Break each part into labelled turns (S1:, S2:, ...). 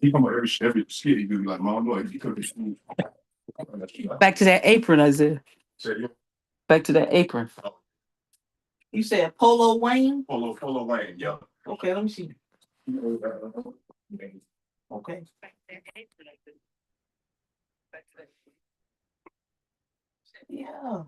S1: He come on every skit. He be like, "Mom, like he could be."
S2: Back to that apron, Isaiah. Back to that apron. You said Polo Wayne?
S1: Polo Wayne, yeah.
S2: Okay, let me see. Okay. Yeah.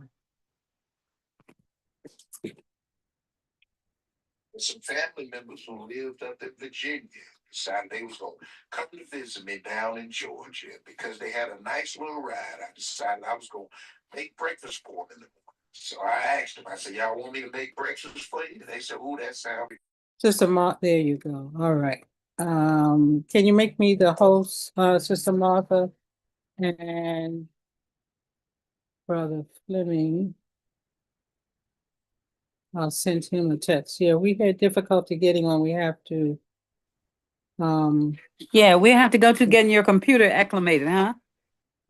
S3: Some family members who lived up in Virginia decided they was gonna come to visit me down in Georgia because they had a nice little ride. I decided I was gonna make breakfast for them in the morning. So I asked them, I said, "Y'all want me to make breakfast for you?" They said, "Ooh, that sounds."
S2: Sister Martha, there you go. All right. Can you make me the host, Sister Martha and Brother Fleming? I'll send him a text. Yeah, we had difficulty getting on. We have to. Yeah, we have to go to getting your computer acclimated, huh?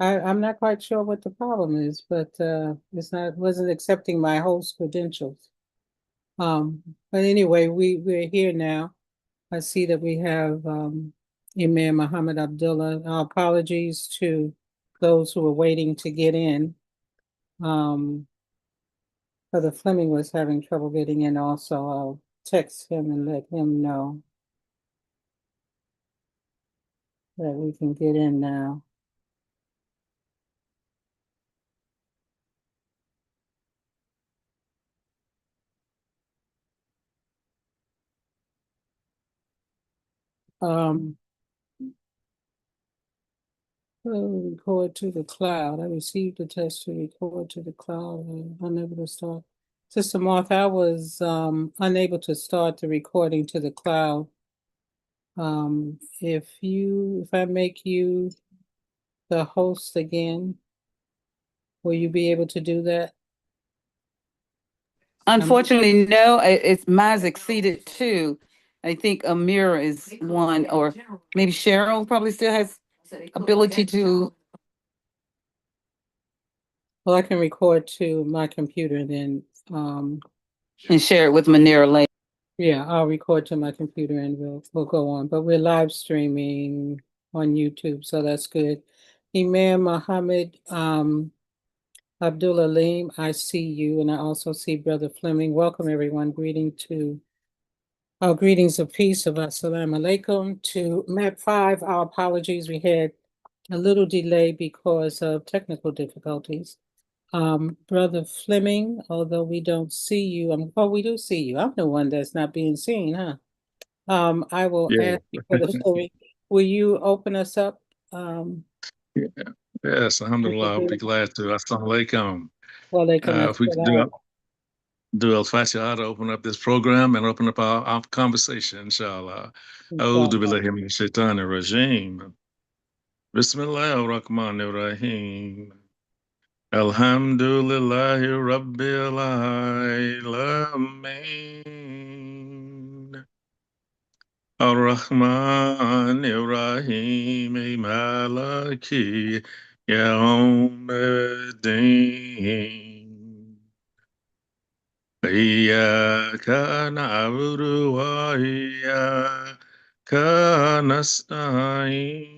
S2: I'm not quite sure what the problem is, but wasn't accepting my host credentials. But anyway, we're here now. I see that we have Imam Muhammad Abdullah. Our apologies to those who are waiting to get in. Brother Fleming was having trouble getting in also. I'll text him and let him know that we can get in now. Record to the cloud. I received a test to record to the cloud. I'm unable to start. Sister Martha, I was unable to start the recording to the cloud. If I make you the host again, will you be able to do that? Unfortunately, no. It's mine's exceeded too. I think Amir is one, or maybe Cheryl probably still has ability to. Well, I can record to my computer and then and share it with Manira later. Yeah, I'll record to my computer and we'll go on. But we're live streaming on YouTube, so that's good. Imam Muhammad Abdullah Alaji, I see you, and I also see Brother Fleming. Welcome everyone. Greetings of peace of Assalamu alaikum to MAP5. Our apologies. We had a little delay because of technical difficulties. Brother Fleming, although we don't see you, we do see you. I'm the one that's not being seen, huh? I will ask you, Brother Fleming, will you open us up?
S4: Yeah. Yes, alhamdulillah, I'll be glad to. Assalamu alaikum. If we could do Al-Fatiha to open up this program and open up our conversation, inshallah. A'udhu billahi minash shaitanir rajim. Bismillahir rahmanir rahim. Alhamdulillahi rabbil alamin. Ar-Rahmanir Rahim, Maliki Yawmiddin. Iyyaka na'budu wa iyyaka nasta'in.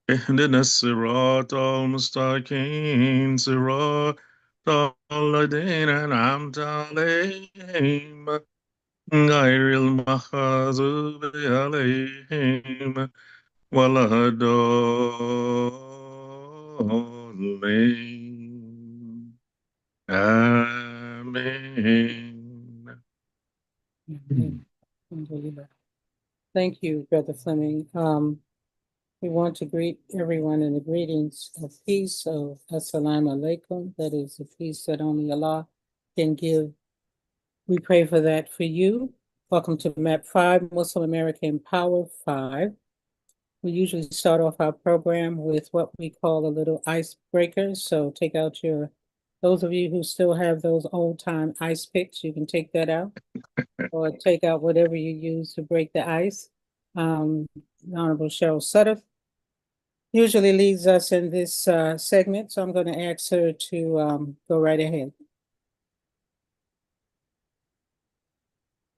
S4: Ihdina as-siratal mustaqim, siratal ladina an'amta alayhim. غير المغضوب عليهم ولا الضالين آمين.
S2: Thank you, Brother Fleming. We want to greet everyone in the greetings of peace of Assalamu alaikum. That is the peace that only Allah can give. We pray for that for you. Welcome to MAP5, Muslim American Power 5. We usually start off our program with what we call a little icebreaker. So take out those of you who still have those old time ice picks, you can take that out or take out whatever you use to break the ice. Honorable Cheryl Sudduth usually leads us in this segment, so I'm going to ask her to go right ahead.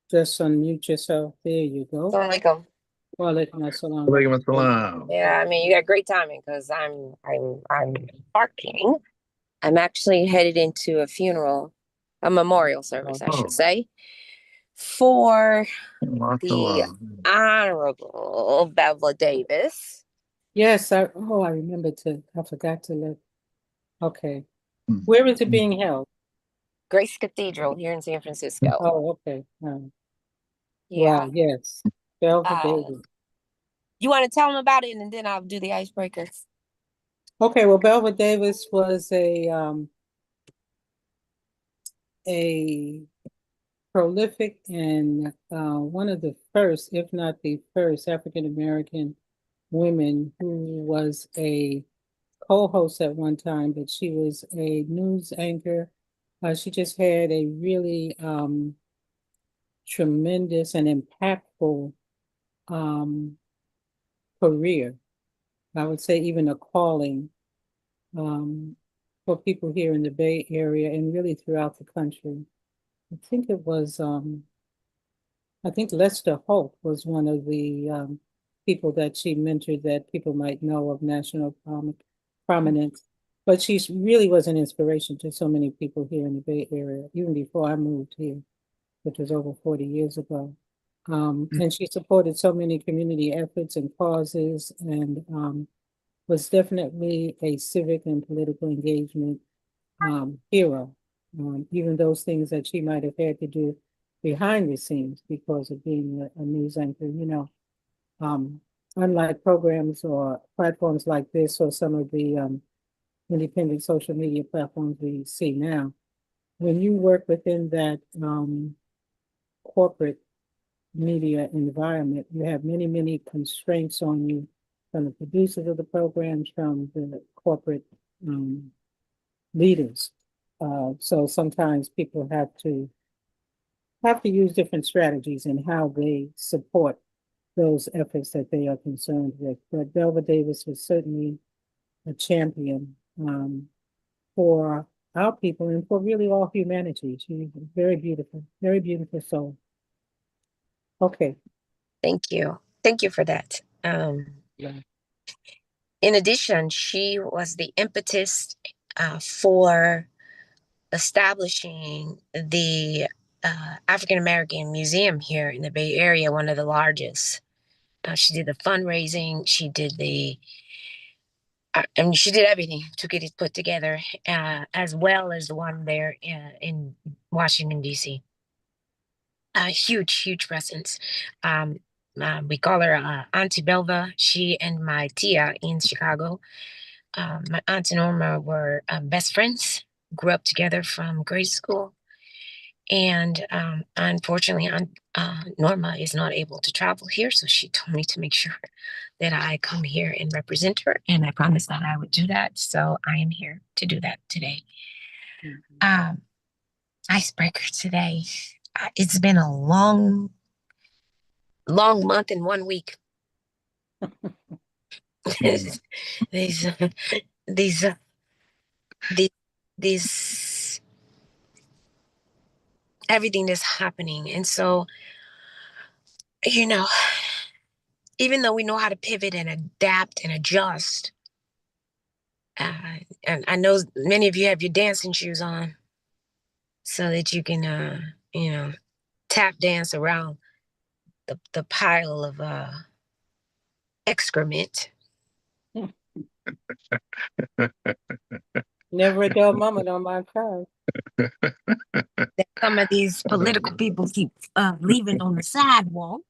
S2: just unmute yourself. There you go.
S5: Assalamualaikum.
S2: Walaikum assalam.
S4: Walaikum assalam.
S5: Yeah, I mean, you got great timing because I'm parking. I'm actually headed into a funeral, a memorial service, I should say, for the Honorable Beverly Davis.
S2: Yes, I forgot to let. Okay. Where is it being held?
S5: Grace Cathedral here in San Francisco.
S2: Oh, okay.
S5: Yeah.
S2: Wow, yes. Belva Davis.
S5: You want to tell them about it and then I'll do the icebreakers.
S2: Okay, well, Belva Davis was a prolific and one of the first, if not the first, African American women who was a co-host at one time, but she was a news anchor. She just had a really tremendous and impactful career. I would say even a calling for people here in the Bay Area and really throughout the country. I think it was, I think Lester Holt was one of the people that she mentored that people might know of national prominence. But she really was an inspiration to so many people here in the Bay Area, even before I moved here, which was over 40 years ago. And she supported so many community efforts and causes and was definitely a civic and political engagement hero. Even those things that she might have had to do behind the scenes because of being a news anchor, unlike programs or platforms like this or some of the independent social media platforms we see now, when you work within that corporate media environment, you have many, many constraints on you from the producers of the programs, from the corporate leaders. So sometimes people have to use different strategies in how they support those efforts that they are concerned with. But Belva Davis was certainly a champion for our people and for really all humanity. She's very beautiful soul. Okay.
S5: Thank you. Thank you for that.
S2: Yeah.
S5: In addition, she was the impetus for establishing the African American Museum here in the Bay Area, one of the largest. She did the fundraising. She did she did everything to get it put together, as well as the one there in Washington, D.C. Huge presence. We call her Auntie Belva. She and my tia in Chicago. My aunt and Norma were best friends, grew up together from grade school. And unfortunately, Norma is not able to travel here. So she told me to make sure that I come here and represent her. And I promised that I would do that. So I am here to do that today. Icebreaker today. It's been a long month and 1 week. these everything that's happening. And so, even though we know how to pivot and adapt and adjust, and I know many of you have your dancing shoes on so that you can, tap dance around the pile of excrement.
S2: Never a dull moment on my part.
S5: That some of these political people keep leaving on the sidewalk.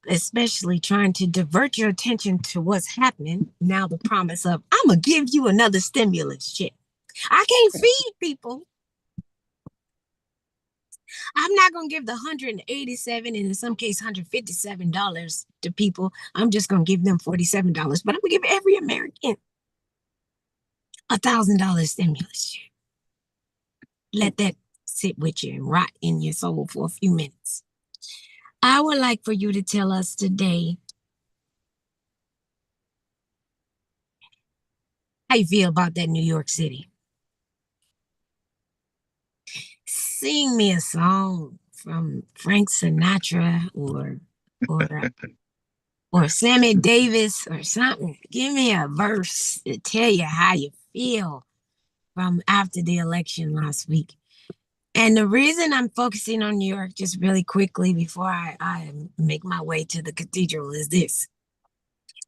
S5: Especially trying to divert your attention to what's happening. Now the promise of, I'm going to give you another stimulus check. I can't feed people. I'm not going to give the $187 and in some case $157 to people. I'm just going to give them $47, but I'm going to give every American $1,000 stimulus check. Let that sit with you and rot in your soul for a few minutes. I would like for you to tell us today how you feel about that New York City. sing me a song from Frank Sinatra or Sammy Davis or something. Give me a verse to tell you how you feel from after the election last week. And the reason I'm focusing on New York just really quickly before I make my way to the cathedral is this.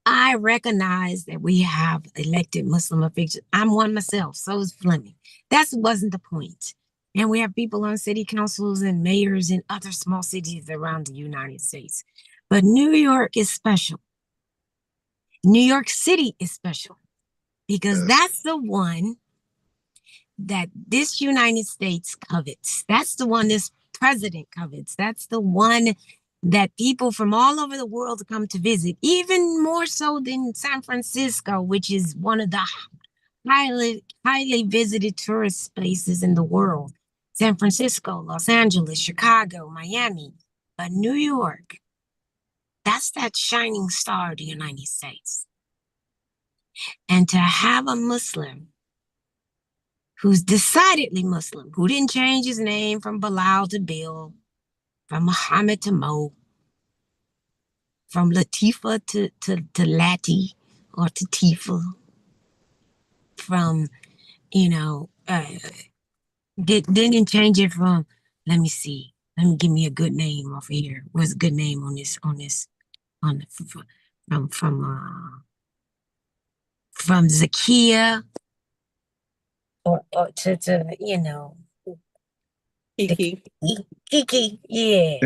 S5: I recognize that we have elected Muslim officials. I'm one myself, so is Fleming. That wasn't the point. And we have people on city councils and mayors in other small cities around the United States. But New York is special. New York City is special because that's the one that this United States covets. That's the one this president covets. That's the one that people from all over the world come to visit, even more so than San Francisco, which is one of the highly visited tourist places in the world. San Francisco, Los Angeles, Chicago, Miami, but New York, that's that shining star of the United States. And to have a Muslim who's decidedly Muslim, who didn't change his name from Bilal to Bill, from Muhammad to Mo, from Latifa to Lati or to Tifa, from, didn't change it from, let me see, let me give me a good name off of here. What's a good name on this, from Zakia or to
S2: Kiki.
S5: Kiki, yeah.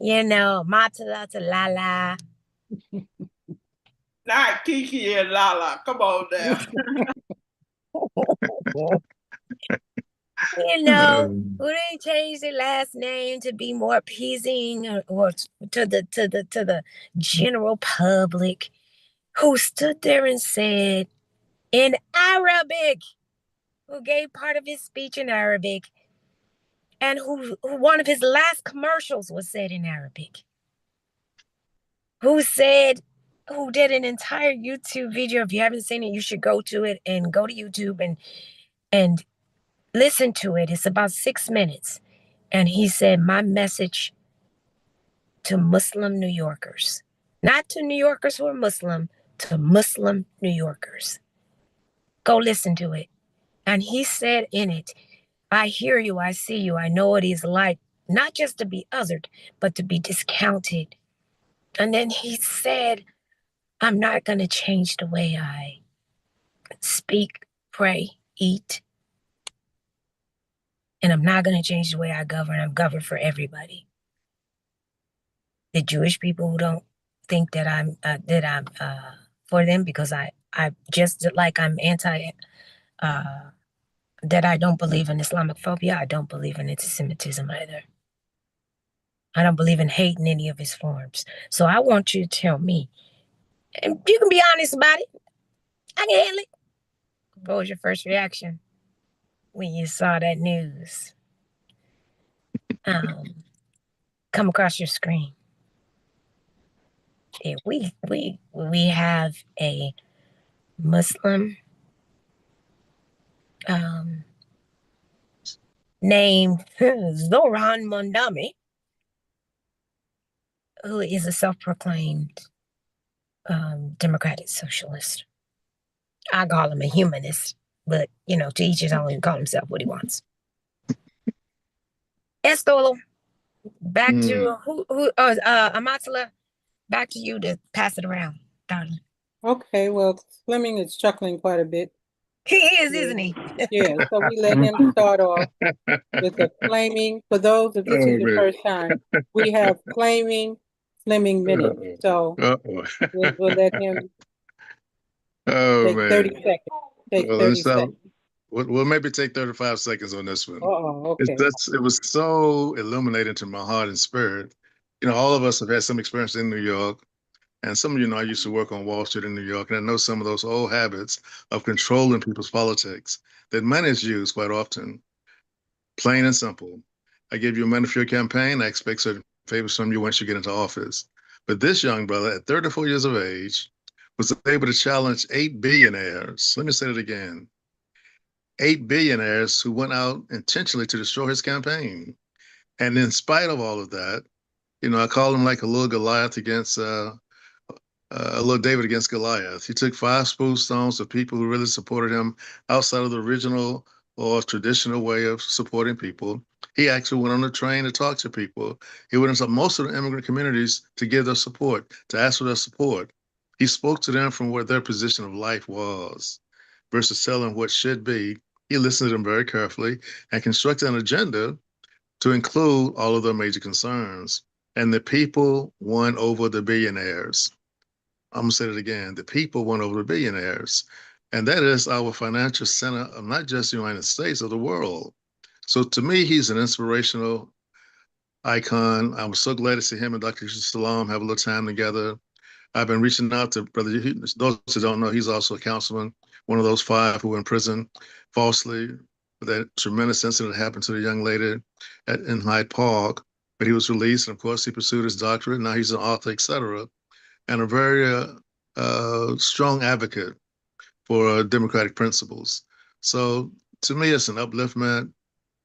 S5: Matala to Lala.
S6: Not Kiki and Lala. Come on now.
S5: Who didn't change their last name to be more appeasing or to the general public, who stood there and said in Arabic, who gave part of his speech in Arabic, and who one of his last commercials was said in Arabic, who did an entire YouTube video. If you haven't seen it, you should go to it and go to YouTube and listen to it. It's about 6 minutes. And he said, my message to Muslim New Yorkers, not to New Yorkers who are Muslim, to Muslim New Yorkers. Go listen to it. And he said in it, I hear you, I see you, I know what it's like, not just to be othered, but to be discounted. And then he said, I'm not going to change the way I speak, pray, eat. And I'm not going to change the way I govern. I'm governed for everybody. The Jewish people who don't think that I'm for them because I just like I'm anti, that I don't believe in Islamophobia. I don't believe in anti-Semitism either. I don't believe in hate in any of its forms. So I want you to tell me, and you can be honest about it. I can handle it. What was your first reaction when you saw that news come across your screen? Yeah, we have a Muslim named Zoran Mondami, who is a self-proclaimed democratic socialist. I call him a humanist, but to each his own. He can call himself what he wants. Estolo, back to Amatullah, back to you to pass it around, darling.
S2: Okay, well, Fleming is chuckling quite a bit.
S5: He is, isn't he?
S2: Yeah, so we let him start off with a flaming, for those, if this is your first time, we have flaming minute. So we'll let him take 30 seconds. Take 30 seconds.
S4: We'll maybe take 35 seconds on this one.
S2: Okay.
S4: It was so illuminating to my heart and spirit. All of us have had some experience in New York. And some of I used to work on Wall Street in New York, and I know some of those old habits of controlling people's politics that money is used quite often. Plain and simple. I give you money for your campaign, I expect certain favors from you once you get into office. But this young brother, at 34 years of age, was able to challenge 8 billionaires. Let me say it again. 8 billionaires who went out intentionally to destroy his campaign. And in spite of all of that, I call him like a little Goliath against a little David against Goliath. He took 5 smooth stones of people who really supported him outside of the original or traditional way of supporting people. He actually went on the train to talk to people. He went into most of the immigrant communities to give their support, to ask for their support. He spoke to them from where their position of life was versus telling what should be. He listened to them very carefully and constructed an agenda to include all of their major concerns. And the people won over the billionaires. I'm going to say it again. The people won over the billionaires. And that is our financial center of not just the United States, of the world. So to me, he's an inspirational icon. I was so glad to see him and Dr. Salam have a little time together. I've been reaching out to Brother, those who don't know, he's also a councilman, one of those 5 who were in prison falsely for that tremendous incident that happened to the young lady in Hyde Park. But he was released, and of course, he pursued his doctorate. Now he's an author, etc., and a very strong advocate for democratic principles. So to me, it's an upliftment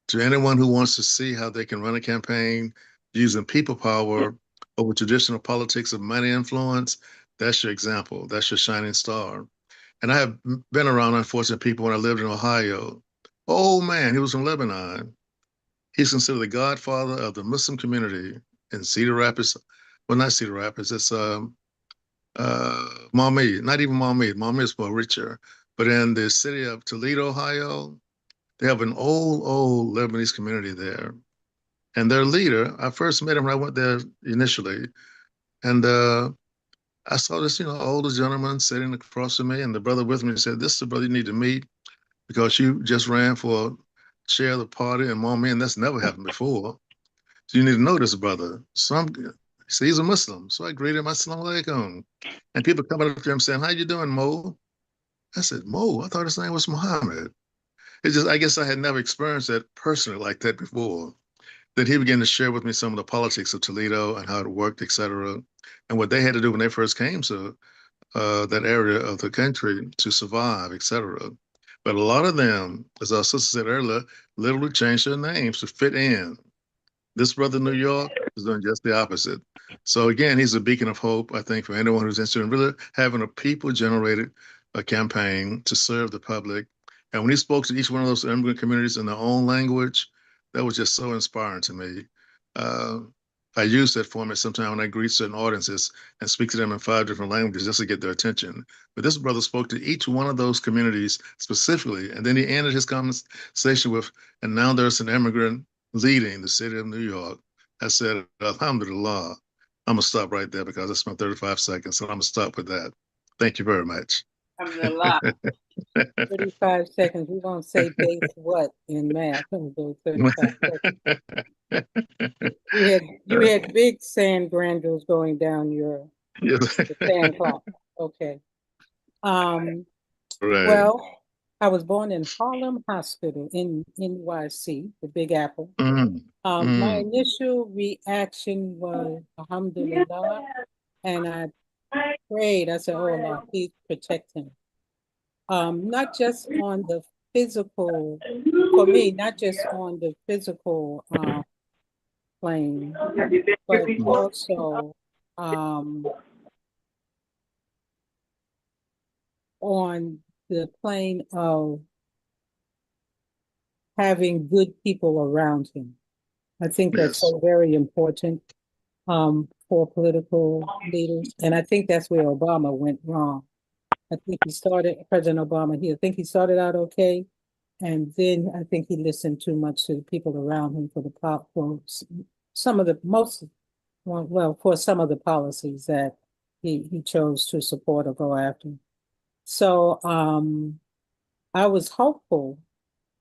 S4: to anyone who wants to see how they can run a campaign using people power over traditional politics of money influence. That's your example. That's your shining star. And I have been around unfortunate people when I lived in Ohio. Oh man, he was from Lebanon. He's considered the godfather of the Muslim community in Cedar Rapids. Well, not Cedar Rapids. It's Maumee, not even Maumee. Maumee is more richer. But in the city of Toledo, Ohio, they have an old Lebanese community there. And their leader, I first met him when I went there initially. And I saw this, older gentleman sitting across from me, and the brother with me said, "This is the brother you need to meet because you just ran for chair of the party in Maumee, and that's never happened before. So you need to know this brother." So he said, he's a Muslim. So I greeted him, Assalamu alaikum. And people coming up to him saying, "How you doing, Mo?" I said, "Mo? I thought his name was Muhammad." I guess I had never experienced that personally like that before. Then he began to share with me some of the politics of Toledo and how it worked, et cetera, and what they had to do when they first came to that area of the country to survive, et cetera. But a lot of them, as our sister said earlier, literally changed their names to fit in. This brother in New York is doing just the opposite. So again, he's a beacon of hope, I think, for anyone who's interested in really having a people-generated campaign to serve the public. And when he spoke to each one of those immigrant communities in their own language, that was just so inspiring to me. I use that format sometimes when I greet certain audiences and speak to them in 5 different languages just to get their attention. But this brother spoke to each one of those communities specifically, and then he ended his conversation with, "And now there's an immigrant leading the city of New York." I said, Alhamdulillah. I'm going to stop right there because that's my 35 seconds, so I'm going to stop with that. Thank you very much.
S6: Alhamdulillah.
S2: 35 seconds. We won't say base what in math. 35 seconds. You had big sand granules going down your sand clock. Okay.
S4: Right.
S2: Well, I was born in Harlem Hospital in NYC, the Big Apple. My initial reaction was Alhamdulillah, and I prayed. I said, "Oh Allah, please protect him." Not just on the physical, for me, not just on the physical plane, but also on the plane of having good people around him. I think that's so very important for political leaders. And I think that's where Obama went wrong. I think President Obama, I think he started out okay. And then I think he listened too much to the people around him for some of the for some of the policies that he chose to support or go after. So I was hopeful,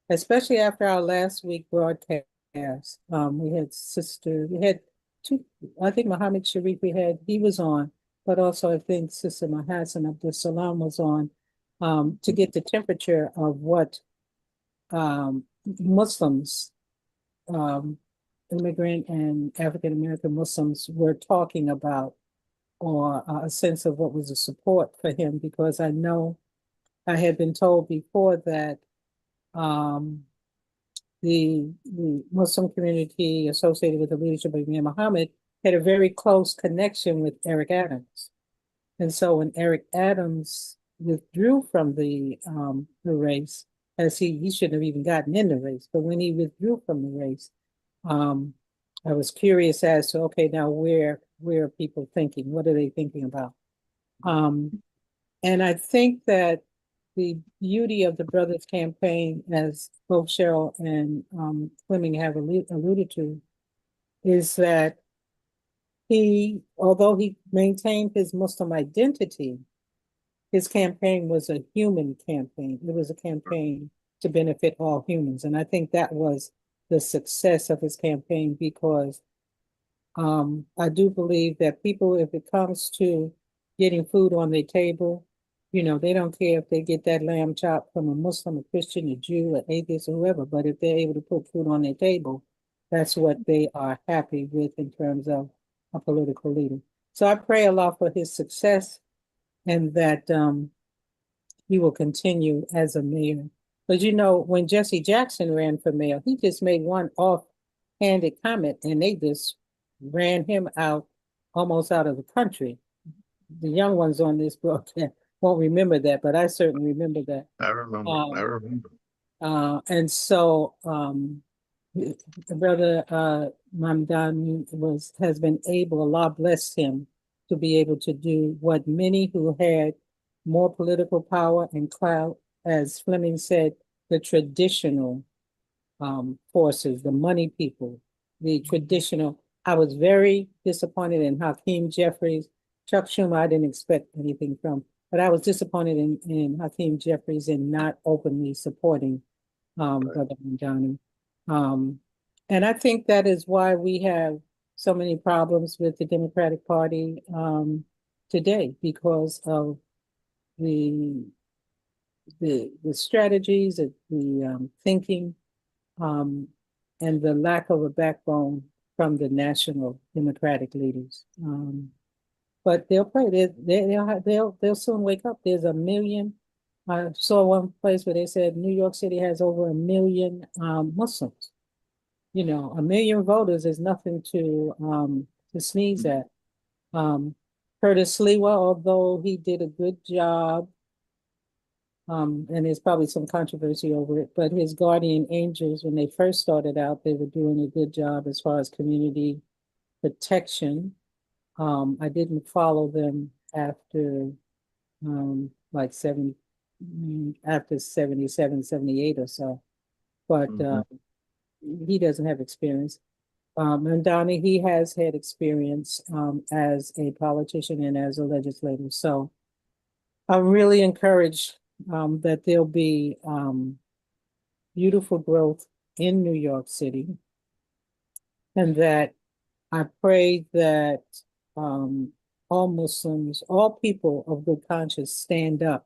S2: especially after our last week broadcast. We had 2, I think Muhammad Sharif he was on, but also I think Sister Mahassan Abdul Salam was on to get the temperature of what Muslims, immigrant and African American Muslims were talking about, or a sense of what was the support for him, because I know I had been told before that the Muslim community associated with the leadership of Imam Muhammad had a very close connection with Eric Adams. And so when Eric Adams withdrew from the race, as he shouldn't have even gotten in the race, but when he withdrew from the race, I was curious as to, okay, now where are people thinking? What are they thinking about? And I think that the beauty of the Brothers campaign, as both Cheryl and Fleming have alluded to, is that although he maintained his Muslim identity, his campaign was a human campaign. It was a campaign to benefit all humans. And I think that was the success of his campaign, because I do believe that people, if it comes to getting food on their table, they don't care if they get that lamb chop from a Muslim, a Christian, a Jew, an atheist, or whoever, but if they're able to put food on their table, that's what they are happy with in terms of a political leader. So I pray a lot for his success, and that he will continue as a mayor. But when Jesse Jackson ran for mayor, he just made one offhanded comment, and they just ran him out, almost out of the country. The young ones on this broadcast won't remember that, but I certainly remember that.
S4: I remember.
S2: And so Brother Mamdani has been able, Allah blessed him, to be able to do what many who had more political power and clout, as Fleming said, the traditional forces, the money people, the traditional. I was very disappointed in Hakeem Jeffries. Chuck Schumer, I didn't expect anything from, but I was disappointed in Hakeem Jeffries in not openly supporting Brother Mamdani. And I think that is why we have so many problems with the Democratic Party today, because of the strategies, the thinking, and the lack of a backbone from the national Democratic leaders. But they'll pray. They'll soon wake up. There's 1 million. I saw one place where they said New York City has over 1 million Muslims. 1 million voters is nothing to sneeze at. Curtis Lewa, although he did a good job, and there's probably some controversy over it, but his guardian angels, when they first started out, they were doing a good job as far as community protection. I didn't follow them after like 77, 78 or so, but he doesn't have experience. Mamdani, he has had experience as a politician and as a legislator. So I'm really encouraged that there'll be beautiful growth in New York City, and that I pray that all Muslims, all people of good conscience, stand up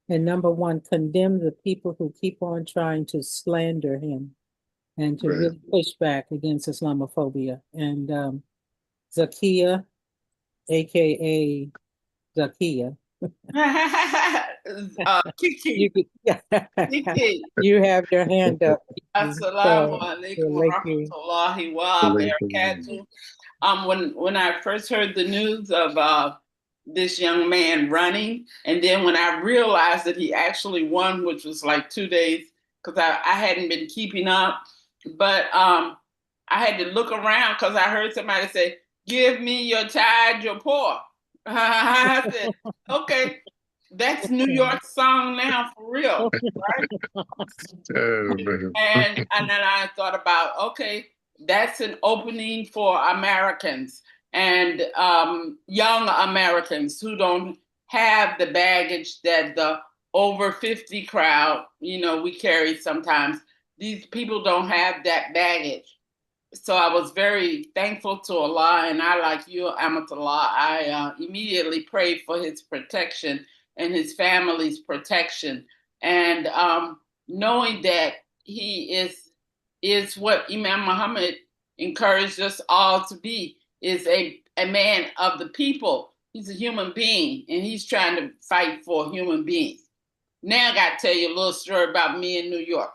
S2: and, number one, condemn the people who keep on trying to slander him, and to really push back against Islamophobia. And Zakia, aka Zakia,
S6: Kiki. Kiki.
S2: You have your hand up.
S6: Assalamu alaikum wa rahmatullahi wa barakatuh. When I first heard the news of this young man running, and then when I realized that he actually won, which was like 2 days, because I hadn't been keeping up, but I had to look around because I heard somebody say, "Give me your tithe, your poor." I said, okay, that's New York song now for real, right? And then I thought about, okay, that's an opening for Americans and young Americans who don't have the baggage that the over 50 crowd, we carry sometimes. These people don't have that baggage. So I was very thankful to Allah, and I, like you, Amatullah, I immediately prayed for his protection and his family's protection. And knowing that he is what Imam Muhammad encouraged us all to be, is a man of the people. He's a human being, and he's trying to fight for human beings. Now I got to tell you a little story about me in New York.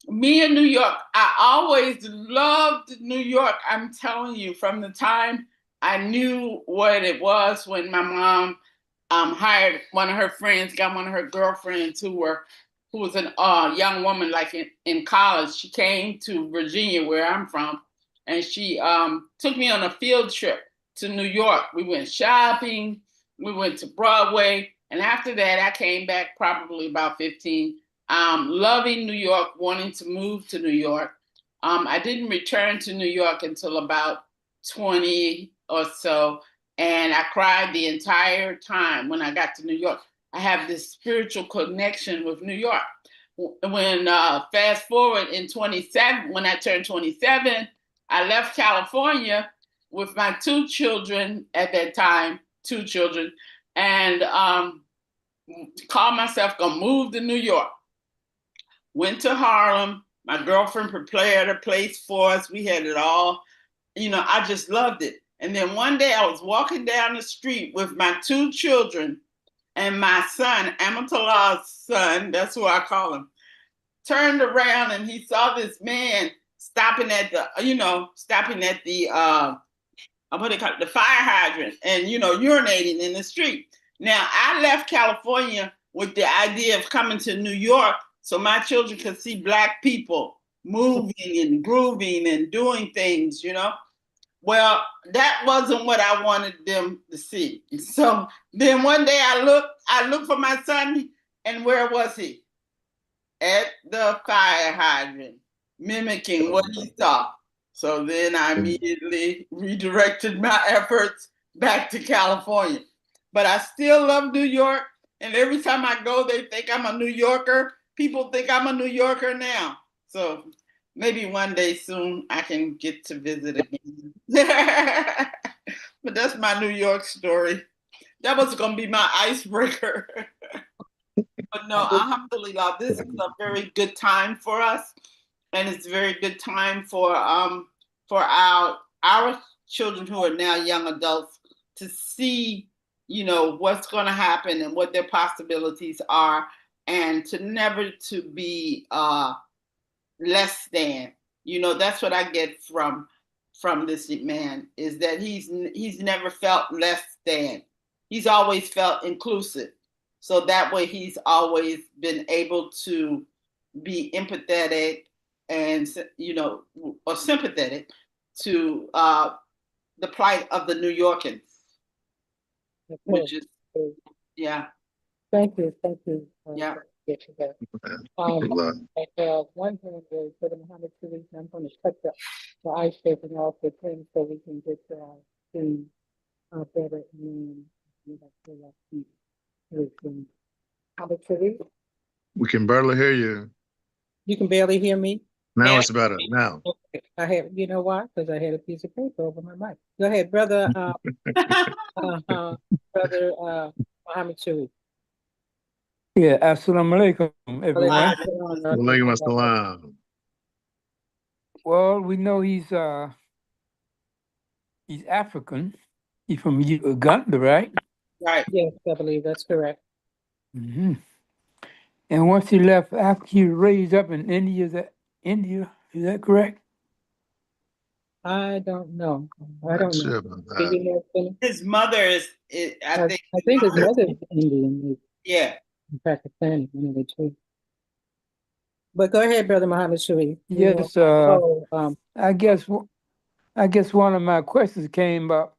S6: Me in New York, I always loved New York. I'm telling you, from the time I knew what it was when my mom hired one of her friends, got one of her girlfriends who was a young woman like in college. She came to Virginia, where I'm from, and she took me on a field trip to New York. We went shopping, we went to Broadway, and after that I came back probably about 15, loving New York, wanting to move to New York. I didn't return to New York until about 20 or so, and I cried the entire time when I got to New York. I have this spiritual connection with New York. When fast forward in 27, when I turned 27, I left California with my 2 children at that time, 2 children, and called myself gonna move to New York. Went to Harlem. My girlfriend prepared a place for us. We had it all. I just loved it. And then one day I was walking down the street with my 2 children and my son, Amatullah's son, that's who I call him, turned around and he saw this man stopping at the what they call it, the fire hydrant, and urinating in the street. Now I left California with the idea of coming to New York so my children could see Black people moving and grooving and doing things, Well, that wasn't what I wanted them to see. So then one day I looked for my son, and where was he? At the fire hydrant, mimicking what he saw. So then I immediately redirected my efforts back to California. But I still love New York, and every time I go, they think I'm a New Yorker. People think I'm a New Yorker now. So maybe one day soon I can get to visit again. But that's my New York story. That was going to be my icebreaker. But no, alhamdulillah, this is a very good time for us. And it's a very good time for our children who are now young adults to see, what's going to happen and what their possibilities are, and to never to be less than. That's what I get from this man, is that he's never felt less than. He's always felt inclusive. So that way he's always been able to be empathetic and, or sympathetic to the plight of the New Yorkers, which is, yeah.
S2: Thank you.
S6: Yeah.
S2: I have one thing is for the Muhammad Sharif, I'm going to cut the ice shaping off the thing so we can get to better and Muhammad Sharif.
S4: We can barely hear you.
S2: You can barely hear me?
S4: Now it's better. Now.
S2: Okay. I have, you know why? Because I had a piece of paper over my mic. Go ahead, brother. Brother Muhammad Sharif.
S7: Yeah, assalamu alaikum, everyone.
S4: Walaikum assalam.
S7: Well, we know he's African. He's from Uganda, right?
S6: Right.
S2: Yes, I believe that's correct.
S7: Mm-hmm. And once he left, after he raised up in India, is that correct?
S2: I don't know. I don't know. Do you know, Philip?
S6: His mother is I
S2: think his mother is Indian.
S6: Yeah.
S2: Pakistani, one of the two. But go ahead, Brother Muhammad Sharif.
S7: Yes. I guess one of my questions came up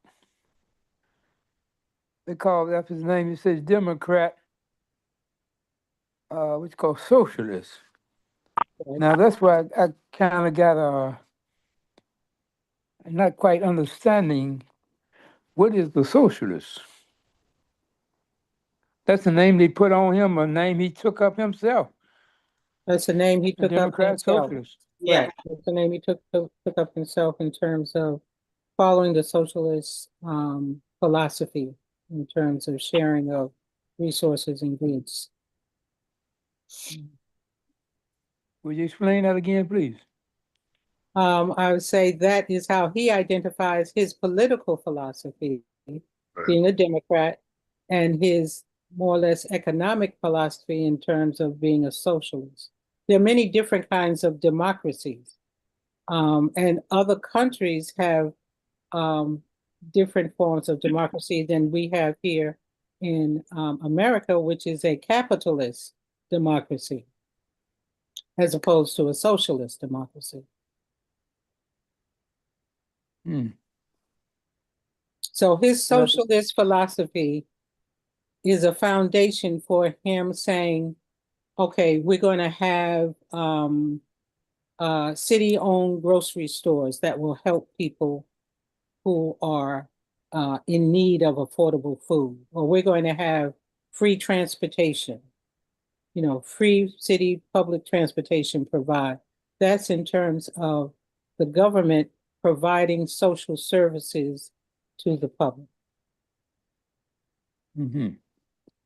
S7: because after his name, it says Democrat, what's called socialist. Okay. Now that's why I kind of got not quite understanding what is the socialist. That's the name they put on him, a name he took up himself.
S2: That's the name he took up himself.
S7: Socialist.
S6: Yeah.
S2: Right. That's the name he took up himself in terms of following the socialist philosophy in terms of sharing of resources and goods.
S7: Would you explain that again, please?
S2: I would say that is how he identifies his political philosophy, being a Democrat, and his more or less economic philosophy in terms of being a socialist. There are many different kinds of democracies, and other countries have different forms of democracy than we have here in America, which is a capitalist democracy, as opposed to a socialist democracy. So his socialist philosophy is a foundation for him saying, okay, we're going to have city-owned grocery stores that will help people who are in need of affordable food, or we're going to have free transportation, free city public transportation provide. That's in terms of the government providing social services to the public.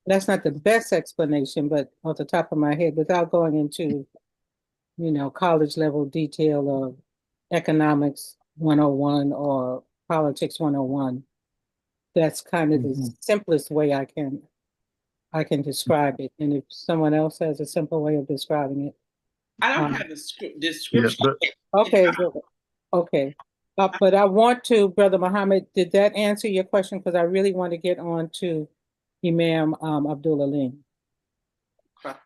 S2: That's not the best explanation, but off the top of my head, without going into, college level detail of economics 101 or politics 101, that's kind of the simplest way I can describe it. And if someone else has a simple way of describing it.
S6: I don't have a description.
S2: Okay, okay. But I want to, Brother Muhammad, did that answer your question? Because I really want to get on to Imam Abdul Alim.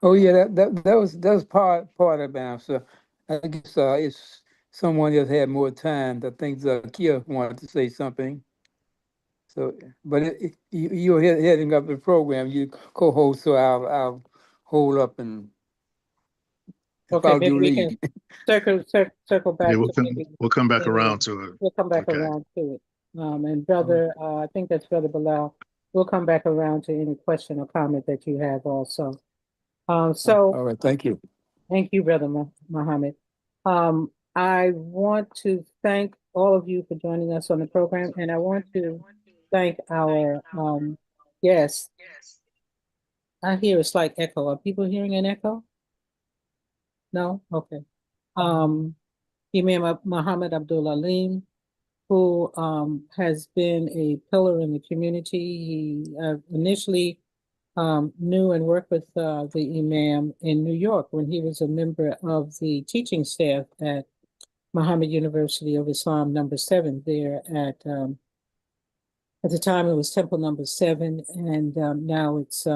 S7: Oh yeah, that was part of the answer. I guess it's someone else had more time. I think Zakia wanted to say something. So, but you're heading up the program. You co-host, so I'll hold up and
S2: okay, maybe we can circle back.
S4: Yeah, we'll come back around to it.
S2: We'll come back around to it. And brother, I think that's Brother Bilal. We'll come back around to any question or comment that you have also. All
S7: right, thank you.
S2: Thank you, Brother Muhammad. I want to thank all of you for joining us on the program, and I want to thank our guests. I hear a slight echo. Are people hearing an echo? No? Okay. Imam Muhammad Abdul Alim, who has been a pillar in the community. He initially knew and worked with the Imam in New York when he was a member of the teaching staff at Muhammad University of Islam number 7 there at the time it was Temple number 7, and now it's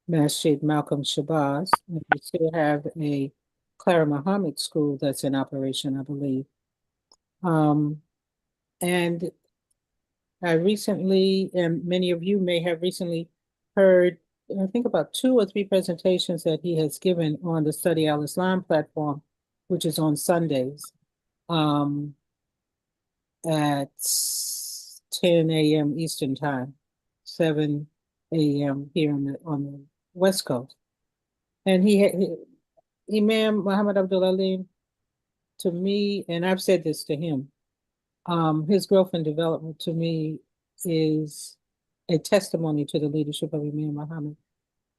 S2: Masjid Malcolm Shabazz. And we still have a Clara Muhammad school that's in operation, I believe. And I recently, and many of you may have recently heard, I think about 2 or 3 presentations that he has given on the Study Al-Islam platform, which is on Sundays at 10 a.m. Eastern Time, 7 a.m. here on the West Coast. And Imam Muhammad Abdul Alim, to me, and I've said this to him, his growth and development to me is a testimony to the leadership of Imam Muhammad.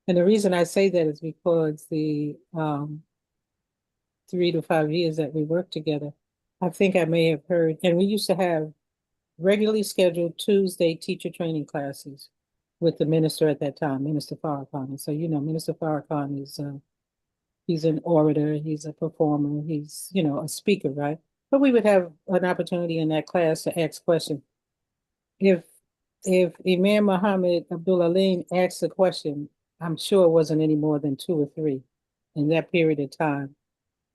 S2: And the reason I say that is because the 3 to 5 years that we worked together, I think I may have heard, and we used to have regularly scheduled Tuesday teacher training classes with the minister at that time, Minister Farrakhan. And so, Minister Farrakhan is, he's an orator, he's a performer, he's, a speaker, right? But we would have an opportunity in that class to ask questions. If Imam Muhammad Abdul Alim asked a question, I'm sure it wasn't any more than 2 or 3 in that period of time.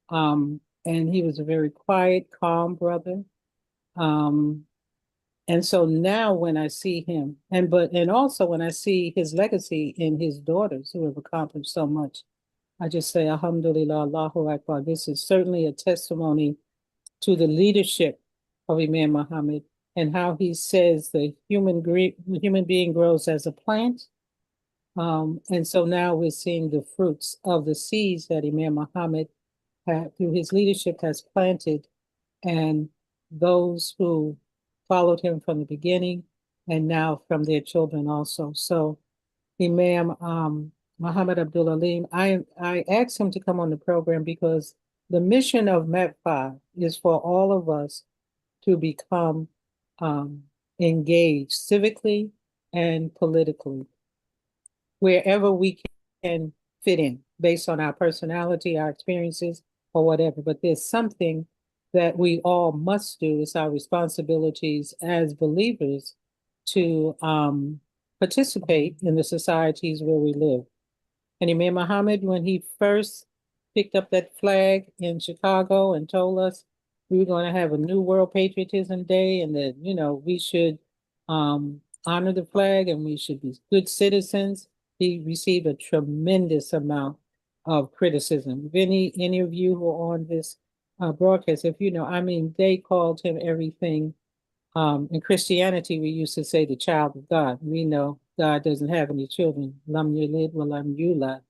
S2: And he was a very quiet, calm brother. And so now when I see him, and also when I see his legacy in his daughters who have accomplished so much, I just say, Alhamdulillah, Allahu Akbar. This is certainly a testimony to the leadership of Imam Muhammad and how he says the human being grows as a plant. And so now we're seeing the fruits of the seeds that Imam Muhammad through his leadership has planted, and those who followed him from the beginning and now from their children also. So Imam Muhammad Abdul Alim, I asked him to come on the program because the mission of MAP5 is for all of us to become engaged civically and politically. wherever we can fit in based on our personality, our experiences, or whatever. But there's something that we all must do. It's our responsibilities as believers to participate in the societies where we live. And Imam Muhammad, when he first picked up that flag in Chicago and told us we were going to have a new World Patriotism Day and that, you know, we should honor the flag and we should be good citizens, he received a tremendous amount of criticism. If any of you who are on this broadcast, if you know, I mean, they called him everything. In Christianity, we used to say the child of God. We know God doesn't have any children. Lam yalid wa lam yulad.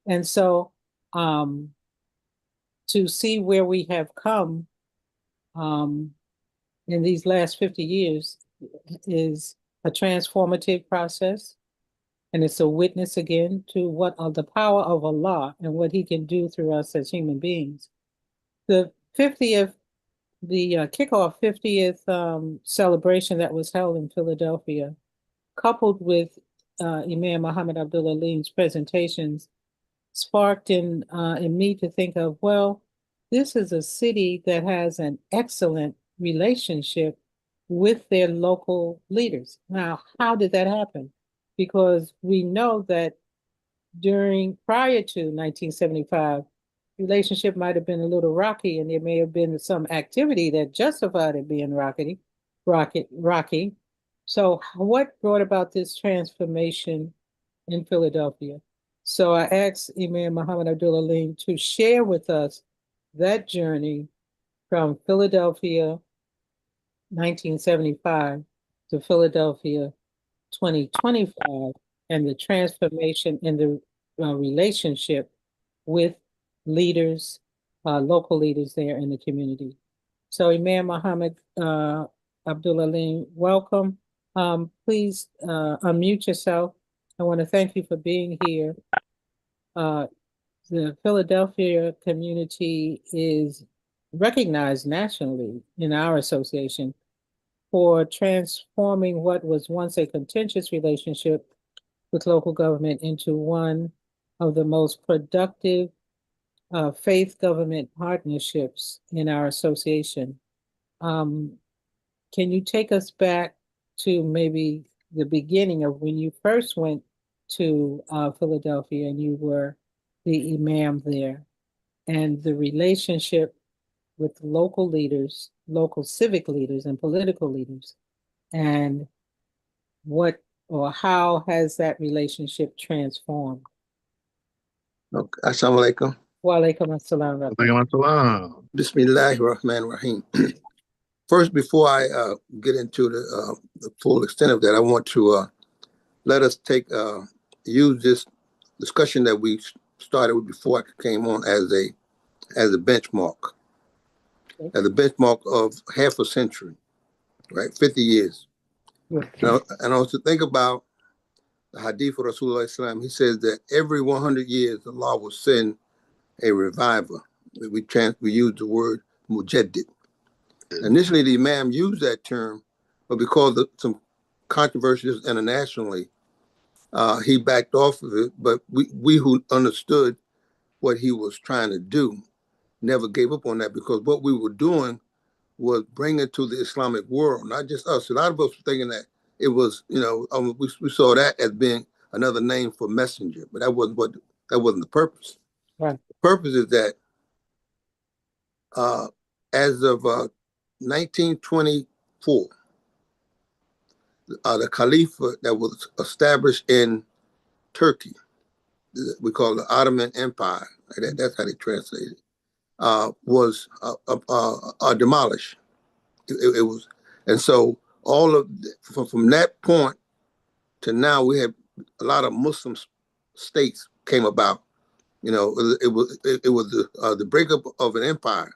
S2: And so to see where we have come in these last 50 years is a transformative process. And it's a witness again to what the power of Allah and what he can do through us as human beings. The 50th, the kickoff 50th celebration that was held in Philadelphia, coupled with Imam Muhammad Abdullah Alim's presentations, sparked in me to think of, well, this is a city that has an excellent relationship with their local leaders. Now, how did that happen? Because we know that prior to 1975, relationship might have been a little rocky, and there may have been some activity that justified it being rocky. So what brought about this transformation in Philadelphia? So I asked Imam Muhammad Abdullah Alim to share with us that journey from Philadelphia 1975 to Philadelphia 2025 and the transformation in the relationship with leaders, local leaders there in the community. So Imam Muhammad Abdullah Alim, welcome. Please unmute yourself. I want to thank you for being here. The Philadelphia community is recognized nationally in our association for transforming what was once a contentious relationship with local government into one of the most productive faith-government partnerships in our association. Can you take us back to maybe the beginning of when you first went to Philadelphia and you were the imam there, and the relationship with local leaders, local civic leaders and political leaders, and what or how has that relationship transformed?
S8: Okay. Assalamu alaikum.
S2: Wa alaikum assalam.
S8: Bismillahir Rahmanir Rahim. First, before I get into the full extent of that, I want to let us use this discussion that we started with before I came on as a benchmark,
S2: Okay.
S8: as a benchmark of half a century, right? 50 years.
S2: Okay.
S8: And also think about the hadith of Rasulullah Islam. He says that every 100 years, Allah will send a reviver. We use the word mujaddid. Initially, the Imam used that term, but because of some controversies internationally, he backed off of it. But we who understood what he was trying to do never gave up on that, because what we were doing was bringing to the Islamic world, not just us. A lot of us were thinking that it was, we saw that as being another name for messenger, but that wasn't the purpose.
S2: Right.
S8: The purpose is that as of 1924, the Khalifa that was established in Turkey, we call the Ottoman Empire, that's how they translate it, was demolished. It was, and so from that point to now, we have a lot of Muslim states came about. It was the breakup of an empire.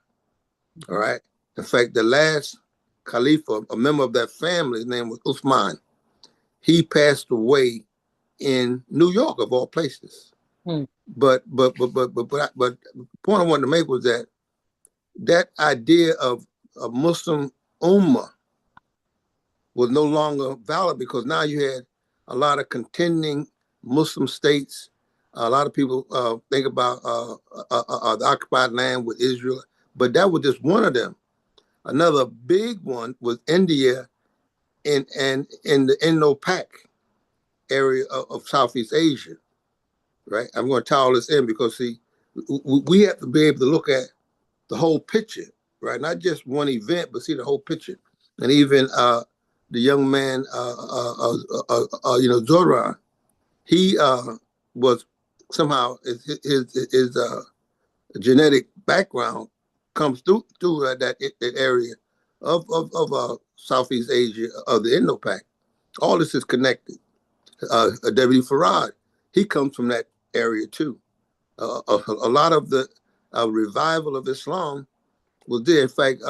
S8: All right. In fact, the last Khalifa, a member of that family, his name was Uthman. He passed away in New York, of all places. But the point I wanted to make was that idea of a Muslim ummah was no longer valid, because now you had a lot of contending Muslim states. A lot of people think about the occupied land with Israel, but that was just one of them. Another big one was India in the Indo-Pak area of Southeast Asia, right? I'm going to tie all this in because, see, we have to be able to look at the whole picture, right? Not just one event, but see the whole picture. And even the young man, Zoran, he was somehow his genetic background comes through that area of Southeast Asia, of the Indo-Pak. All this is connected. Deputy Farad, he comes from that area too. A lot of the revival of Islam was there. In fact,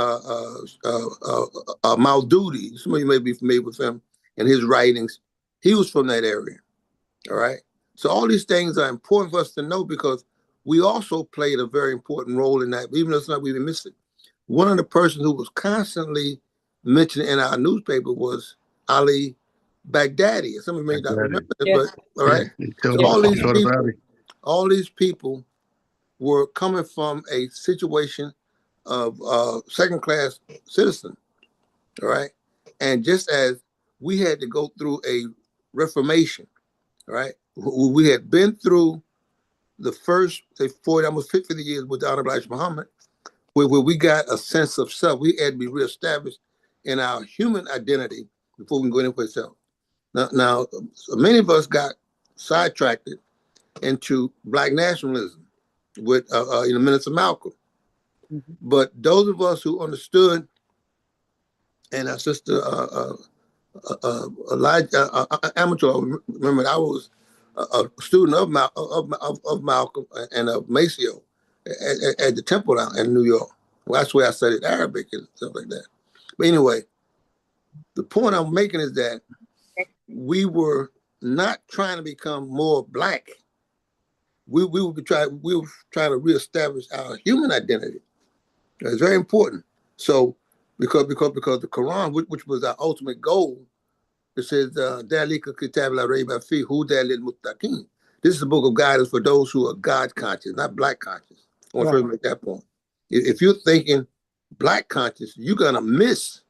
S8: Maududi, some of you may be familiar with him and his writings. He was from that area. All right. So all these things are important for us to know because we also played a very important role in that, even though it's not we even missed it. One of the persons who was constantly mentioned in our newspaper was Ali Baghdadi. Some of you may not remember it, but all right. So all these people were coming from a situation of second-class citizen, all right? And just as we had to go through a reformation, right? We had been through the first, say, 40, almost 50 years with the Honorable Elijah Muhammad, where we got a sense of self. We had to be reestablished in our human identity before we can go into itself. Now, many of us got sidetracked into Black nationalism with Minister Malcolm. Mm-hmm. But those of us who understood, and our sister Amatullah, remember I was a student of Malcolm and of Maceo at the Temple down in New York. Well, that's where I studied Arabic and stuff like that. But anyway, the point I'm making is that we were not trying to become more Black. We were trying to reestablish our human identity. It's very important. So because the Quran, which was our ultimate goal, it says Dalika Kitab la Rayba Fi Huda lil Muttaqin. This is a book of guidance for those who are God conscious, not Black conscious. I want to first make that point. If you're thinking Black conscious, you're gonna miss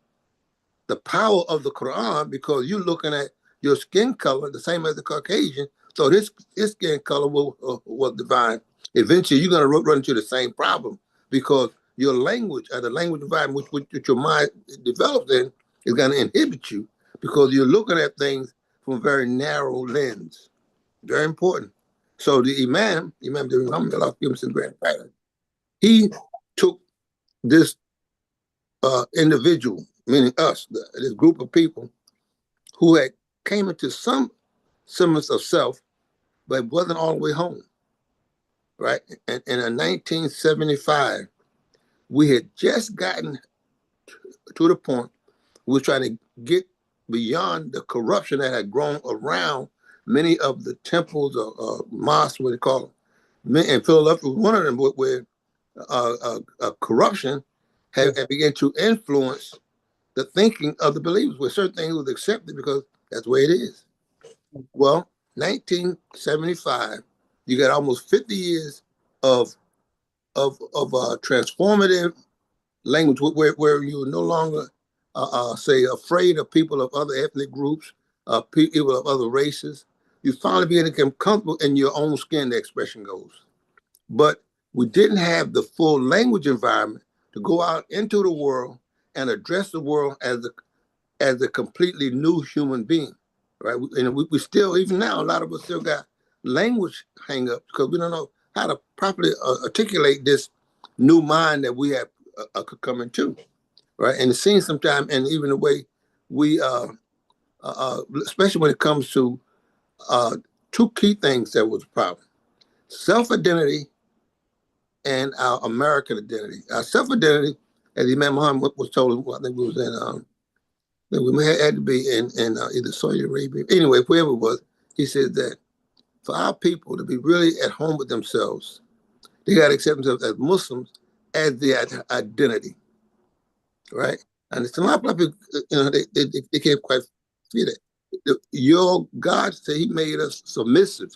S8: the power of the Quran because you're looking at your skin color the same as the Caucasian. So his skin color was divine. Eventually, you're gonna run into the same problem because your language, or the language environment which your mind develops in, is going to inhibit you because you're looking at things from a very narrow lens. Very important. So the Imam he took this individual, meaning us, this group of people who had came into some semblance of self, but wasn't all the way home. Right? And in 1975, we had just gotten to the point we were trying to get beyond the corruption that had grown around many of the temples or mosques, what they call them. And Philadelphia was one of them where corruption had begun to influence the thinking of the believers, where certain things was accepted because that's the way it is. Well, 1975, you got almost 50 years of transformative language where you no longer say afraid of people of other ethnic groups, people of other races. You finally begin to become comfortable in your own skin, the expression goes. But we didn't have the full language environment to go out into the world and address the world as a completely new human being, right? And we still, even now, a lot of us still got language hang-ups because we don't know how to properly articulate this new mind that we have coming to, right? And it seems sometimes, and even the way we, especially when it comes to two key things that was a problem: self-identity and our American identity. Our self-identity, as Imam Muhammad was told, I think we was in, we had to be in either Saudi Arabia, anyway, wherever it was. He said that for our people to be really at home with themselves, they got to accept themselves as Muslims as their identity, right? And it's a lot of people, they can't quite feel it. Your God said he made us submissive.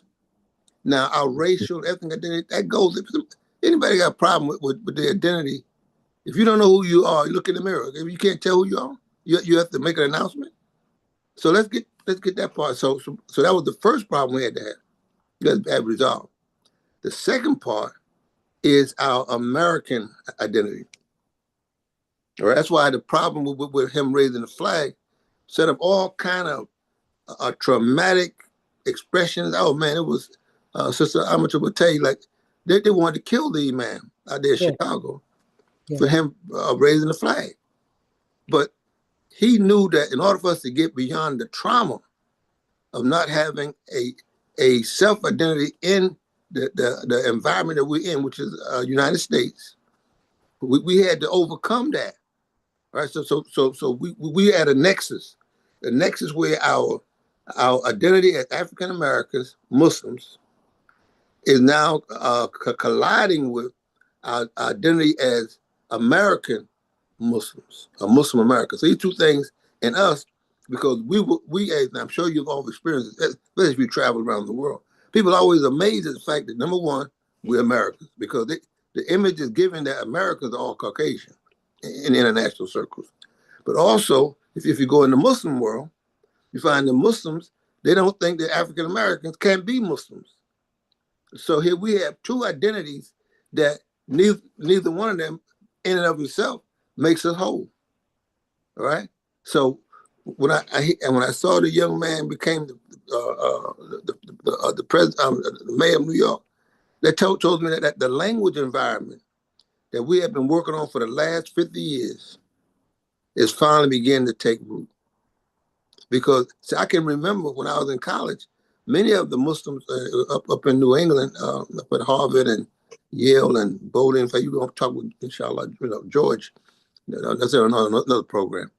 S8: Now, our racial, ethnic identity, that goes, if anybody got a problem with their identity, if you don't know who you are, you look in the mirror. If you can't tell who you are, you have to make an announcement. So let's get that part. So that was the first problem we had to have. You got to have resolved. The second part is our American identity. All right, that's why the problem with him raising the flag set up all kind of traumatic expressions. Oh man, it was Sister Amatullah would tell you, like they wanted to kill the man out there in Chicago for him raising the flag. But he knew that in order for us to get beyond the trauma of not having a self-identity in the environment that we're in, which is United States, we had to overcome that. Right? So we had a nexus. The nexus where our identity as African Americans, Muslims, is now colliding with our identity as American Muslims, or Muslim Americans. So these two things in us, because we as I'm sure you've all experienced it, especially if you travel around the world, people are always amazed at the fact that, number one, we're Americans, because the image is given that Americans are all Caucasian in international circles. But also, if you go in the Muslim world, you find the Muslims, they don't think that African Americans can be Muslims. So here we have two identities that neither one of them in and of itself makes us whole. All right. So when I saw the young man became the president, the mayor of New York, they told me that the language environment that we have been working on for the last 50 years is finally beginning to take root. Because see, I can remember when I was in college, many of the Muslims up in New England, up at Harvard and Yale and Bowdoin, in fact, you're going to talk with, inshallah, George, that's another program.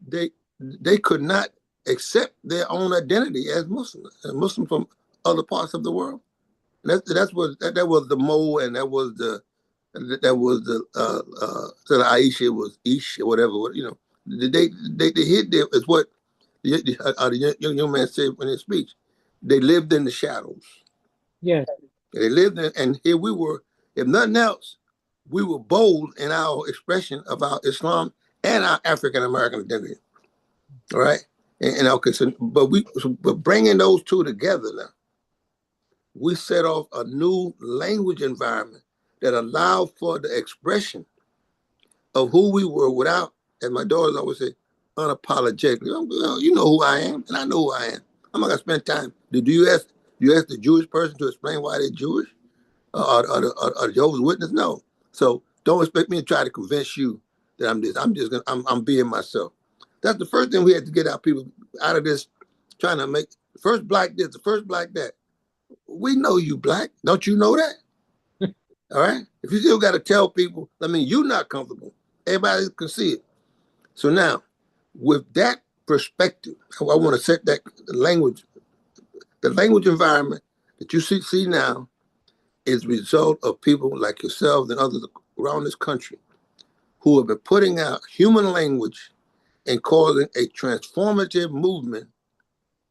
S8: They could not accept their own identity as Muslims, Muslim from other parts of the world. And that was the Mo, and that was the so Aisha was Ish or whatever. They hid there is what the young man said in his speech. They lived in the shadows.
S2: Yes.
S8: They lived in, and here we were. If nothing else, we were bold in our expression of our Islam and our African American identity. All right, and okay, but bringing those two together now, we set off a new language environment that allowed for the expression of who we were without, as my daughters always say, unapologetically. You know who I am, and I know who I am. I'm not gonna spend time. Do you ask the Jewish person to explain why they're Jewish, or the Jehovah's Witness? No. So don't expect me to try to convince you that I'm this. I'm being myself. That's the first thing we had to get our people out of this, trying to make the first black this, the first black that. We know you black. Don't you know that? All right. If you still got to tell people, I mean, you're not comfortable. Everybody can see it. So now, with that perspective, I want to set that language, the language environment that you see now is the result of people like yourselves and others around this country who have been putting out human language and causing a transformative movement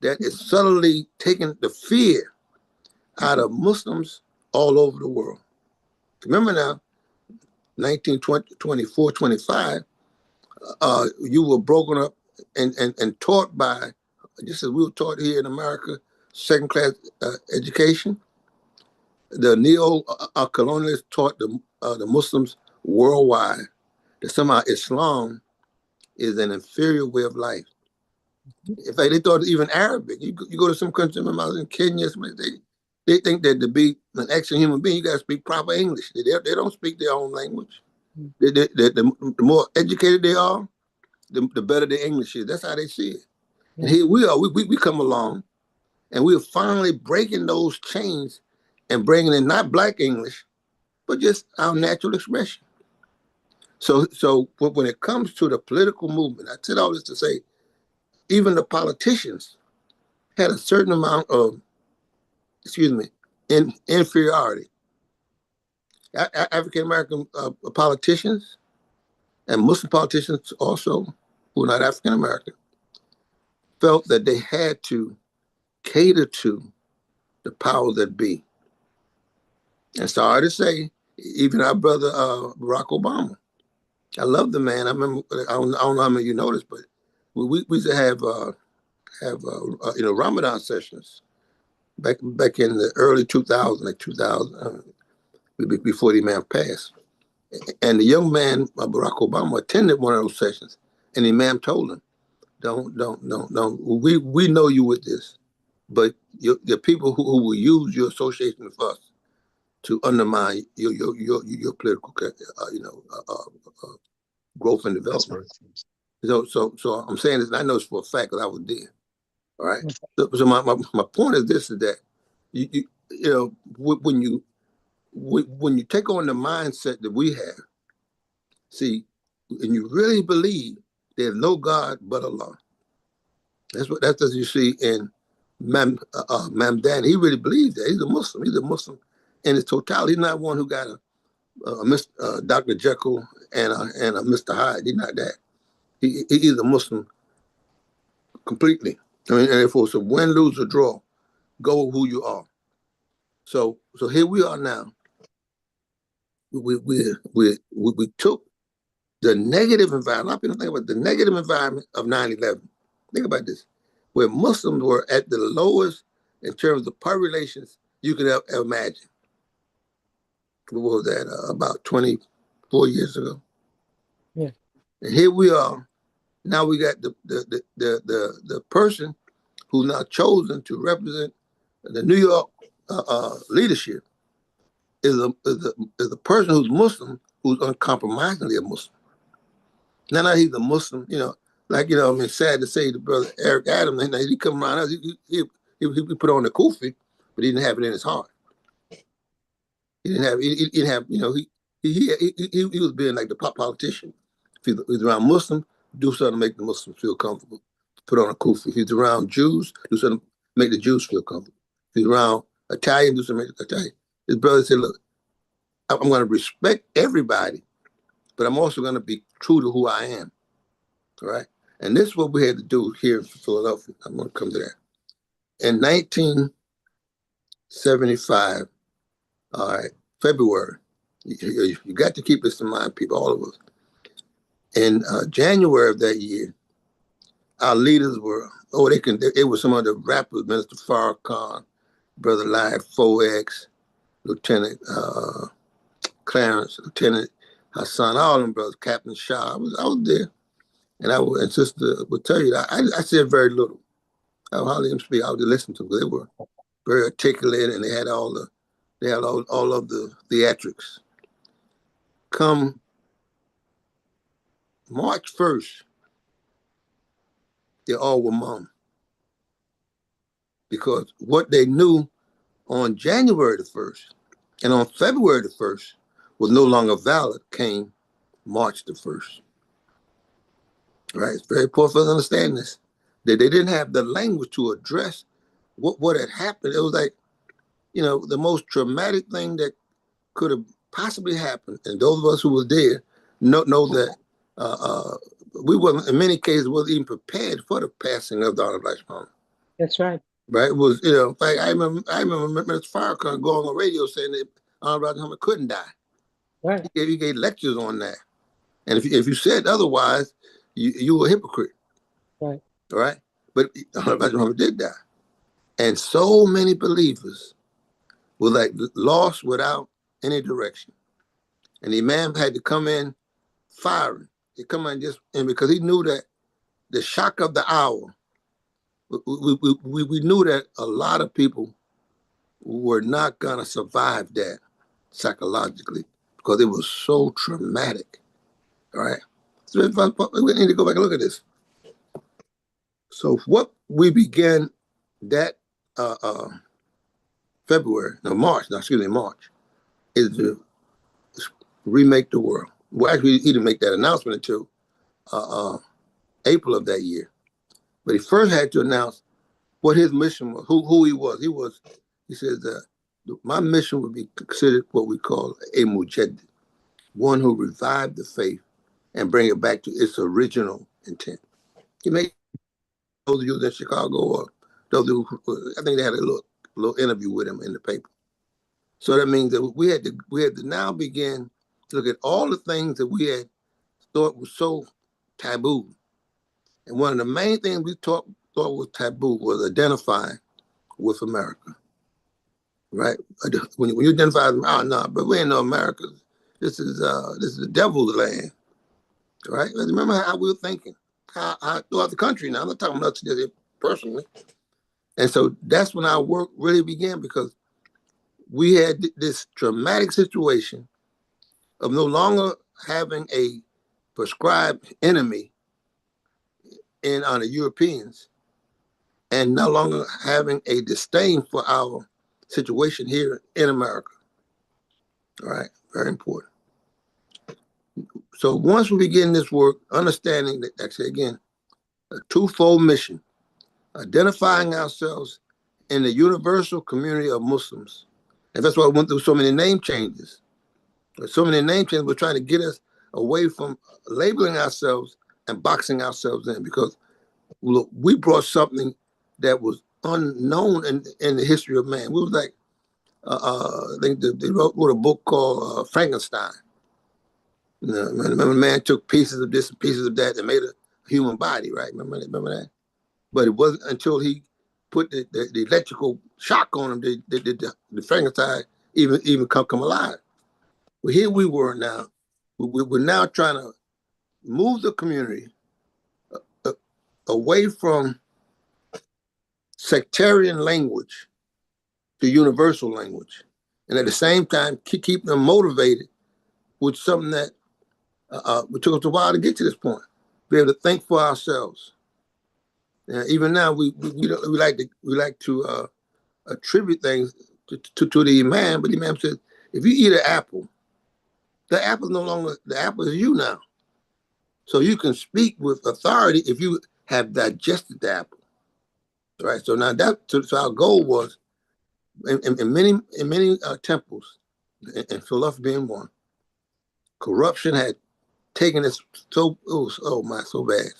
S8: that is subtly taking the fear out of Muslims all over the world. Remember now, 1924, 25, you were broken up and taught by, just as we were taught here in America, second-class education. The neo-colonialists taught the Muslims worldwide that somehow Islam is an inferior way of life. In fact, they thought even Arabic. You go to some countries, remember I was in Kenya, they think that to be an excellent human being, you got to speak proper English. They don't speak their own language. The more educated they are, the better the English is. That's how they see it. Yeah. And here we are. We come along, and we are finally breaking those chains and bringing in not black English, but just our natural expression. So when it comes to the political movement, I said all this to say, even the politicians had a certain amount of, inferiority. African American politicians and Muslim politicians also, who are not African American, felt that they had to cater to the powers that be. And sorry to say, even our brother Barack Obama. I love the man. I remember. I don't know how many of you noticed, but we used to have Ramadan sessions back in the early 2000s, like 2000, before the man passed. And the young man, Barack Obama, attended one of those sessions, and the imam told him, "Don't. We know you with this, but the people who will use your association with us to undermine your political, growth and development." So I'm saying this, and I know it's for a fact because I was there. All right. So my point is this: is that when you take on the mindset that we have, see, and you really believe there's no God but Allah. That's as you see in Mamdani. He really believes that. He's a Muslim. He's a Muslim in his totality. He's not one who got a Dr. Jekyll and a Mr. Hyde. He's not that. He's a Muslim completely. I mean, and therefore, so win, lose, or draw, go with who you are. So here we are now. We took the negative environment. A lot of people think about the negative environment of 9/11. Think about this, where Muslims were at the lowest in terms of power relations you could ever imagine. What was that? About 24 years ago.
S2: Yeah.
S8: And here we are. Now we got the person who's now chosen to represent the New York leadership is a person who's Muslim, who's uncompromisingly a Muslim. Now he's a Muslim, I mean, sad to say, the brother Eric Adams, he come around us, he put on the kufi, but he didn't have it in his heart. He didn't have, he was being like the politician. If he's around Muslim, do something to make the Muslims feel comfortable. Put on a kufi. If he's around Jews, do something to make the Jews feel comfortable. If he's around Italian, do something to make the Italian. His brother said, look, I'm going to respect everybody, but I'm also going to be true to who I am. All right. And this is what we had to do here in Philadelphia. I'm going to come to that. In 1975, all right, February, you got to keep this in mind, people, all of us. In January of that year, our leaders were, it was some of the rappers, Minister Farrakhan, Brother Live 4X, Lieutenant Clarence, Lieutenant Hassan, all them brothers, Captain Shah. I was there. And Sister would tell you that I said very little. I hardly even speak. I would listen to them. They were very articulate, and they had all of the theatrics. Come March 1st, they all were mum. Because what they knew on January the 1st and on February the 1st was no longer valid came March the 1st. Right? It's very important for us to understand this. They didn't have the language to address what had happened. It was like, the most traumatic thing that could have possibly happened. And those of us who were there know that we wasn't, in many cases, wasn't even prepared for the passing of the Honorable Black Mama.
S2: That's right.
S8: Right? It was, in fact, I remember Mr. Farrakhan going on the radio saying that Honorable Black Mama couldn't die.
S2: Right.
S8: He gave lectures on that. And if you said otherwise, you were a hypocrite.
S2: Right.
S8: All right? But Honorable Black Mama did die. And so many believers were like lost without any direction. And the Imam had to come in firing. He come in and because he knew that the shock of the hour, we knew that a lot of people were not gonna survive that psychologically because it was so traumatic. All right. So we need to go back and look at this. So what we began that March, is to remake the world. Well, actually, he didn't make that announcement until April of that year. But he first had to announce what his mission was, who he was. He says, my mission would be considered what we call a mujaddid, one who revived the faith and bring it back to its original intent. He made of you in Chicago, or those who, I think they had a little interview with him in the paper. So that means that we had to now begin to look at all the things that we had thought was so taboo. And one of the main things we thought was taboo was identifying with America, right? When you identify, oh no, but we ain't no America. This is the devil's land, right? Remember how we were thinking, how throughout the country. Now I'm not talking about us personally. And so that's when our work really began, because we had this traumatic situation of no longer having a prescribed enemy on the Europeans, and no longer having a disdain for our situation here in America. All right, very important. So once we begin this work, understanding that, actually, again, a twofold mission, identifying ourselves in the universal community of Muslims. And that's why we went through so many name changes. So many name changes were trying to get us away from labeling ourselves and boxing ourselves in, because look, we brought something that was unknown in the history of man. We was like, I think they wrote a book called Frankenstein. You know, remember, man took pieces of this and pieces of that and made a human body, right? Remember that? But it wasn't until he put the electrical shock on him that the Frankenstein even come alive. Well, here we were now. We're now trying to move the community away from sectarian language to universal language, and at the same time keep them motivated with something that it took us a while to get to this point. Be able to think for ourselves. Even now, we like to attribute things to the Imam, but the Imam says, if you eat an apple, the apple is no longer the apple is you now. So you can speak with authority if you have digested the apple, right? So now so our goal was in many temples, and Philadelphia being one, corruption had taken us so bad.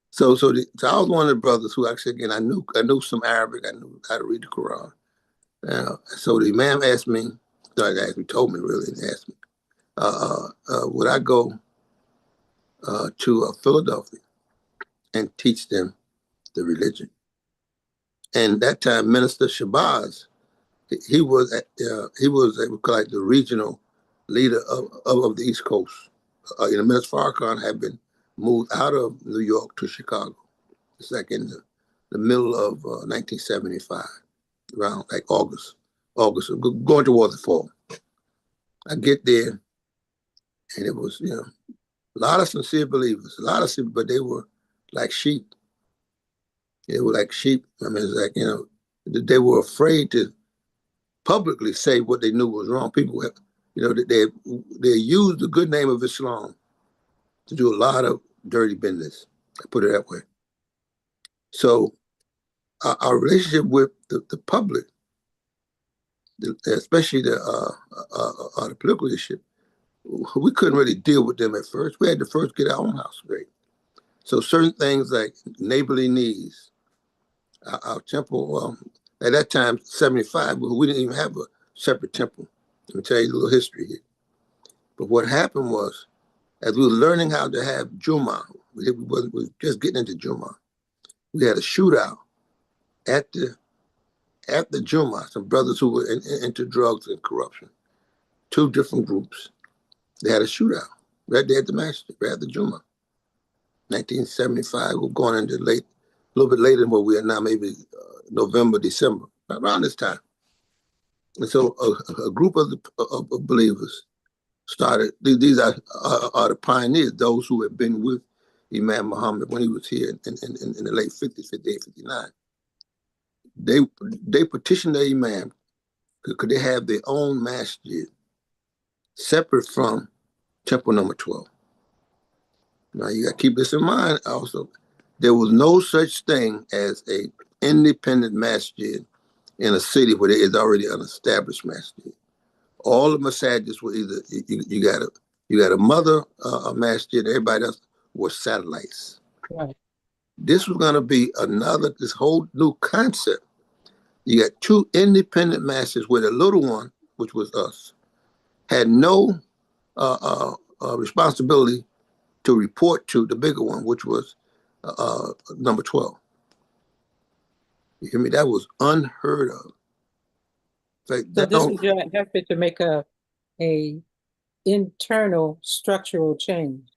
S8: So I was one of the brothers who actually, again, I knew some Arabic, I knew how to read the Quran. So the Imam told me really, and asked me, would I go to Philadelphia and teach them the religion? And that time, Minister Shabazz, he was like the regional leader of the East Coast. Minister Farrakhan had been moved out of New York to Chicago. It's like in the middle of 1975, around like August, going towards the fall. I get there, and it was, a lot of sincere believers, but they were like sheep. They were like sheep. I mean, it's like, they were afraid to publicly say what they knew was wrong. People, they used the good name of Islam to do a lot of dirty business. I put it that way. So our relationship with the public, especially the political leadership, we couldn't really deal with them at first. We had to first get our own house straight. So certain things like neighborly needs, our temple, at that time, 75, we didn't even have a separate temple. Let me tell you a little history here. But what happened was, as we were learning how to have Jummah, we were just getting into Jummah, we had a shootout at the Jummah, some brothers who were into drugs and corruption, two different groups. They had a shootout right there at the masjid, right at the Jummah. 1975, we're going into a little bit later than where we are now, maybe November, December, around this time. And so a group of believers started. These are the pioneers, those who had been with Imam Muhammad when he was here in the late 50s, 58, 59. They petitioned the Imam, could they have their own masjid separate from Temple number 12. Now you got to keep this in mind also. There was no such thing as a independent masjid in a city where there is already an established masjid. All the masajids were either you got a mother masjid, everybody else were satellites.
S2: Right.
S8: this was going to be this whole new concept. You got two independent masters where the little one, which was us, had no responsibility to report to the bigger one, which was number 12. You hear me? That was unheard of.
S2: So this was your effort to make a internal structural change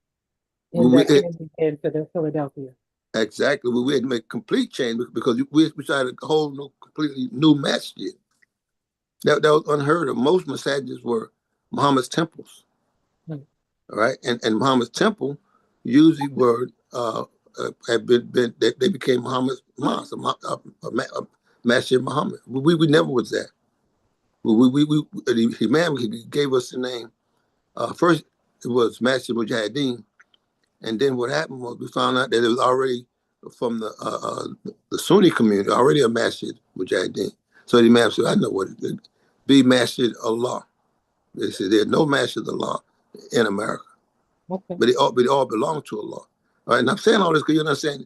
S2: in that community for Philadelphia.
S8: Exactly. We had to make complete change because we decided a whole completely new masjid. That was unheard of. Most masajids were Muhammad's temples. All right. And Muhammad's temple usually were had been they became Muhammad's mosque, Masjid Muhammad. We never was that. The Imam gave us the name. First it was Masjid Mujahideen, and then what happened was we found out that it was already from the Sunni community, already a Masjid Mujahideen. So the Imam said, I know what it is. Be Masjid Allah. They said there's no Masjid Allah in America. Okay. But they all belong to Allah. All right, and I'm saying all this because you're not saying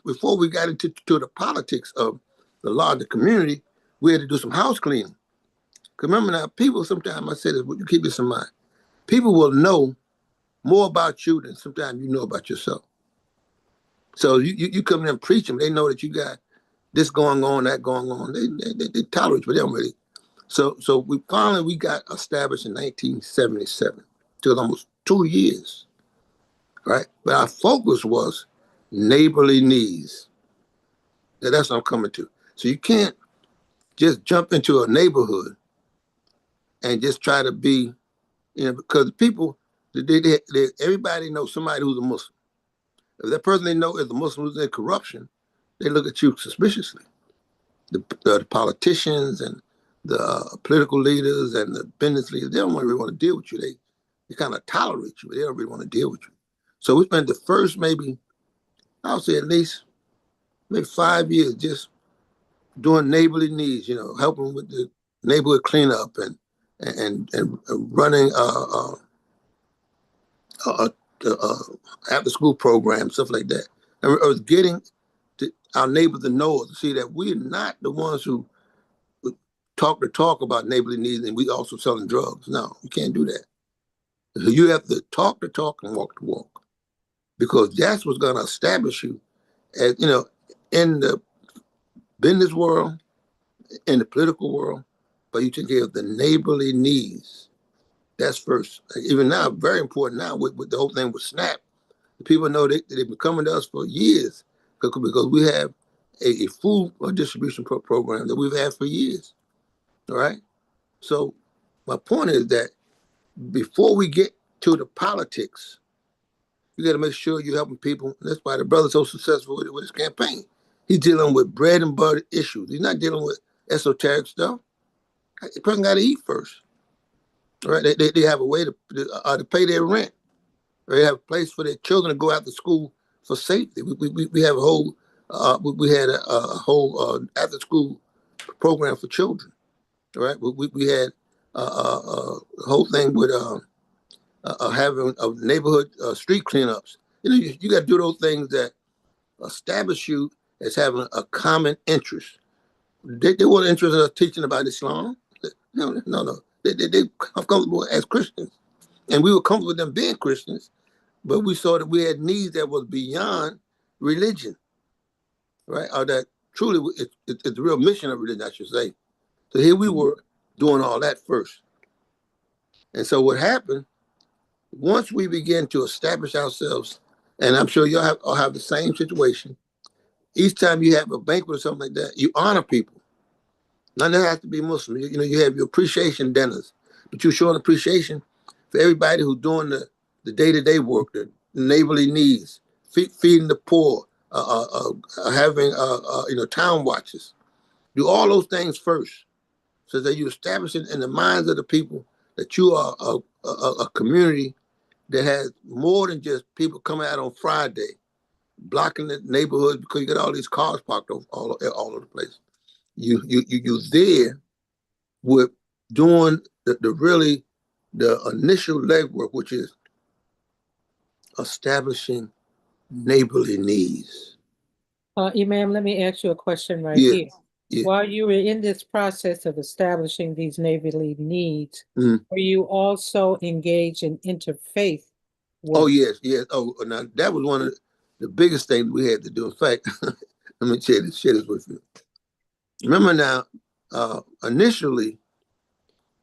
S8: before we got into the politics of the law of the community, we had to do some house cleaning. Because remember now, people sometimes, I say this, but you keep this in mind, people will know more about you than sometimes you know about yourself. So you come in and preach them, they know that you got this going on, that going on. They tolerate you, but they don't really. So we got established in 1977. Took almost 2 years, right? But our focus was neighborly needs. That's what I'm coming to. So you can't just jump into a neighborhood and just try to be, because people, everybody knows somebody who's a Muslim. If that person they know is a Muslim who's in corruption, they look at you suspiciously. The politicians and the political leaders and the business leaders, they don't really want to deal with you. They kind of tolerate you, but they don't really want to deal with you. So we spent the first maybe, I would say at least maybe 5 years just doing neighborly needs, helping with the neighborhood cleanup and running after school programs, stuff like that. And I was getting our neighbors to know, to see that we're not the ones who talk the talk about neighborly needs and we also selling drugs. No, you can't do that. So you have to talk the talk and walk the walk, because that's what's going to establish you as, in the business world, in the political world, but you take care of the neighborly needs. That's first. Even now, very important now with the whole thing with SNAP. People know they've been coming to us for years because we have a food distribution program that we've had for years. All right. So my point is that before we get to the politics, you got to make sure you're helping people. And that's why the brother's so successful with his campaign. He's dealing with bread and butter issues. He's not dealing with esoteric stuff. The person got to eat first. All right. They have a way to pay their rent. Or they have a place for their children to go out to school for safety. We have a whole we had a whole after school program for children. All right. We had a whole thing with having a neighborhood street cleanups. You got to do those things that establish you as having a common interest. They weren't interested in teaching about Islam. No. They comfortable as Christians, and we were comfortable with them being Christians, but we saw that we had needs that was beyond religion, right? Or that truly it's the real mission of religion, I should say. So here we were doing all that first, and so what happened? Once we begin to establish ourselves, and I'm sure y'all all have the same situation, each time you have a banquet or something like that, you honor people. None of that has to be Muslim. You have your appreciation dinners, but you're showing appreciation for everybody who's doing the day-to-day work, the neighborly needs, feeding the poor, having town watches. Do all those things first, so that you establish it in the minds of the people that you are a community that has more than just people coming out on Friday, blocking the neighborhoods because you got all these cars parked all over the place. You're there with doing the initial legwork, which is establishing neighborly needs.
S2: Imam, let me ask you a question right
S8: Yeah,
S2: here.
S8: yeah.
S2: While you were in this process of establishing these neighborly needs,
S8: Mhm.
S2: were you also engaged in interfaith work?
S8: Oh, yes, yes. Oh, now that was one of the biggest things we had to do. In fact, let me share this with you. Remember now, initially,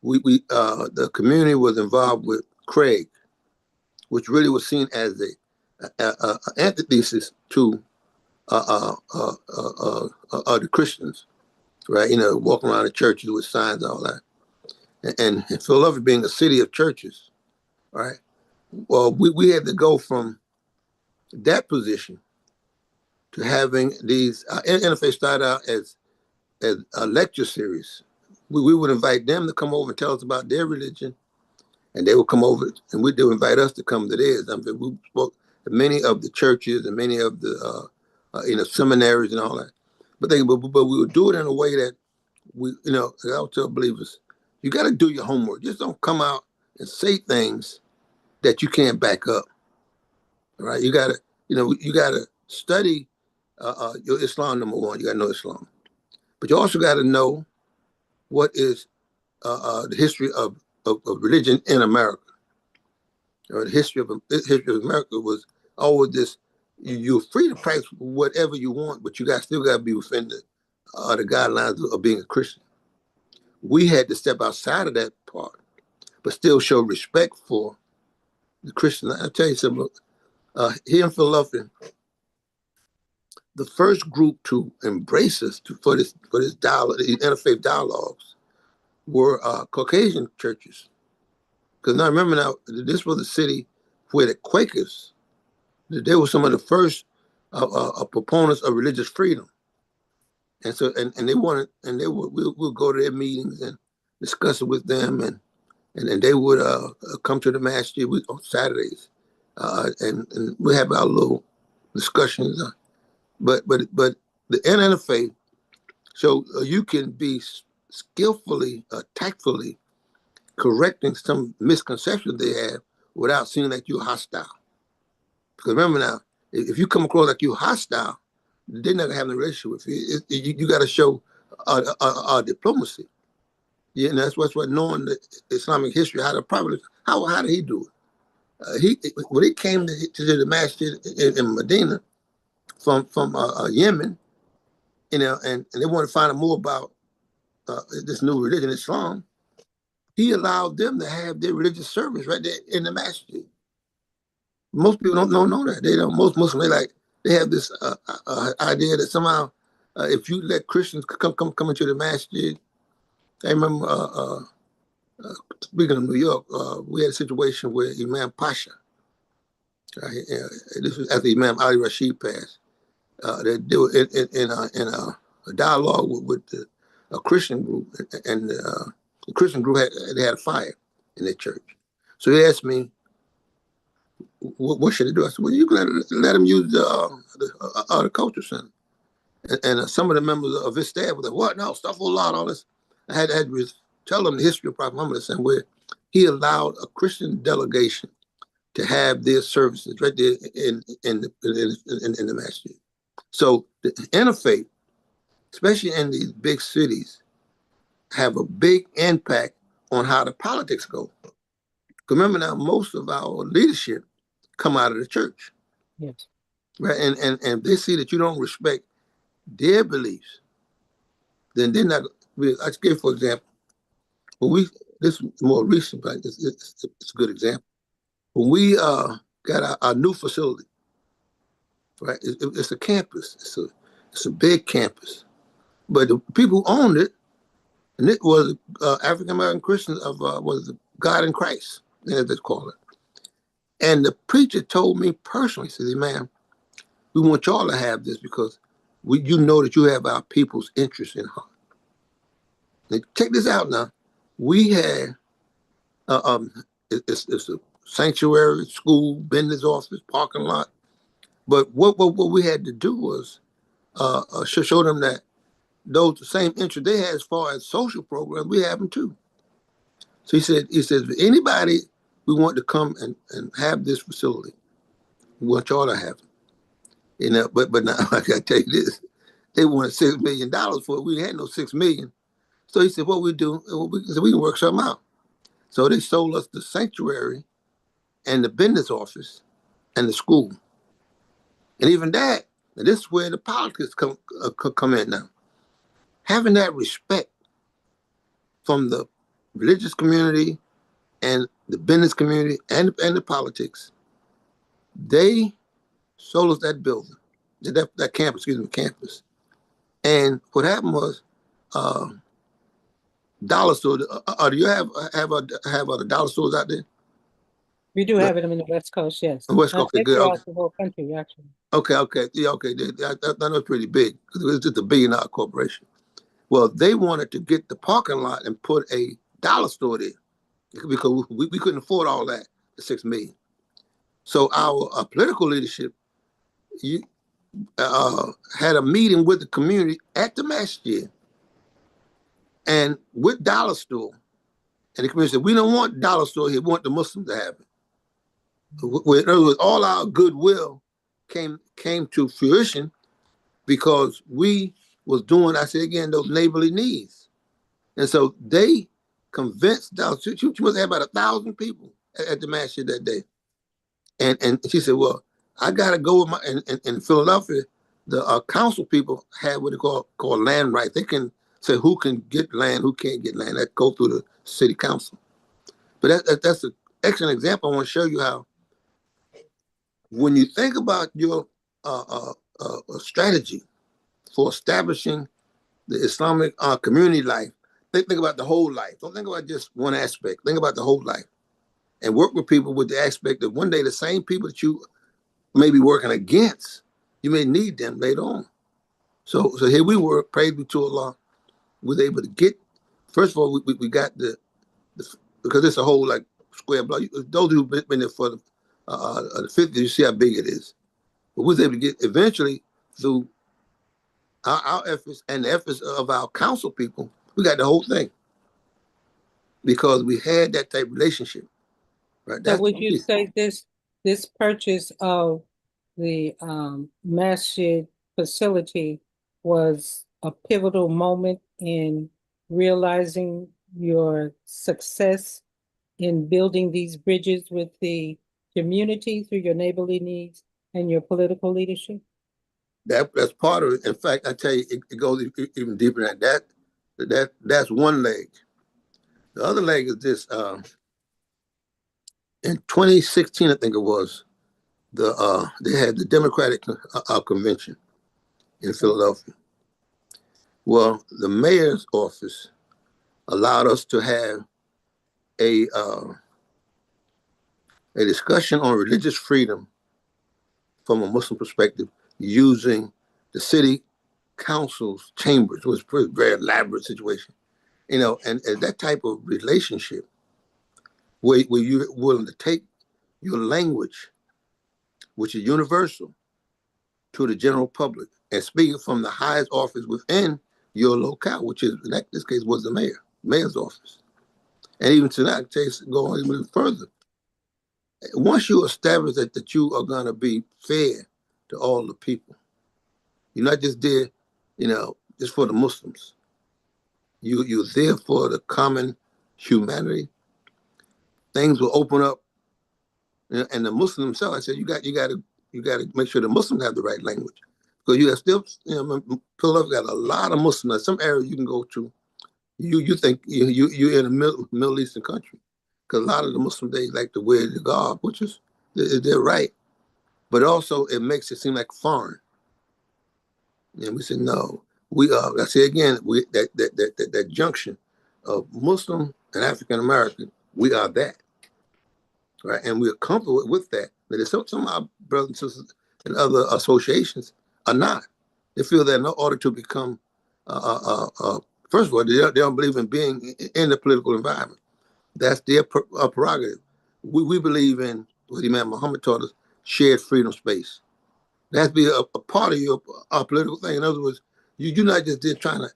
S8: we the community was involved with Craig, which really was seen as a antithesis to the Christians, right? You know, walking around the churches with signs and all that. And Philadelphia being a city of churches, right? Well, we had to go from that position to having these interfaith started out as a lecture series. We would invite them to come over and tell us about their religion, and they would come over and they would invite us to come to theirs. I mean, we spoke to many of the churches and many of the seminaries and all that. But we would do it in a way that I would tell believers, you got to do your homework. Just don't come out and say things that you can't back up. All right, you got to study your Islam. Number one, you got to know Islam, but you also got to know what is the history of religion in America. The history of America was always this: you're free to practice whatever you want, but you still got to be within the guidelines of being a Christian. We had to step outside of that part, but still show respect for the Christian. I'll tell you something. Here in Philadelphia, the first group to embrace us for this dialogue, these interfaith dialogues, were Caucasian churches. Because now remember now, this was a city where the Quakers, they were some of the first proponents of religious freedom, and so and they wanted, and we'll go to their meetings and discuss it with them, and they would come to the masjid on Saturdays, and we have our little discussions. But the interfaith, so you can be skillfully, tactfully correcting some misconceptions they have without seeming like you're hostile. Because remember now, if you come across like you're hostile, they're not gonna have a relationship with you. You got to show diplomacy. Yeah, and that's what knowing the Islamic history, how did he do it? When he came to the masjid in Medina from Yemen, and they wanted to find out more about this new religion, Islam. He allowed them to have their religious service right there in the masjid. Most people don't know that. They don't. Most Muslims they have this idea that somehow if you let Christians come into the masjid. I remember speaking of New York, we had a situation where Imam Pasha, this was after Imam Ali Rashid passed. They were in a dialogue with a Christian group, and the Christian group had a fire in their church. So he asked me, what should I do? I said, well, you can let them use the culture center. And some of the members of his staff were like, what? No, stuff a lot, all this. I had to tell them the history of Prophet Muhammad, where he allowed a Christian delegation to have their services right there in the masjid. So the interfaith, especially in these big cities, have a big impact on how the politics go. Remember now, most of our leadership come out of the church.
S2: Yes.
S8: Right? And they see that you don't respect their beliefs, then they're not. I give, for example, this is more recent, but it's a good example. When we got our new facility, right? It's a campus. It's a big campus, but the people who owned it, and it was African American Christians was God in Christ, as they call it. And the preacher told me personally, he said, "Man, we want y'all to have this because you know that you have our people's interest in heart." Now, check this out now. We had it's a sanctuary, school, business office, parking lot. But what we had to do was show them that those the same interest they had as far as social programs, we have them too. So he says, if anybody we want to come and have this facility, we want y'all to have it. You know, but now I gotta tell you this, they wanted $6 million for it. We had no 6 million. So he said, what we do, we said, we can work something out. So they sold us the sanctuary and the business office and the school. And even that, and this is where the politics come in now. Having that respect from the religious community and the business community and the politics, they sold us that building, that campus. And what happened was, dollar store. Do you have other dollar stores out there?
S2: We do have it in the West Coast, yes.
S8: West Coast, okay, good.
S2: Throughout the whole country, actually.
S8: Okay, yeah, okay. That was pretty big because it was just $1 billion corporation. Well, they wanted to get the parking lot and put a dollar store there because we couldn't afford all that, the 6 million. So our political leadership had a meeting with the community at the masjid and with dollar store. And the community said, we don't want dollar store here, we want the Muslims to have it. In other words, all our goodwill came to fruition because we was doing, I say again, those neighborly needs. And so they convinced Dallas, she must have about 1,000 people at the masjid that day. And she said, well, I got to go with my, in Philadelphia, the council people have what they call land rights. They can say who can get land, who can't get land. That go through the city council. But that's an excellent example. I want to show you how when you think about your strategy for establishing the Islamic community life, think about the whole life. Don't think about just one aspect. Think about the whole life. And work with people with the aspect that one day the same people that you may be working against, you may need them later on. So here we were, praise be to Allah, we were able to get, first of all, we got the because it's a whole like square block. Those who've been there for the 50s, you see how big it is. But we was able to get eventually through our efforts and the efforts of our council people, we got the whole thing because we had that type of relationship. Right?
S2: So would you say this purchase of the masjid facility was a pivotal moment in realizing your success in building these bridges with the community through your neighborly needs and your political leadership?
S8: That's part of it. In fact, I tell you, it goes even deeper than that. That's one leg. The other leg is this. In 2016, I think it was, they had the Democratic convention in Philadelphia. Well, the mayor's office allowed us to have a discussion on religious freedom from a Muslim perspective using the city council's chambers. It was a very elaborate situation, you know, and that type of relationship where you're willing to take your language, which is universal, to the general public and speak from the highest office within your locale, which is, in this case, was the mayor's office. And even to that case, go on even further. Once you establish that you are going to be fair to all the people, you're not just there, you know, just for the Muslims. You're there for the common humanity. Things will open up, and the Muslims themselves. I said, you got to make sure the Muslims have the right language, because you have still, you know, Philadelphia got a lot of Muslims. Some area you can go to, you think you're in a Middle Eastern country, because a lot of the Muslims, they like to wear the garb, which is they're right, but also it makes it seem like foreign. And we said no. I say again, that junction of Muslim and African American, we are that, right? And we're comfortable with that. But there's some of our brothers and sisters in other associations are not. They feel that in order to become, first of all, they don't believe in being in the political environment. That's their prerogative. We believe in what Imam Muhammad taught us: shared freedom space. That has to be a part of your political thing. In other words, you're not just there trying to,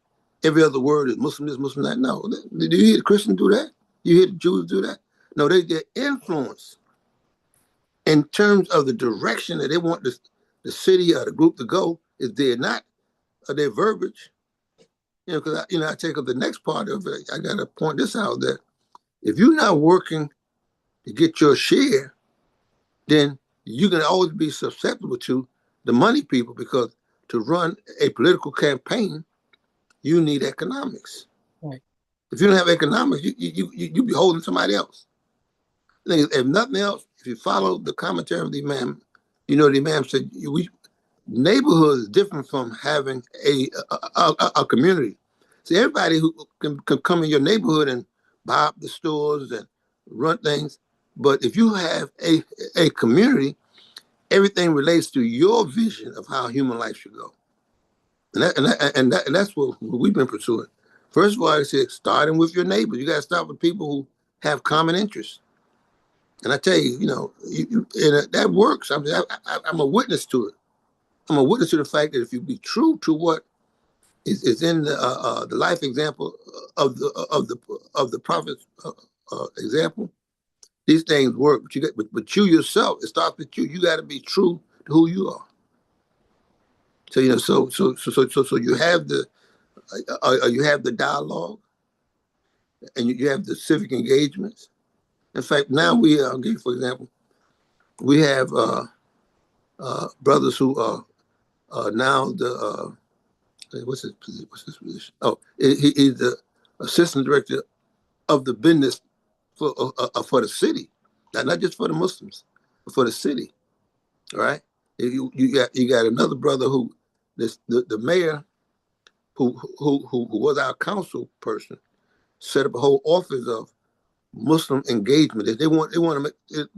S8: every other word is Muslim this, Muslim that. No. Do you hear the Christians do that? You hear the Jews do that? No, their influence in terms of the direction that they want the the city or the group to go is there, not their verbiage. Because I take up the next part of it. I got to point this out, that if you're not working to get your share, then you're going to always be susceptible to the money people, because to run a political campaign, you need economics.
S2: Right.
S8: If you don't have economics, you be holding somebody else. If nothing else, if you follow the commentary of the Imam, the Imam said, neighborhood is different from having a community. See, everybody who can come in your neighborhood and buy up the stores and run things, but if you have a community, everything relates to your vision of how human life should go, and that's what we've been pursuing. First of all, I said, starting with your neighbors. You got to start with people who have common interests. And I tell you, that works. I'm a witness to it. I'm a witness to the fact that if you be true to what is in the life example of the prophet's example, these things work. But you yourself, it starts with you. You got to be true to who you are. So so you have the dialogue, and you have the civic engagements. In fact, now I'll give you, for example, we have brothers who are now the what's his position? Oh, he's the assistant director of the business for the city, not just for the Muslims, but for the city. All right, you got another brother who the mayor who was our council person, set up a whole office of Muslim engagement. They want to make it,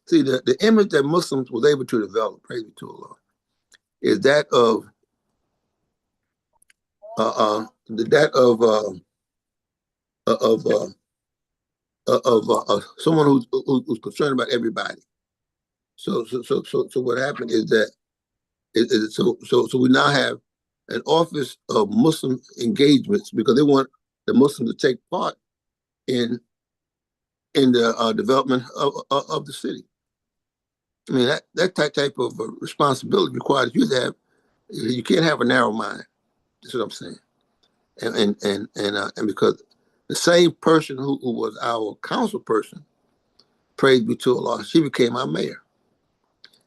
S8: see the image that Muslims was able to develop, praise be to Allah, is that of someone who's concerned about everybody. So what happened is that so we now have an office of Muslim engagements, because they want the Muslims to take part in the development of the city. I mean, that type of responsibility requires you to have. You can't have a narrow mind. That's what I'm saying. And because the same person who was our council person, praise be to Allah, she became our mayor.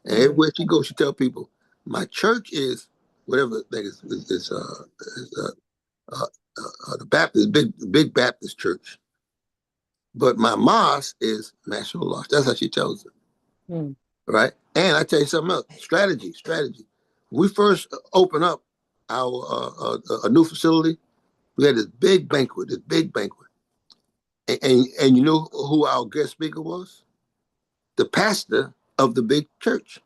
S8: And everywhere she goes, she tells people, my church is whatever thing is the Baptist, big Baptist church. But my mosque is Mashallah. That's how she tells it. Mm. Right? And I tell you something else. Strategy. We first opened up our a new facility. We had this big banquet. And you know who our guest speaker was? The pastor of the big church.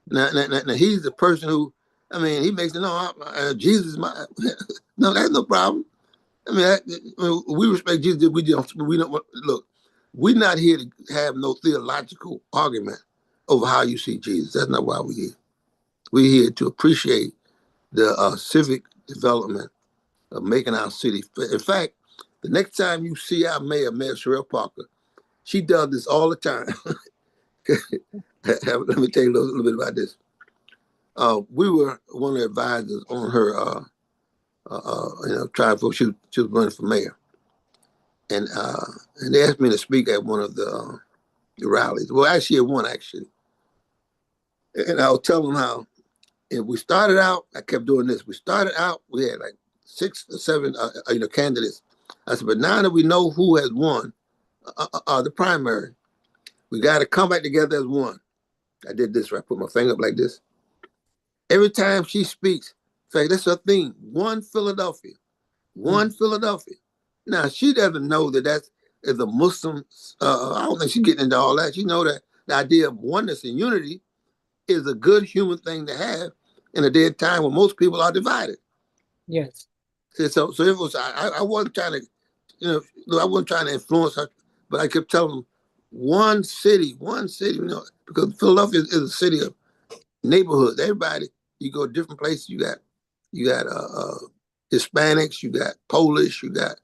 S8: Now he's the person who, I mean, he makes it known, Jesus, no, that's no problem. I mean, we respect Jesus. We don't look. We're not here to have no theological argument over how you see Jesus. That's not why we're here. We're here to appreciate the civic development of making our city. In fact, the next time you see our Mayor Cheryl Parker, she does this all the time. Let me tell you a little bit about this. We were one of the advisors on her, trial for she was running for mayor, and they asked me to speak at one of the rallies. Well, actually, at one and I was telling them how. If we started out, I kept doing this. We started out, we had like 6 or 7, candidates. I said, but now that we know who has won the primary, we got to come back together as one. I did this, right? I put my finger up like this. Every time she speaks, in fact, that's her theme. One Philadelphia. Now, she doesn't know that is a Muslim. I don't think she's getting into all that. She know that the idea of oneness and unity is a good human thing to have in a day and time when most people are divided.
S2: Yes.
S8: So it was. I wasn't trying to, I wasn't trying to influence her, but I kept telling them, one city, because Philadelphia is a city of neighborhoods. Everybody, you go to different places. You got Hispanics, you got Polish, you got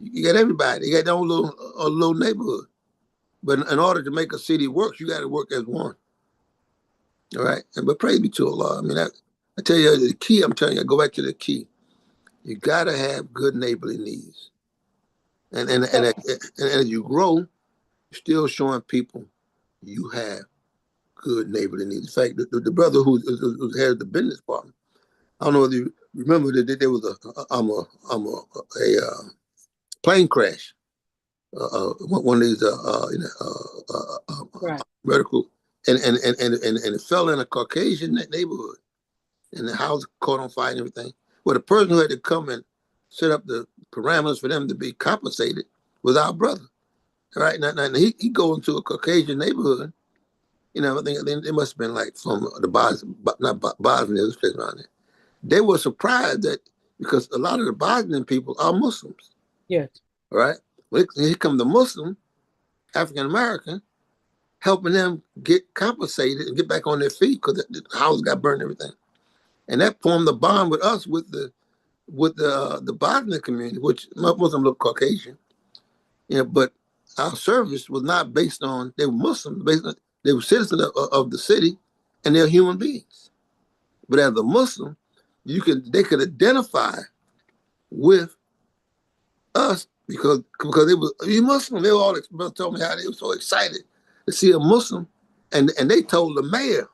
S8: everybody. You got their own little neighborhood. But in order to make a city work, you got to work as one. All right. But praise be to Allah. I mean, I tell you the key, I'm telling you, I go back to the key. You gotta have good neighborly needs. And as you grow, you're still showing people you have good neighborly needs. In fact, the brother who had the business partner, I don't know whether you remember that there was a plane crash. One of these
S2: Right.
S8: vertical, and it fell in a Caucasian neighborhood, and the house caught on fire and everything. Well, the person who had to come and set up the parameters for them to be compensated was our brother. Right now, he go into a Caucasian neighborhood. You know, I think it must have been like from the Bosnia, this place around there. They were surprised that because a lot of the Bosnian people are Muslims.
S2: Yes.
S8: Right. Well, here come the Muslim African American helping them get compensated and get back on their feet because the house got burned and everything. And that formed the bond with us with the Bosnian community, which most of them look Caucasian. You know, but our service was not based on they were Muslims, they were citizens of the city, and they're human beings. But as a Muslim, they could identify with us because they were you Muslim. They were all told me how they were so excited to see a Muslim, and they told the mayor.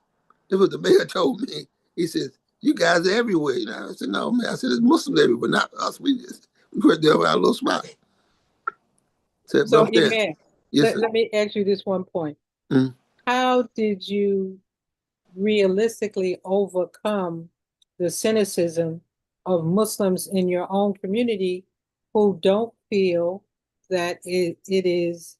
S8: This was the mayor told me. He says, "You guys are everywhere." You know, I said, "No, man." I said, "There's Muslims everywhere, not us. We heard there around a little spot." Said,
S2: so, Imam,
S8: yes,
S2: let me ask you this one point.
S8: Mm-hmm.
S2: How did you realistically overcome the cynicism of Muslims in your own community who don't feel that it is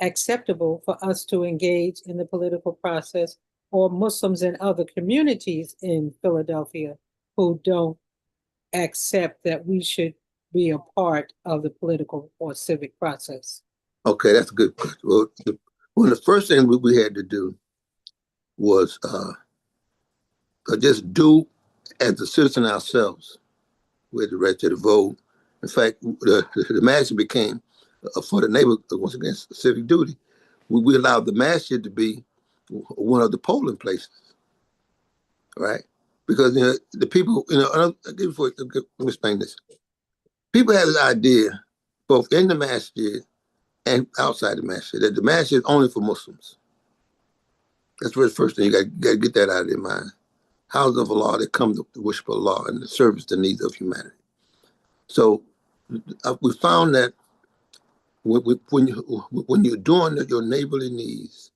S2: acceptable for us to engage in the political process, or Muslims in other communities in Philadelphia who don't accept that we should be a part of the political or civic process?
S8: Okay, that's a good question. Well, one of the first things we had to do was just do as a citizen ourselves. We had the right to vote. In fact, the masjid became, for the neighbor, once again, civic duty. We allowed the masjid to be one of the polling places, right? Because the people, let me explain this. People have this idea, both in the masjid and outside the masjid, that the masjid is only for Muslims. That's the first thing you got to get that out of their mind. Houses of Allah, they come to worship Allah and to service the needs of humanity. So we found that when you're doing your neighborly needs,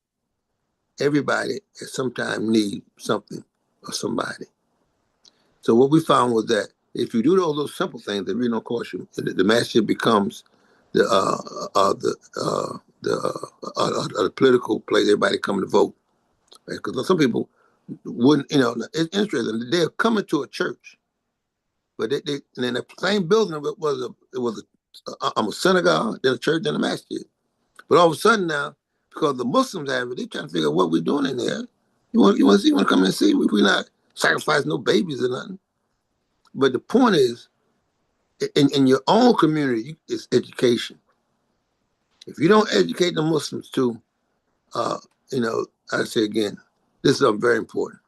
S8: everybody at some time needs something or somebody. So what we found was that if you do all those simple things, that really don't cost you, the masjid becomes the political place. Everybody coming to vote, right? Because some people wouldn't, it's interesting. They're coming to a church, but they and in the same building it was a synagogue, then a church, then a masjid. But all of a sudden now, because the Muslims have it, they're trying to figure out what we're doing in there. You want to see? You want to come and see? We're not sacrificing no babies or nothing. But the point is, in your own community, it's education. If you don't educate the Muslims too, I say again, this is something very important.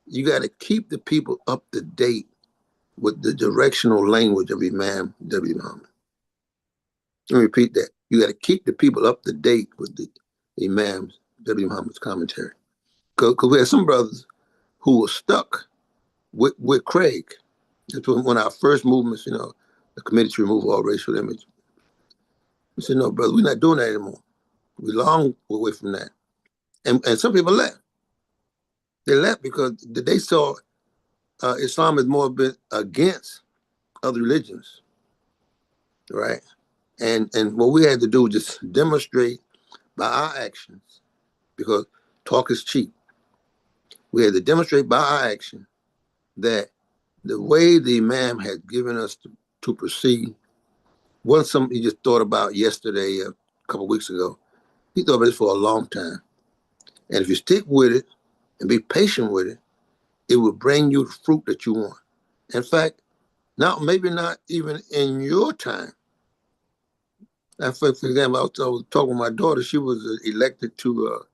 S8: You got to keep the people up to date with the directional language of Imam W. Muhammad. Let me repeat that. You got to keep the people up to date with the Imam W. Muhammad's commentary. Because we had some brothers who were stuck with Craig. That's when our first movements, the committee to remove all racial image. We said, no, brother, we're not doing that anymore. We long away from that. And some people left. They left because they saw Islam as more been against other religions, right? And what we had to do was just demonstrate by our actions, because talk is cheap. We had to demonstrate by our action that the way the Imam had given us to proceed wasn't something he just thought about yesterday, a couple of weeks ago. He thought about this for a long time. And if you stick with it and be patient with it, it will bring you the fruit that you want. In fact, maybe not even in your time. For example, I was talking with my daughter. She was elected to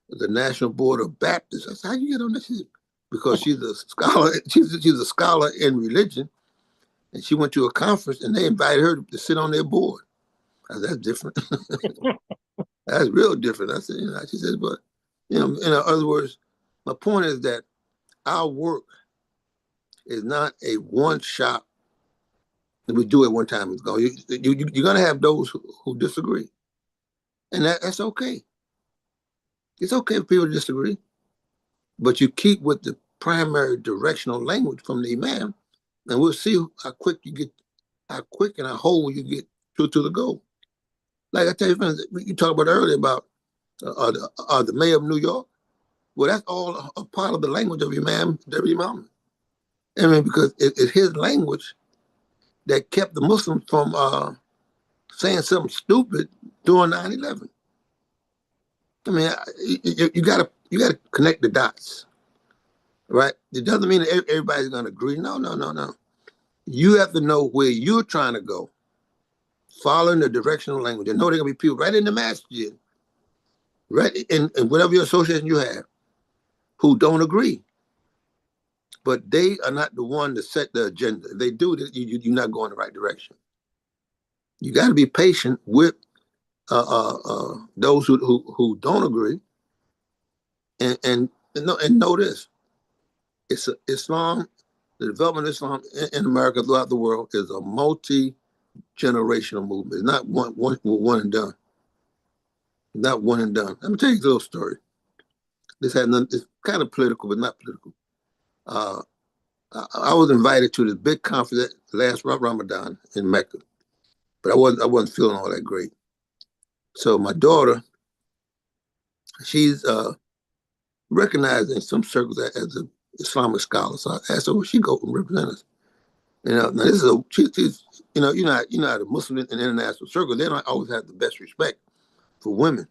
S8: the National Board of Baptists. I said, how you get on that? She said, because she's a scholar. She's a scholar in religion, and she went to a conference, and they invited her to sit on their board. I said, that's different. That's real different. I said, she said, but in other words, my point is that our work is not a one shop that we do it one time and go. You're going to have those who disagree, and that's okay. It's okay for people to disagree, but you keep with the primary directional language from the imam, and we'll see how quick and how whole you get to the goal. Like I tell you, friends, you talked about earlier about the mayor of New York. Well, that's all a part of the language of Imam W. Muhammad. I mean, because it's his language that kept the Muslims from saying something stupid during 9/11. I mean, you gotta connect the dots, right? It doesn't mean that everybody's gonna agree. No. You have to know where you're trying to go, following the directional language. And know there are gonna be people right in the masjid, right in whatever your association you have, who don't agree. But they are not the one to set the agenda. If they do, you're not going the right direction. You got to be patient with those who don't agree, and know this: Islam, the development of Islam in America throughout the world is a multi-generational movement. It's not one and done. Not one and done. Let me tell you a little story. It's kind of political, but not political. I was invited to this big conference last Ramadan in Mecca, but I wasn't feeling all that great. So my daughter, she's recognized in some circles as an Islamic scholar. So I asked her, "Will she go and represent us?" Now this is she's you know the Muslim in international circle, they don't always have the best respect for women.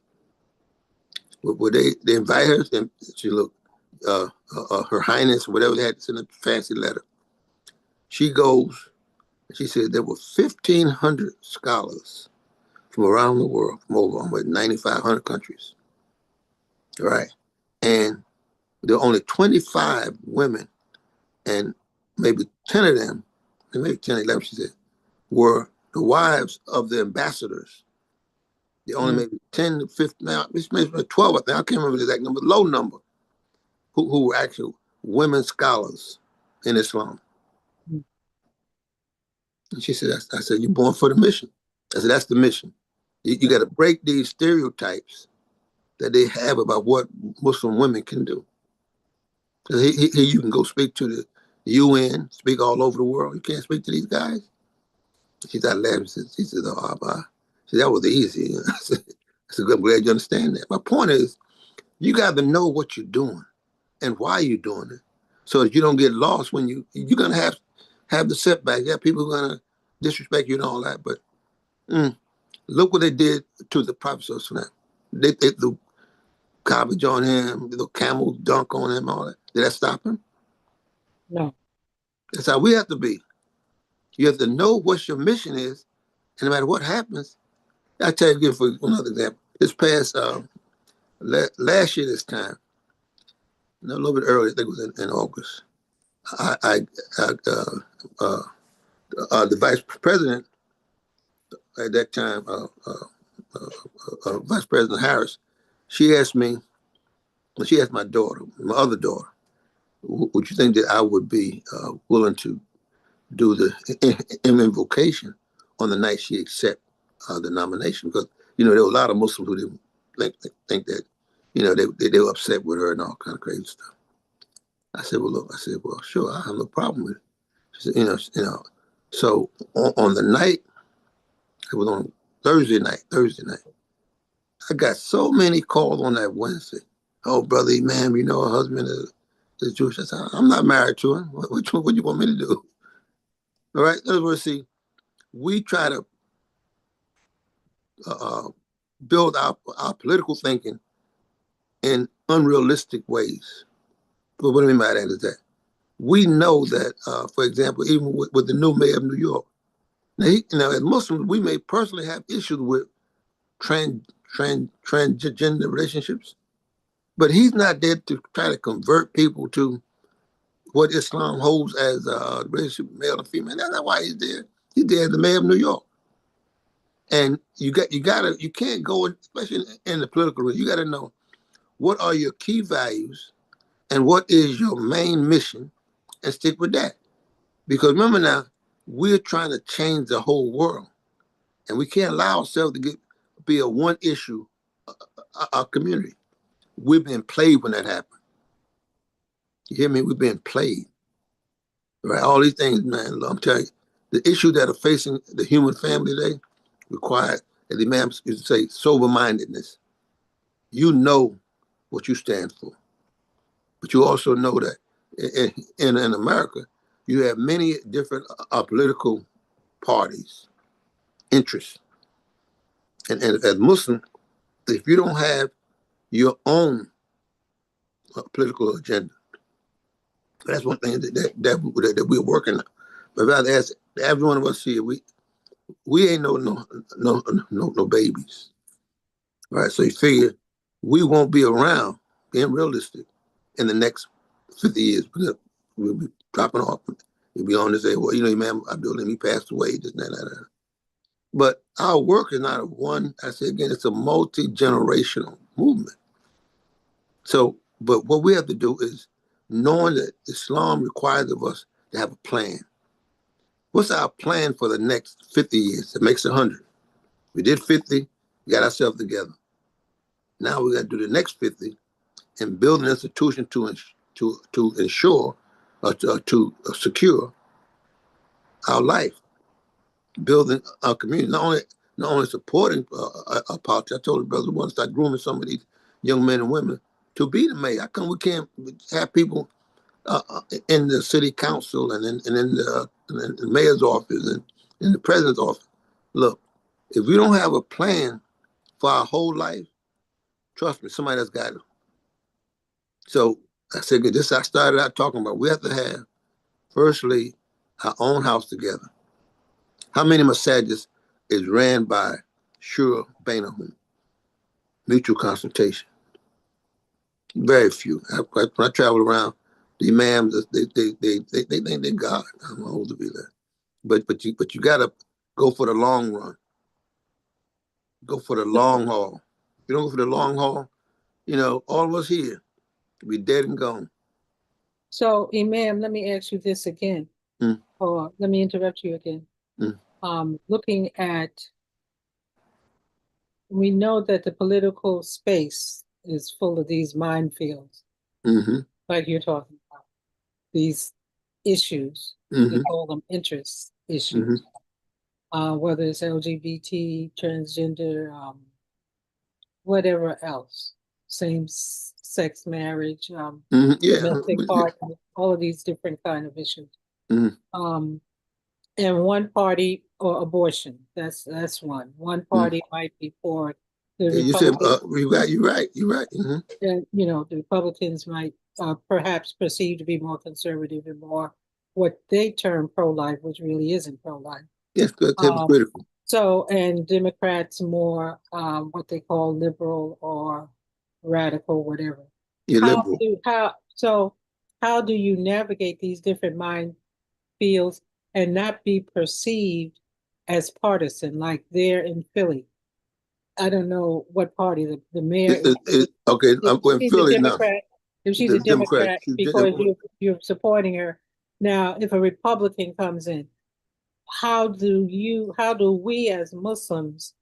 S8: But they invite her, and she looked Her Highness, whatever they had to send a fancy letter. She goes, and she said there were 1,500 scholars from around the world, from over 9,500 countries. Right. And there were only 25 women, and maybe 10 of them, maybe 10, 11, she said, were the wives of the ambassadors. The only maybe 10 to 15, now it's maybe 12, I think, I can't remember the exact number, low number, who were actual women scholars in Islam. And she said, I said, you're born for the mission. I said, that's the mission. You got to break these stereotypes that they have about what Muslim women can do. Because here you can go speak to the UN, speak all over the world. You can't speak to these guys. She started laughing. She said, oh, Abba. She said, that was easy. I said, I'm glad you understand that. My point is, you got to know what you're doing and why you're doing it, so that you don't get lost when you're going to have the setback. Yeah, people are going to disrespect you and all that, but look what they did to the Prophet. They threw garbage on him, the camel dunk on him, all that. Did that stop him?
S2: No. That's
S8: how we have to be. You have to know what your mission is, and no matter what happens. I'll tell you again for another example. This past last year this time, a little bit earlier, I think it was in August, the vice president at that time, Vice President Harris, she asked my daughter, my other daughter, would you think that I would be willing to do the invocation on the night she accepted the nomination? Because, there were a lot of Muslims who didn't think that, they were upset with her and all kind of crazy stuff. I said, well, sure, I have no problem with it. She said, so on the night, it was on Thursday night, I got so many calls on that Wednesday. Oh, brother, ma'am, her husband is Jewish. I said, I'm not married to him. What do you want me to do? All right. In other words, see, we try to build our political thinking in unrealistic ways. But what do I mean by that is that we know that, for example, even with the new mayor of New York, now, as Muslims, we may personally have issues with transgender relationships, But he's not there to try to convert people to what Islam holds as a relationship male and female. That's not why he's there. He's there as the mayor of New York. And you can't go, especially in the political realm, you got to know what are your key values and what is your main mission and stick with that. Because remember now, we're trying to change the whole world. And we can't allow ourselves to be a one issue community. We've been played when that happened. You hear me? We've been played. Right? All these things, man, I'm telling you, the issues that are facing the human family today require, as the Imam used to say, sober-mindedness. You know what you stand for. But you also know that in America, you have many different political parties, interests. And as Muslim, if you don't have your own political agenda, that's one thing that we're working on. But rather, as every one of us here, we ain't no babies, right? So you figure we won't be around, being realistic, in the next 50 years. We'll be dropping off. We'll be on to say, well, Imam Abdullah, he passed away, this and that. But our work is not I say again, it's a multi-generational movement. So, but what we have to do is knowing that Islam requires of us to have a plan. What's our plan for the next 50 years? It makes 100. We did 50, we got ourselves together. Now we got to do the next 50 and build an institution to ensure or to secure our life, building our community. Not only supporting our politics. I told the brother we want to start grooming some of these young men and women to be the mayor. How come we can't have people in the city council and in the mayor's office and in the president's office? Look, if we don't have a plan for our whole life, trust me, somebody else got it. So I said, this I started out talking about. We have to have, firstly, our own house together. How many massages is ran by Shura Bainahum? Mutual consultation. Very few. When I travel around, the imams, they think they're God. I'm old to be there. But you gotta go for the long run. Go for the long haul. If you don't go for the long haul, all of us here will be dead and gone.
S2: So, Imam, let me ask you this again. Or let me interrupt you again. Looking at, we know that the political space is full of these minefields, like you're talking about, these issues, we call them interest issues, whether it's LGBT, transgender, whatever else, same-sex marriage, domestic partner, all of these different kind of issues. And one party, or abortion, that's one. One party might be for the Republicans.
S8: You said, you're right.
S2: And, the Republicans might perhaps perceive to be more conservative and more what they term pro-life, which really isn't pro-life.
S8: Yes, that's critical.
S2: So, and Democrats more what they call liberal or radical, whatever.
S8: You're liberal.
S2: How do you navigate these different minefields and not be perceived as partisan, like there in Philly? I don't know what party the mayor is.
S8: Okay,
S2: she's a Democrat. If she's a Democrat, because you're supporting her. Now, if a Republican comes in, how do we as Muslims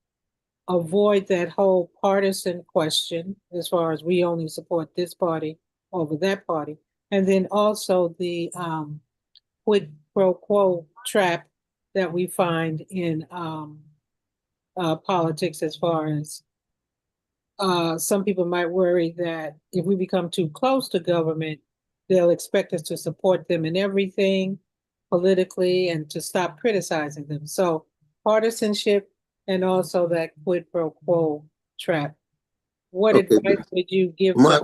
S2: avoid that whole partisan question, as far as we only support this party over that party, and then also the quid pro quo trap that we find in politics, as far as some people might worry that if we become too close to government, they'll expect us to support them in everything politically and to stop criticizing them. So partisanship and also that quid pro quo trap. What advice would you give?
S8: My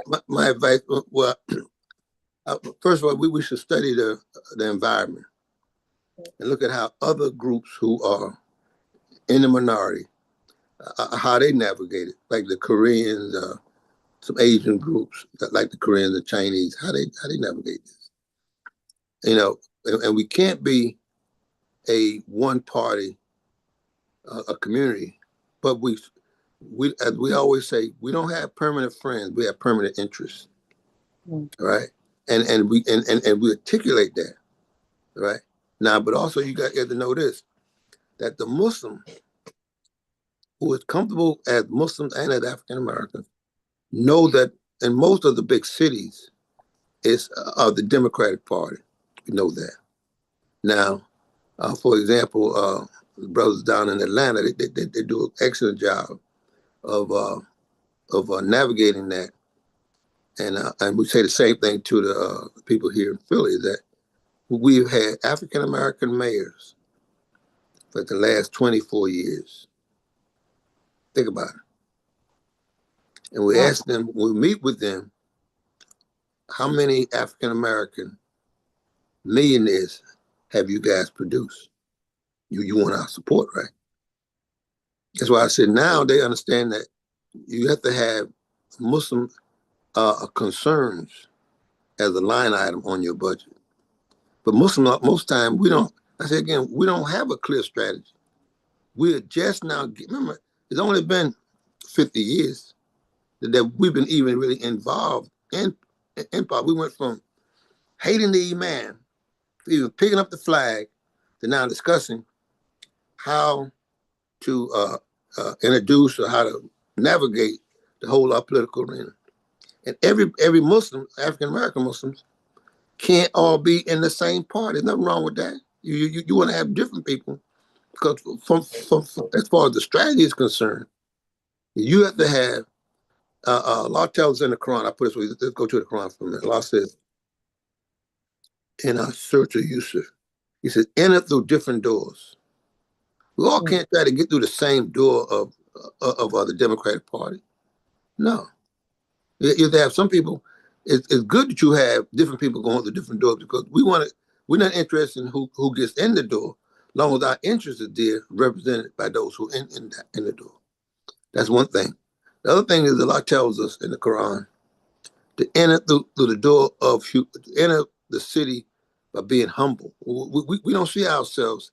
S8: advice, well, first of all, we should study the environment and look at how other groups who are in the minority, how they navigate it, like the Koreans, some Asian groups that like the Koreans, the Chinese, how they navigate this. You know, and we can't be a one party a community, but we as we always say, we don't have permanent friends, we have permanent interests. Right? And we articulate that, right? Now, but also you got to know this, that the Muslim who is comfortable as Muslims and as African Americans know that in most of the big cities it's the Democratic Party. We know that. Now, for example, the brothers down in Atlanta, they do an excellent job of navigating that. And we say the same thing to the people here in Philly, that we've had African American mayors for the last 24 years. Think about it. And we ask them, we meet with them, how many African American millionaires have you guys produced? You want our support, right? That's why I said now they understand that you have to have Muslim concerns as a line item on your budget. But most time we don't. I say again, we don't have a clear strategy. We're just now. Remember, it's only been 50 years that we've been even really involved in empire. We went from hating the Imam, even picking up the flag, to now discussing how to introduce or how to navigate the whole political arena. And every Muslim, African American Muslims, can't all be in the same party. There's nothing wrong with that. You want to have different people, because from as far as the strategy is concerned, you have to have. Allah tells us in the Quran. I put it this way. Let's go to the Quran for a minute. Allah says in our search of Yusuf, He says, enter through different doors. We all can't try to get through the same door of the Democratic Party. No. You have to have some people. It's good that you have different people going through different doors, because we're not interested in who gets in the door, as long as our interests are there, represented by those who in the door. That's one thing. The other thing is Allah tells us in the Quran to enter through the door of, enter the city by being humble. We don't see ourselves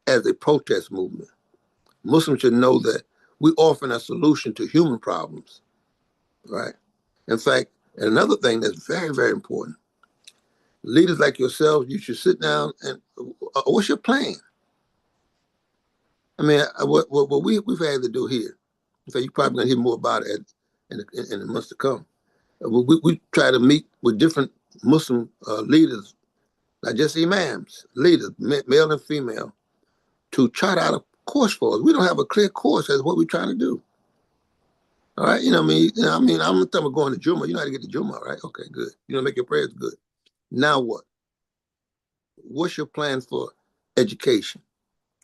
S8: as a protest movement. Muslims should know that we're offering a solution to human problems, right? In fact, and another thing that's very, very important, leaders like yourselves, you should sit down and what's your plan? I mean, what we've had to do here, in fact, you're probably going to hear more about it in the months to come. We try to meet with different Muslim leaders, not just imams, leaders, male and female, to chart out a course for us. We don't have a clear course as what we're trying to do. All right, I'm talking about going to Juma. You know how to get to Juma, right? Okay, good. Make your prayers good. Now what? What's your plan for education?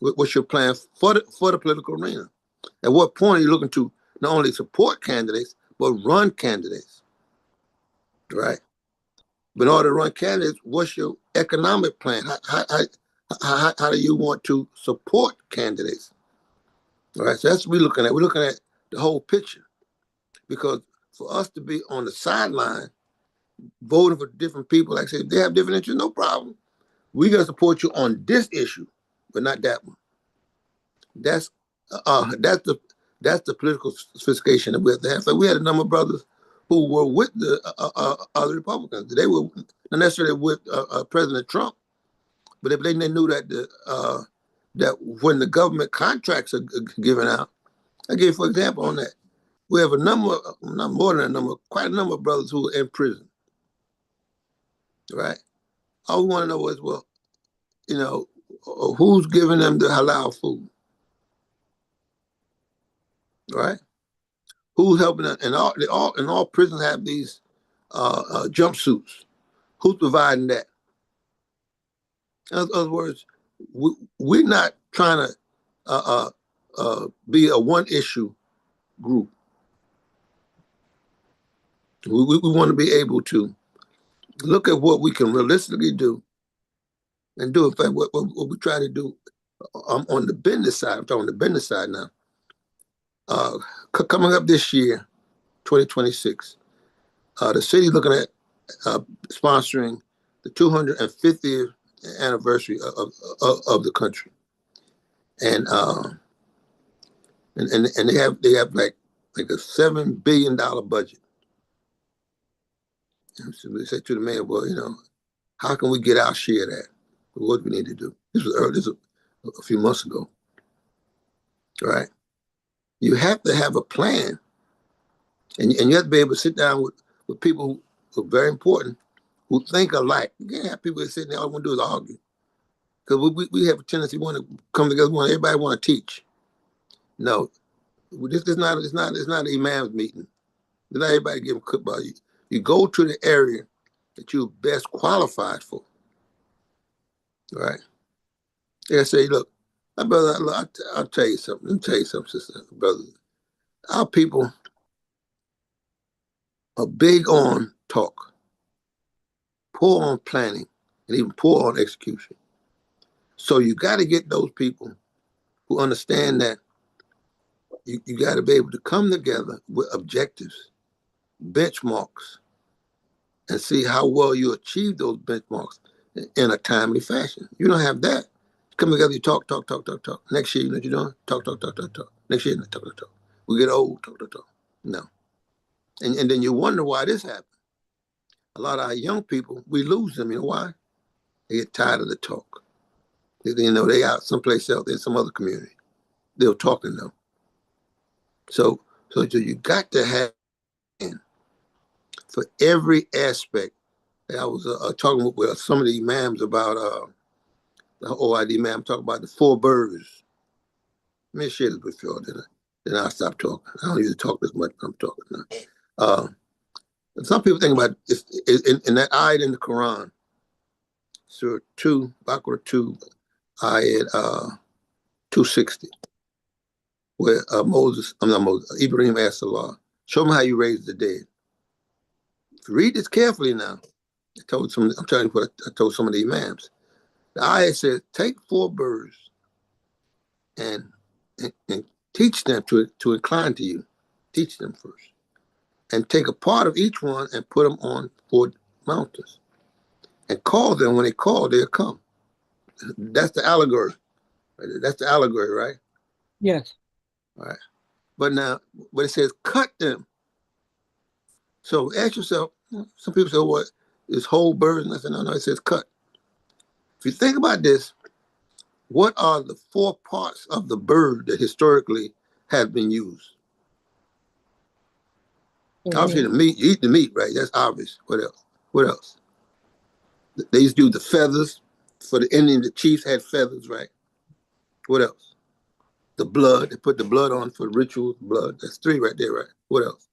S8: What's your plan for the political arena? At what point are you looking to not only support candidates, but run candidates, right? But in order to run candidates, what's your economic plan? How do you want to support candidates? All right, so that's what we're looking at. We're looking at the whole picture, because for us to be on the sideline voting for different people, like I said, if they have different interests, no problem. We're going to support you on this issue, but not that one. That's the political sophistication that we have to have. So we had a number of brothers who were with the other Republicans. They were not necessarily with President Trump, but if they knew that that when the government contracts are given out, I gave, for example, on that, we have a number, not more than a number, quite a number of brothers who are in prison, right? All we want to know is, well, who's giving them the halal food, right? Who's helping them? And all prisons have these jumpsuits. Who's providing that? In other words, we're not trying to be a one-issue group. We want to be able to look at what we can realistically do and do. In fact, what we try to do on the business side, I'm talking on the business side now. Coming up this year, 2026. The city looking at sponsoring the 250th anniversary of the country, and they have like a $7 billion budget. And so we said to the mayor, well, you know, how can we get our share of that? What do we need to do? This was early, this was a few months ago, right? You have to have a plan, and you have to be able to sit down with people who are very important, who think alike. You can't have people that sit there, all they want to do is argue. Because we have a tendency to want to come together, everybody want to teach. No, this is not, it's not an imam's meeting. It's not everybody giving football. You go to the area that you're best qualified for, right? They say, look, my brother, I'll tell you something. Let me tell you something, sister, brother. Our people are big on talk, poor on planning, and even poor on execution. So you got to get those people who understand that you got to be able to come together with objectives, benchmarks, and see how well you achieve those benchmarks in a timely fashion. You don't have that. Come together, you talk. Next year, you know what you're doing? Talk. Next year, talk. We get old, talk. No. And then you wonder why this happened. A lot of our young people, we lose them. You know why? They get tired of the talk. You know, they out someplace else in some other community. They're talking though. So you got to have for every aspect. I was talking with some of the imams about the OID imam, talking about the 4 birds. Let me share this with y'all, then I'll stop talking. I don't usually talk this much, but I'm talking now. Some people think about it, in that ayat in the Quran, Surah 2, Baqarah 2, ayat 260, where Ibrahim asked Allah, show me how you raise the dead. If you read this carefully now, I'm telling you what I told some of the imams. The ayat says, take 4 birds and teach them to incline to you. Teach them first. And take a part of each one and put them on 4 mountains. And call them. When they call, they'll come. That's the allegory. That's the allegory, right?
S2: Yes.
S8: All right. But it says cut them. So ask yourself, some people say, what, is whole birds? And I said, no, it says cut. If you think about this, what are the 4 parts of the bird that historically have been used? Mm-hmm. Obviously, the meat, you eat the meat, right? That's obvious. What else? They used to do the feathers. For the Indian, the chiefs had feathers, right? What else? The blood. They put the blood on for ritual blood. That's 3 right there, right? What else?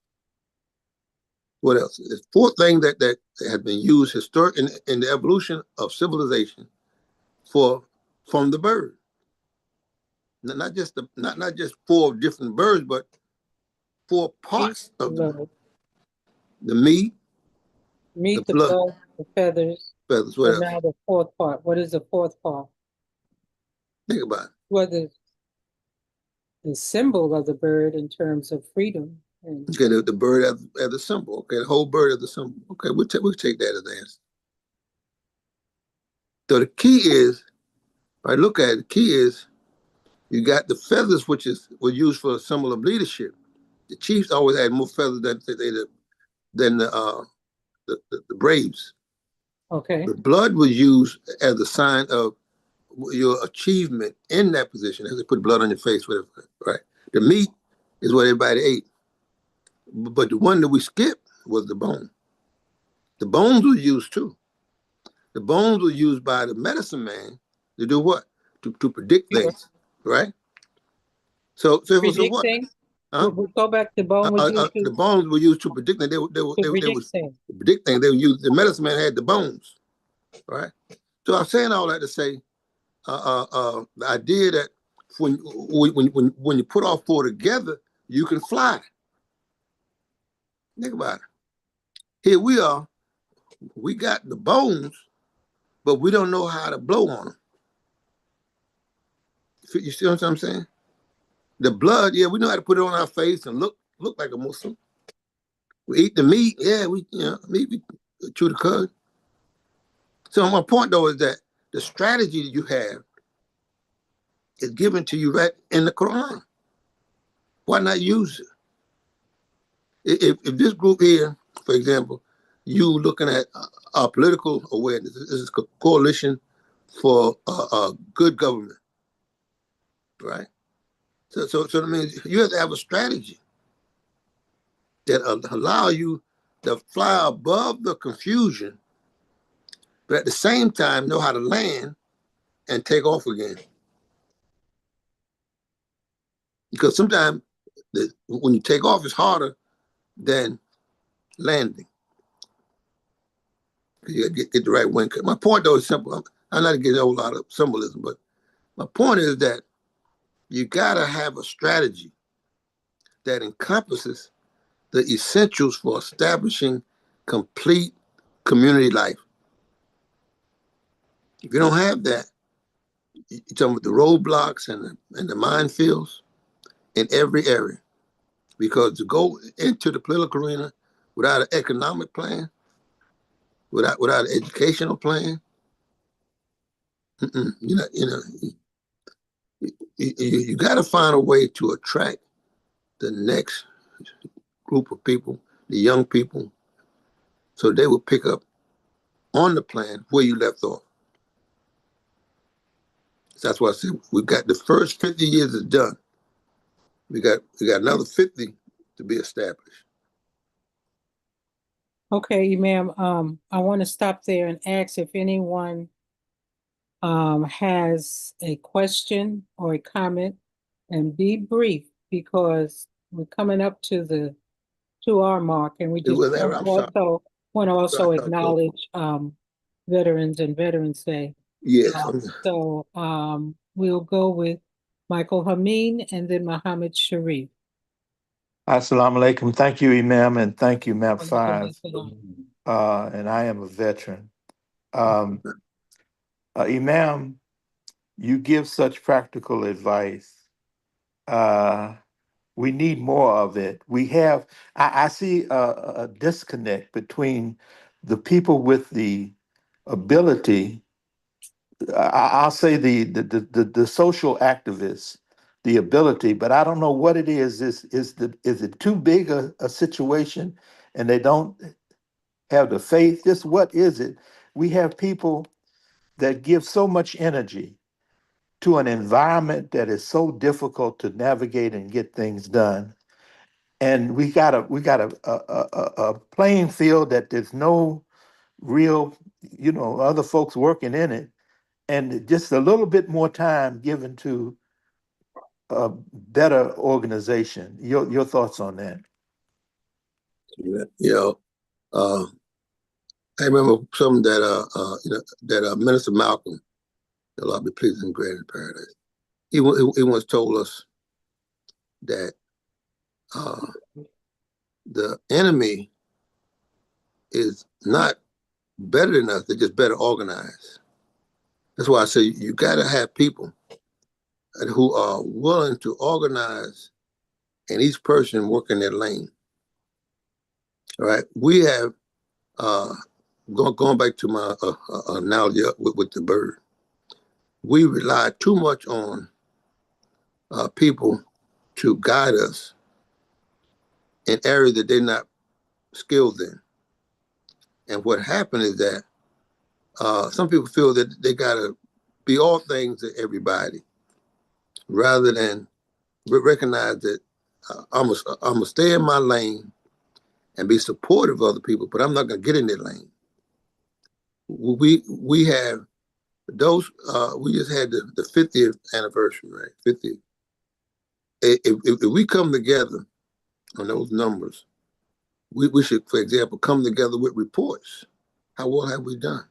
S8: There's 4 things that have been used in the evolution of civilization from the bird. Not just 4 different birds, but 4 parts of the bird. The meat,
S2: the blood, the feathers.
S8: What else?
S2: Now the 4th part. What is the 4th part?
S8: Think about it.
S2: What is the symbol of the bird in terms of freedom?
S8: Okay, the bird as a symbol. Okay, the whole bird as a symbol. Okay, we'll take that as an answer. So the key is, I look at it, the key is you got the feathers, which were used for a symbol of leadership. The chiefs always had more feathers than the braves.
S2: Okay.
S8: The blood was used as a sign of your achievement in that position. As they put blood on your face, whatever, right? The meat is what everybody ate. But the one that we skipped was the bone. The bones were used too. The bones were used by the medicine man to do what? To predict things, right? So it was a what?
S2: Huh? We'll go back to bone was used
S8: the bones were used to predict things. They predict things. They were used. The medicine man had the bones, right? So I'm saying all that to say, the idea that when you put all 4 together, you can fly. Think about it. Here we are. We got the bones, but we don't know how to blow on them. You see what I'm saying? The blood, yeah, we know how to put it on our face and look like a Muslim. We eat the meat, yeah, meat, we chew the cud. So my point though is that the strategy that you have is given to you right in the Quran. Why not use it? If this group here, for example, you looking at our political awareness, this is a coalition for good government, right? So that means you have to have a strategy that allow you to fly above the confusion, but at the same time know how to land and take off again. Because sometimes when you take off, it's harder than landing. You got to get the right wind. My point though is simple. I'm not getting a whole lot of symbolism, but my point is that you got to have a strategy that encompasses the essentials for establishing complete community life. If you don't have that, you're talking about the roadblocks and the minefields in every area. Because to go into the political arena without an economic plan, without an educational plan, you got to find a way to attract the next group of people, the young people, so they will pick up on the plan where you left off. So that's why I said we got the first 50 years is done. We got another 50 to be established.
S2: Okay, ma'am. I want to stop there and ask if anyone has a question or a comment, and be brief because we're coming up to the 2 hour mark, and we just want to also acknowledge veterans and Veterans Day.
S8: Yes.
S2: So we'll go with Michael Hameen and then Muhammad Sharif.
S9: Assalamu alaikum. Thank you, Imam, and thank you, MAP5. And I am a veteran. Imam, you give such practical advice. We need more of it. I see a disconnect between the people with the ability, I'll say the social activists, the ability, but I don't know what it is. Is it too big a situation and they don't have the faith? Just what is it? We have people that give so much energy to an environment that is so difficult to navigate and get things done. And we got a playing field that there's no real, other folks working in it. And just a little bit more time given to a better organization. Your thoughts on that?
S8: I remember something that Minister Malcolm, Allah be pleased and grant in paradise. He once told us that the enemy is not better than us; they're just better organized. That's why I say you got to have people who are willing to organize, and each person work in their lane. All right, we have going back to my analogy with the bird. We rely too much on people to guide us in areas that they're not skilled in. And what happened is that some people feel that they got to be all things to everybody, rather than recognize that I'm gonna stay in my lane and be supportive of other people, but I'm not gonna get in their lane. We have those. We just had the 50th anniversary, right? 50th. If we come together on those numbers, we should, for example, come together with reports. How well have we done?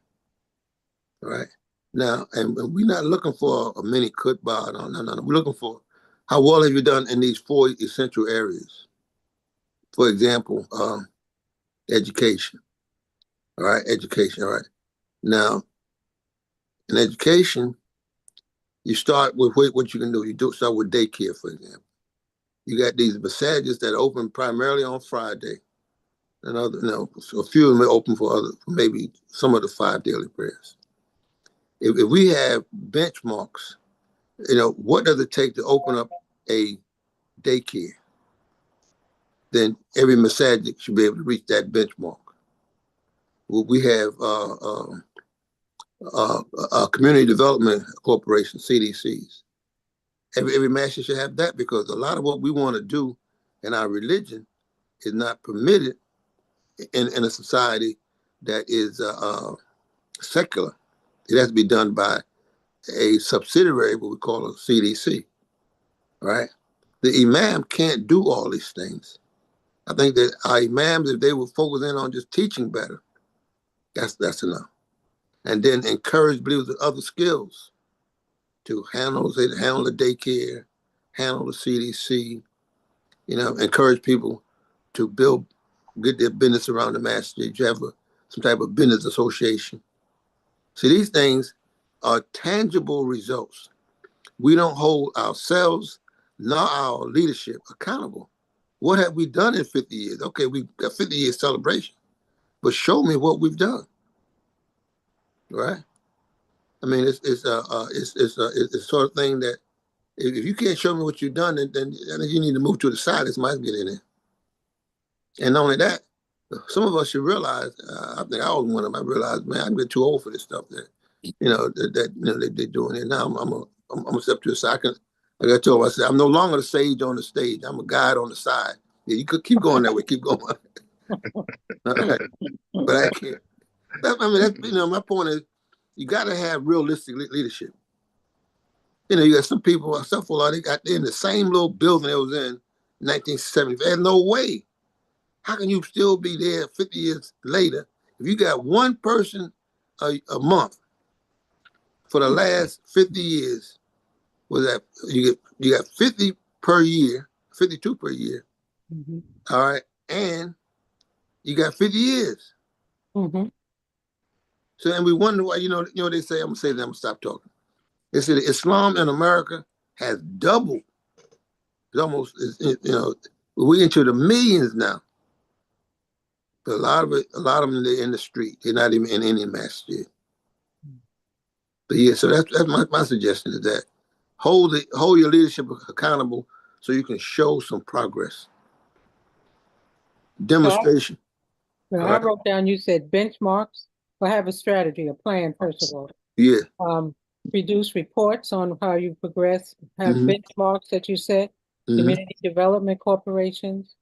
S8: All right. Now, and we're not looking for a mini khutbah. No. We're looking for how well have you done in these 4 essential areas. For example, education. All right, education. All right. Now, in education, you start with what you can do. You start with daycare, for example. You got these massages that open primarily on Friday. and other, so a few of them are open for maybe some of the 5 daily prayers. If we have benchmarks, what does it take to open up a daycare? Then every masajid should be able to reach that benchmark. We have community development corporation, CDCs. Every masjid should have that, because a lot of what we want to do in our religion is not permitted in a society that is secular. It has to be done by a subsidiary, what we call a CDC, right? The imam can't do all these things. I think that our imams, if they would focus in on just teaching better, that's enough. And then encourage believers with other skills to handle the daycare, handle the CDC, encourage people to get their business around the masjid. You have some type of business association. See, these things are tangible results. We don't hold ourselves nor our leadership accountable. What have we done in 50 years? Okay, we've got 50 years celebration, but show me what we've done, right? I mean, it's the sort of thing that if you can't show me what you've done, then you need to move to the side. This might get in there. And not only that, some of us should realize. I think I was one of them. I realized, man, I'm getting too old for this stuff. They're doing it now. I'm gonna step to the side. Like I told, I said, I'm no longer the sage on the stage. I'm a guide on the side. Yeah, you could keep going that way. Keep going. All right. But I can't. My point is, you got to have realistic leadership. You got some people, they got in the same little building they was in 1970. There's no way. How can you still be there 50 years later if you got one person a month for the last 50 years? Was that you got 50 per year, 52 per year.
S2: Mm-hmm.
S8: All right, and you got 50 years.
S2: Mm-hmm.
S8: So, and we wonder why. They say, I'm gonna stop talking. They say that Islam in America has doubled. It's almost, we're into the millions now. But a lot of them, they're in the street. They're not even in any masjid. But yeah, so that's my suggestion is that hold your leadership accountable so you can show some progress. Demonstration.
S2: Now, I wrote down, you said benchmarks. Well, have a strategy, a plan, first of all.
S8: Yeah.
S2: Produce reports on how you progress, have benchmarks that you set, community development corporations.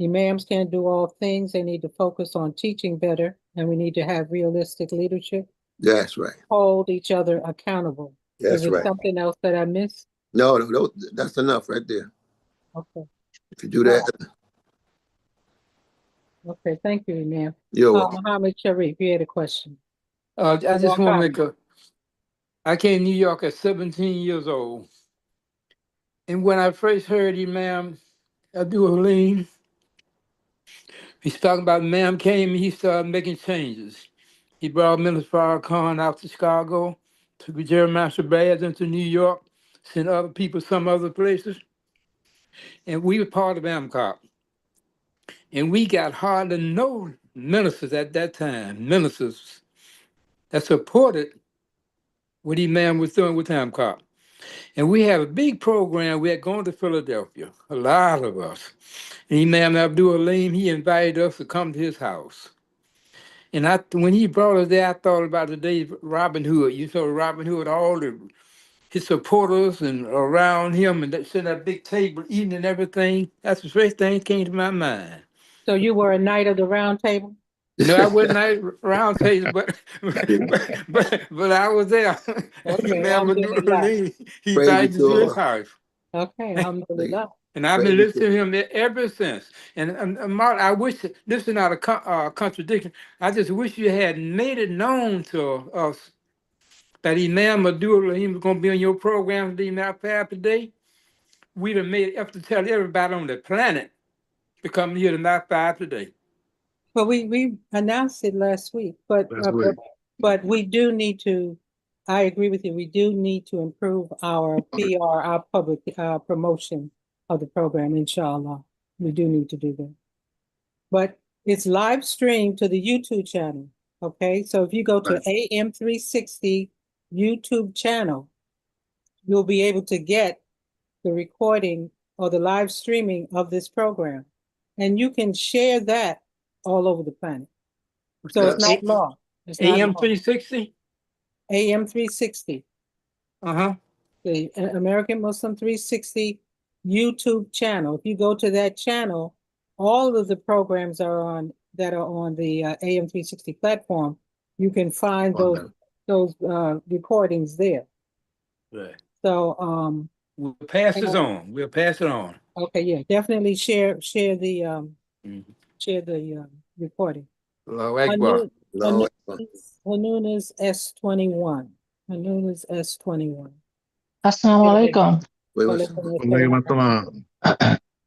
S2: Imams can't do all things. They need to focus on teaching better, and we need to have realistic leadership.
S8: That's right.
S2: Hold each other accountable.
S8: That's
S2: Is
S8: right.
S2: there something else that I missed?
S8: No, that's enough right there.
S2: Okay.
S8: If you do that.
S2: Okay, thank you, Imam.
S8: You're welcome.
S2: Muhammad Sharif, you had a question.
S7: I just want to make I came to New York at 17 years old. And when I first heard Imam Abdul-Halim, he's talking about Imam came and he started making changes. He brought Minister Farrakhan out to Chicago, took Jeremiah Shabazz into New York, sent other people some other places. And we were part of AMCOP. And we got hardly no ministers at that time, ministers that supported what Imam was doing with AMCOP. And we had a big program. We had gone to Philadelphia, a lot of us. And Imam Abdul-Halim, he invited us to come to his house. And when he brought us there, I thought about the days Robin Hood. You saw Robin Hood, all his supporters and around him, and sitting at a big table eating and everything. That's the first thing that came to my mind.
S2: So you were a knight of the round table?
S7: No, I wasn't at round table, but I was there.
S2: Okay,
S7: Imam Abdul-Halim, he invited me to his house.
S2: Okay, alhamdulillah.
S7: And I've been listening to him ever since. And Mark, I wish, this is not a contradiction, I just wish you had made it known to us that Imam Abdul-Halim was going to be on your program, the MAP5 today. We'd have made it up to tell everybody on the planet to come here to MAP5 today.
S2: Well, we announced it last week, but we do need to, I agree with you, we do need to improve our PR, our public promotion of the program, inshallah. We do need to do that. But It's live streamed to the YouTube channel. Okay, so if you go to AM360 YouTube channel, you'll be able to get the recording or the live streaming of this program. And you can share that all over the planet. So it's not law. It's not
S7: AM
S2: law.
S7: 360?
S2: AM360.
S7: Uh-huh.
S2: The American Muslim 360 YouTube channel. If you go to that channel, all of the programs are on that are on the AM360 platform. You can find those recordings there.
S7: Right.
S2: So
S7: We'll pass this on. We'll pass it on.
S2: okay, yeah, definitely share the recording.
S8: Allahu Akbar. Allahu Akbar.
S2: Hanun is S21. Hanun is S21.
S10: Assalamu alaikum.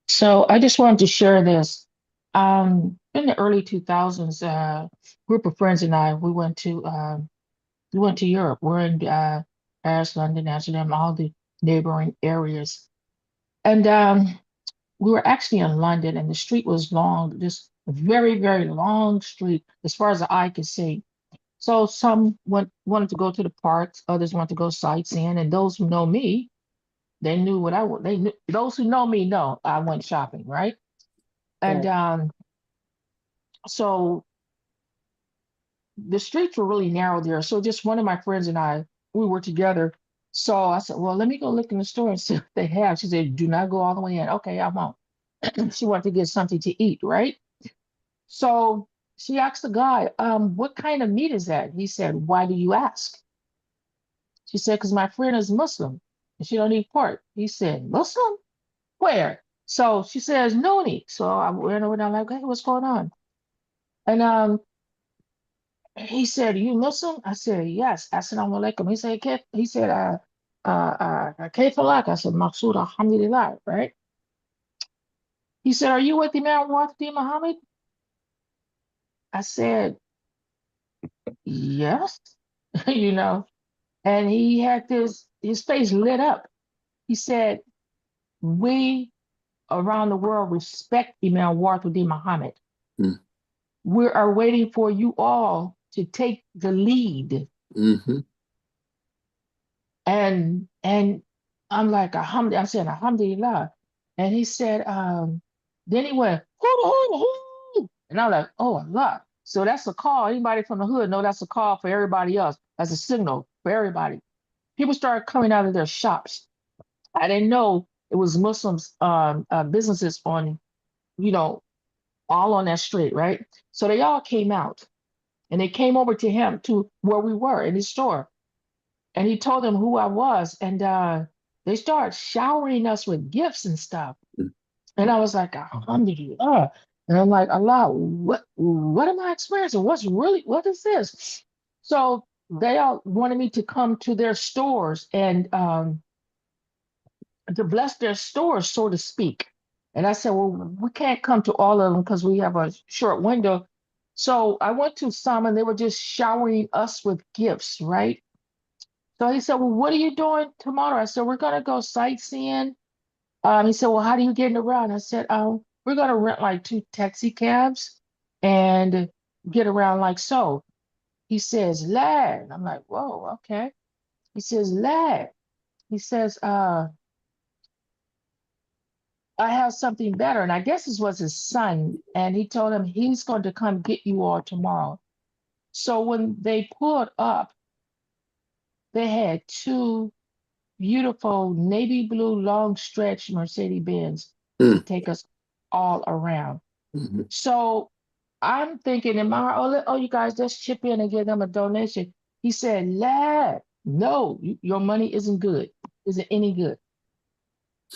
S10: So I just wanted to share this. In the early 2000s, group of friends and I, we went to Europe. We're in Paris, London, Amsterdam, all the neighboring areas. And we were actually in London, and the street was long, just a very, very long street as far as the eye could see. So some wanted to go to the parks, others wanted to go sightseeing, and those who know me, they knew what I would. They knew, those who know me know I went shopping, right? And so the streets were really narrow there. So just one of my friends and I, we were together. So I said, well, let me go look in the store and see what they have. She said, do not go all the way in. Okay, I won't. She wanted to get something to eat, right? So she asked the guy, what kind of meat is that? He said, why do you ask? She said, because my friend is Muslim and she don't eat pork. He said, Muslim? Where? So she says, Noonie. So I went over there like, hey, what's going on? And he said, you Muslim? I said, yes. Assalamu alaikum. He said, Kayfalak. I said, Maqsood, alhamdulillah, right? He said, are you with Imam Wafdi Muhammad? I said, yes, you know, and he had his face lit up. He said, we around the world respect Imam Wafdi Muhammad.
S8: Mm.
S10: We are waiting for you all to take the lead.
S8: Mm-hmm.
S10: And I'm like, I said, alhamdulillah. And he said, then he went, hoo. And I'm like, oh Allah. So that's a call. Anybody from the hood know that's a call for everybody else. That's a signal for everybody. People started coming out of their shops. I didn't know it was Muslims businesses on, you know, all on that street, right? So they all came out and they came over to him to where we were in his store. And he told them who I was. And they started showering us with gifts and stuff. And I was like, alhamdulillah. And I'm like, Allah, what am I experiencing? What is this? So they all wanted me to come to their stores and to bless their stores, so to speak. And I said, well, we can't come to all of them because we have a short window. So I went to some and they were just showering us with gifts, right? So he said, well, what are you doing tomorrow? I said, we're going to go sightseeing. He said, well, how do you get around? I said, we're going to rent like 2 taxi cabs and get around like so. He says, lad. I'm like, whoa, okay. He says, lad. He says, I have something better. And I guess this was his son. And he told him he's going to come get you all tomorrow. So when they pulled up, they had 2 beautiful navy blue long stretch Mercedes Benz to take us all around.
S8: Mm-hmm.
S10: So I'm thinking in my heart, oh, you guys just chip in and give them a donation. He said, lad, no, your money isn't good. Isn't any good.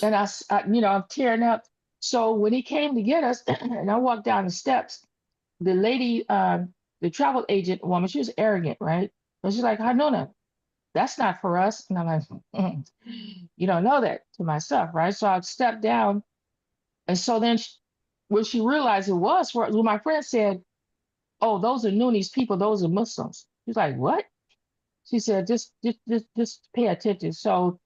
S10: And I, I'm tearing up. So when he came to get us and I walked down the steps, the lady, the travel agent woman, she was arrogant, right? And she's like, Hanuna, that's not for us. And I'm like, you don't know that to myself, right? So I stepped down. And so then when she realized it was for, well, my friend said, oh, those are Noonies people, those are Muslims. She's like, what? She said, just pay attention. So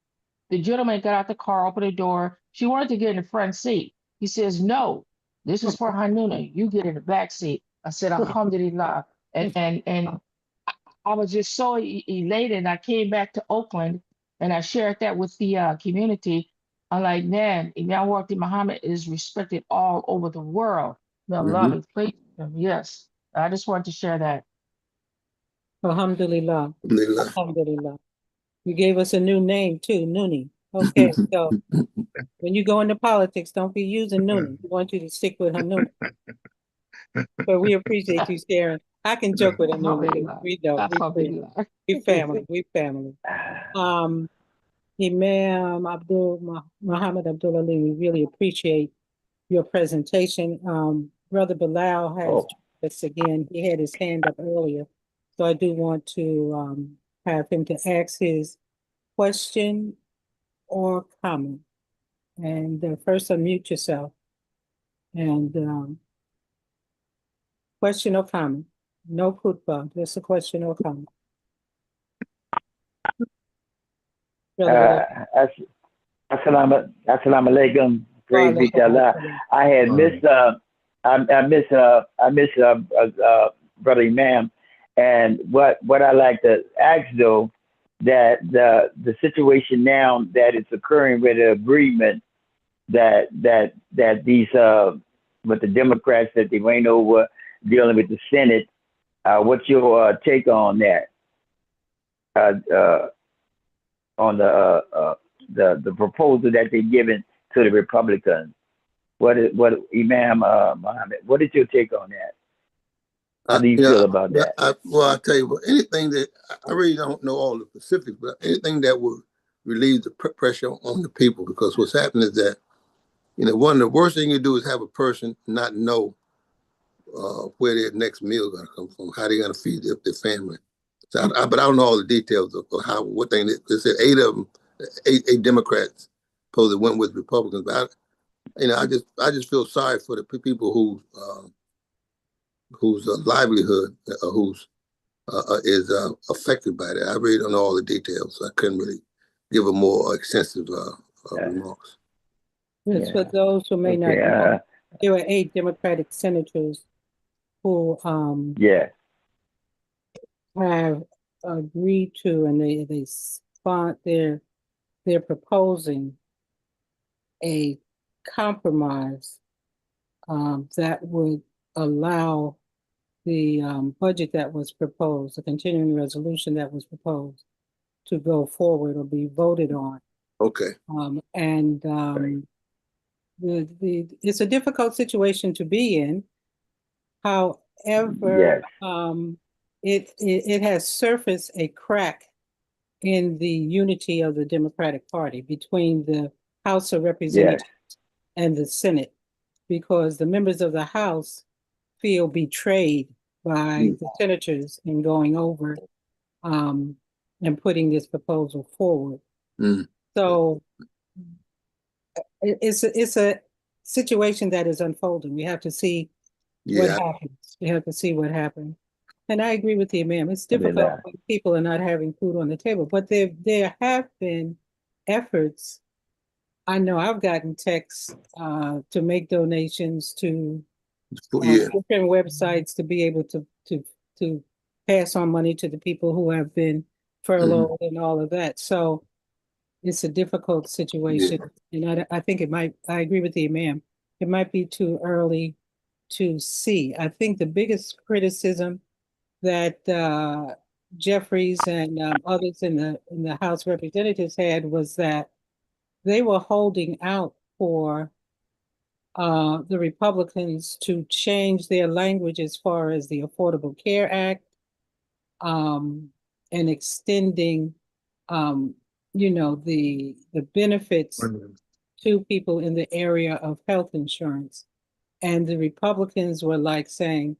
S10: the gentleman got out the car, opened the door. She wanted to get in the front seat. He says, no, This is for Hanuna. You get in the back seat. I said, Alhamdulillah. And I was just so elated. And I came back to Oakland and I shared that with the community. I'm like, man, Imam Wati Muhammad is respected all over the world. May Allah be pleased with him. Yes. I just wanted to share that.
S2: Alhamdulillah.
S8: Alhamdulillah.
S2: Alhamdulillah. You gave us a new name too, Noonie. Okay, so when you go into politics, don't be using Noonie. We want you to stick with Hanuna. But we appreciate you sharing. I can joke with Hanuna.
S10: Alhamdulillah.
S2: We know.
S10: Alhamdulillah.
S2: We family. We family. Imam Muhammad Abdullah Ali, we really appreciate your presentation. Brother Bilal has this again. He had his hand up earlier. So I do want to have him to ask his question or comment. And first unmute yourself. And question or comment. No khutbah, just a question or comment.
S11: Assalamu alaikum. Praise be to Allah. I had missed I miss Brother Imam, and what I like to ask though, that the situation now that it's occurring with the agreement that these with the Democrats that they went over dealing with the Senate, what's your take on that? On the proposal that they're giving to the Republicans. What Imam Muhammad, what is your take on that? How do you feel about that?
S8: I'll tell you what, anything that, I really don't know all the specifics, but anything that would relieve the pressure on the people, because what's happening is that, one of the worst things you do is have a person not know where their next meal is going to come from, how they're going to feed their family. So but I don't know all the details of what thing. They said eight Democrats supposedly went with Republicans, but I just feel sorry for the people whose livelihood is affected by that. I really don't know all the details. So I couldn't really give a more extensive remarks.
S2: Yes, for those who may not know, there were 8 Democratic senators who have agreed to, and they're proposing a compromise that would allow the budget that was proposed, the continuing resolution that was proposed, to go forward or be voted on.
S8: Okay.
S2: It's a difficult situation to be in. However, it has surfaced a crack in the unity of the Democratic Party between the House of Representatives and the Senate, because the members of the House feel betrayed by the senators in going over and putting this proposal forward. So it's a situation that is unfolding. We have to see what happens. We have to see what happens. And I agree with the Imam. It's difficult when people are not having food on the table, but there have been efforts. I know I've gotten texts to make donations to different websites to be able to pass on money to the people who have been furloughed and all of that. So it's a difficult situation. And I think I agree with the Imam. It might be too early to see. I think the biggest criticism that Jeffries and others in the House of Representatives had was that they were holding out for the Republicans to change their language as far as the Affordable Care Act and extending, the benefits to people in the area of health insurance. And the Republicans were like saying,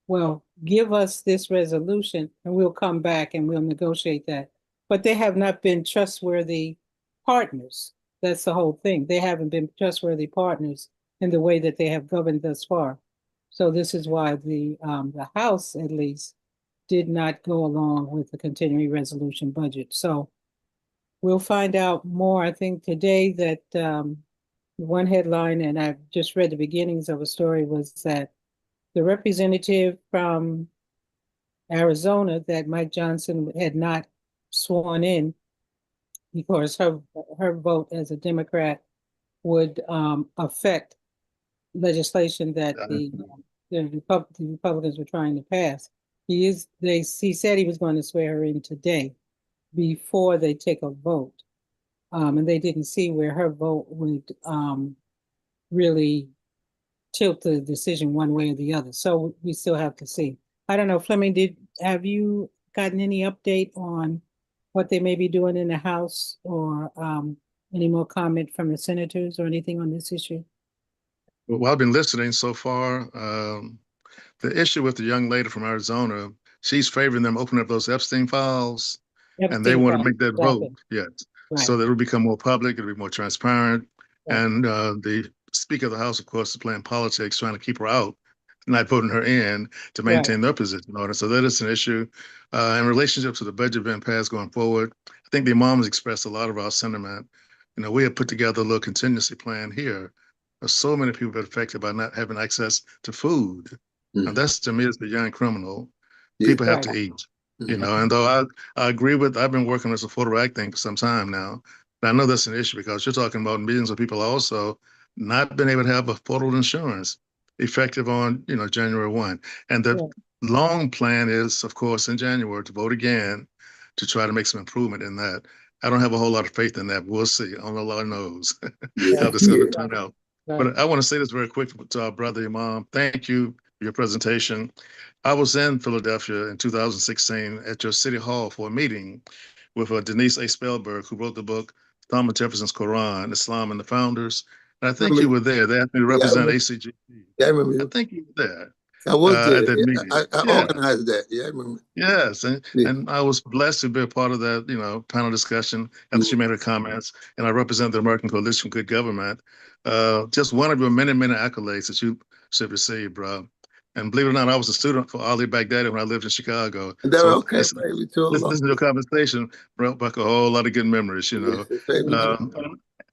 S2: well, give us this resolution and we'll come back and we'll negotiate that. But they have not been trustworthy partners. That's the whole thing. They haven't been trustworthy partners in the way that they have governed thus far. So this is why the House, at least, did not go along with the continuing resolution budget. So we'll find out more. I think today that one headline, and I've just read the beginnings of a story, was that the representative from Arizona that Mike Johnson had not sworn in because her vote as a Democrat would affect legislation that the Republicans were trying to pass. He said he was going to swear her in today before they take a vote. And they didn't see where her vote would really tilt the decision one way or the other. So we still have to see. I don't know, Fleming, have you gotten any update on what they may be doing in the House, or any more comment from the senators or anything on this issue?
S4: Well, I've been listening so far. The issue with the young lady from Arizona, she's favoring them opening up those Epstein files, and they want to make that vote, yes.
S2: Right.
S4: So that it'll become more public, it'll be more transparent.
S2: Right.
S4: And the Speaker of the House, of course, is playing politics, trying to keep her out, not voting her in to maintain their position in order. So that is an issue. In relationship to the budget being passed going forward, I think the imams expressed a lot of our sentiment. You know, we have put together a little contingency plan here. There's so many people that are affected by not having access to food. And that's, to me, is the young criminal. People have to eat, you know, and though I agree with, I've been working as a photo act thing for some time now, but I know that's an issue because you're talking about millions of people also not being able to have affordable insurance effective on, you know, January 1. And the long plan is, of course, in January to vote again to try to make some improvement in that. I don't have a whole lot of faith in that. We'll see. Only Allah knows how this is going to turn out. But I want to say this very quick to our brother Imam. Thank you for your presentation. I was in Philadelphia in 2016 at your city hall for a meeting with Denise A. Spellberg, who wrote the book Thomas Jefferson's Quran, Islam and the Founders. And I think you were there. They asked me to represent ACG.
S8: Yeah, I remember.
S4: I think you were there.
S8: I was there.
S4: At that meeting.
S8: I organized that. Yeah, I remember.
S4: Yes, and I was blessed to be a part of that, you know, panel discussion after she made her comments. And I represent the American Coalition for Good Government. Just one of your many, many accolades that you should receive, bro. And believe it or not, I was a student for Ali Baghdadi when I lived in Chicago.
S8: So
S4: listen to your conversation brought back a whole lot of good memories, you know.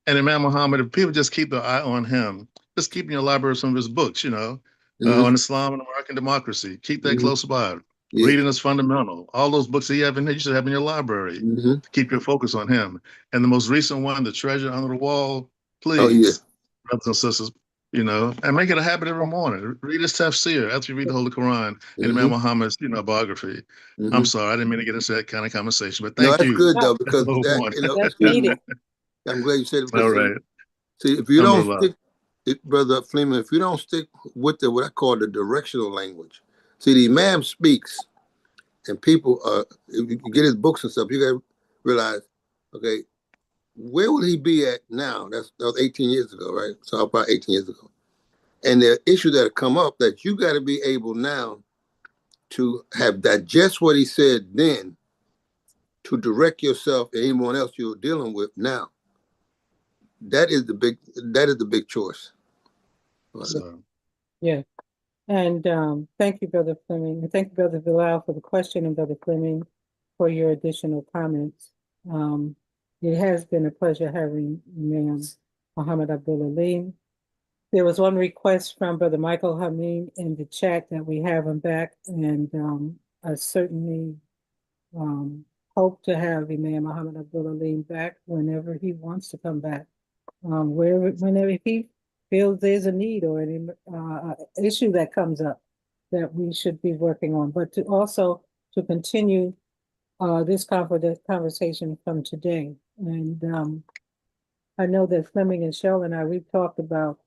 S4: And Imam Muhammad, if people just keep their eye on him, just keep in your library some of his books, you know, on Islam and American democracy. Keep that close by. Reading is fundamental. All those books that you have in there, you should have in your library. Keep your focus on him. And the most recent one, The Treasure Under the Wall, please, brothers and sisters, you know, and make it a habit every morning. Read his tafsir after you read the Holy Quran and Imam Muhammad's, you know, biography. I'm sorry, I didn't mean to get into that kind of conversation, but thank you.
S8: That's good though, because that, you know,
S2: that's needed.
S8: I'm glad you said it.
S4: All right.
S8: See, if you don't stick, Brother Fleming, if you don't stick with what I call the directional language, see, the Imam speaks, and people, if you get his books and stuff, you got to realize, okay, where would he be at now? That was 18 years ago, right? So about 18 years ago. And the issues that have come up that you got to be able now to have digest what he said then to direct yourself and anyone else you're dealing with now. That is the big choice.
S2: Yeah. And thank you, Brother Fleming. And thank you, Brother Bilal, for the question, and Brother Fleming for your additional comments. It has been a pleasure having Imam Muhammad Abdul Alim. There was one request from Brother Michael Hameen in the chat that we have him back, and I certainly hope to have Imam Muhammad Abdul Alim back whenever he wants to come back. Whenever he feels there's a need or any issue that comes up that we should be working on, but to continue this conversation from today. And I know that Fleming and Cheryl and we've talked about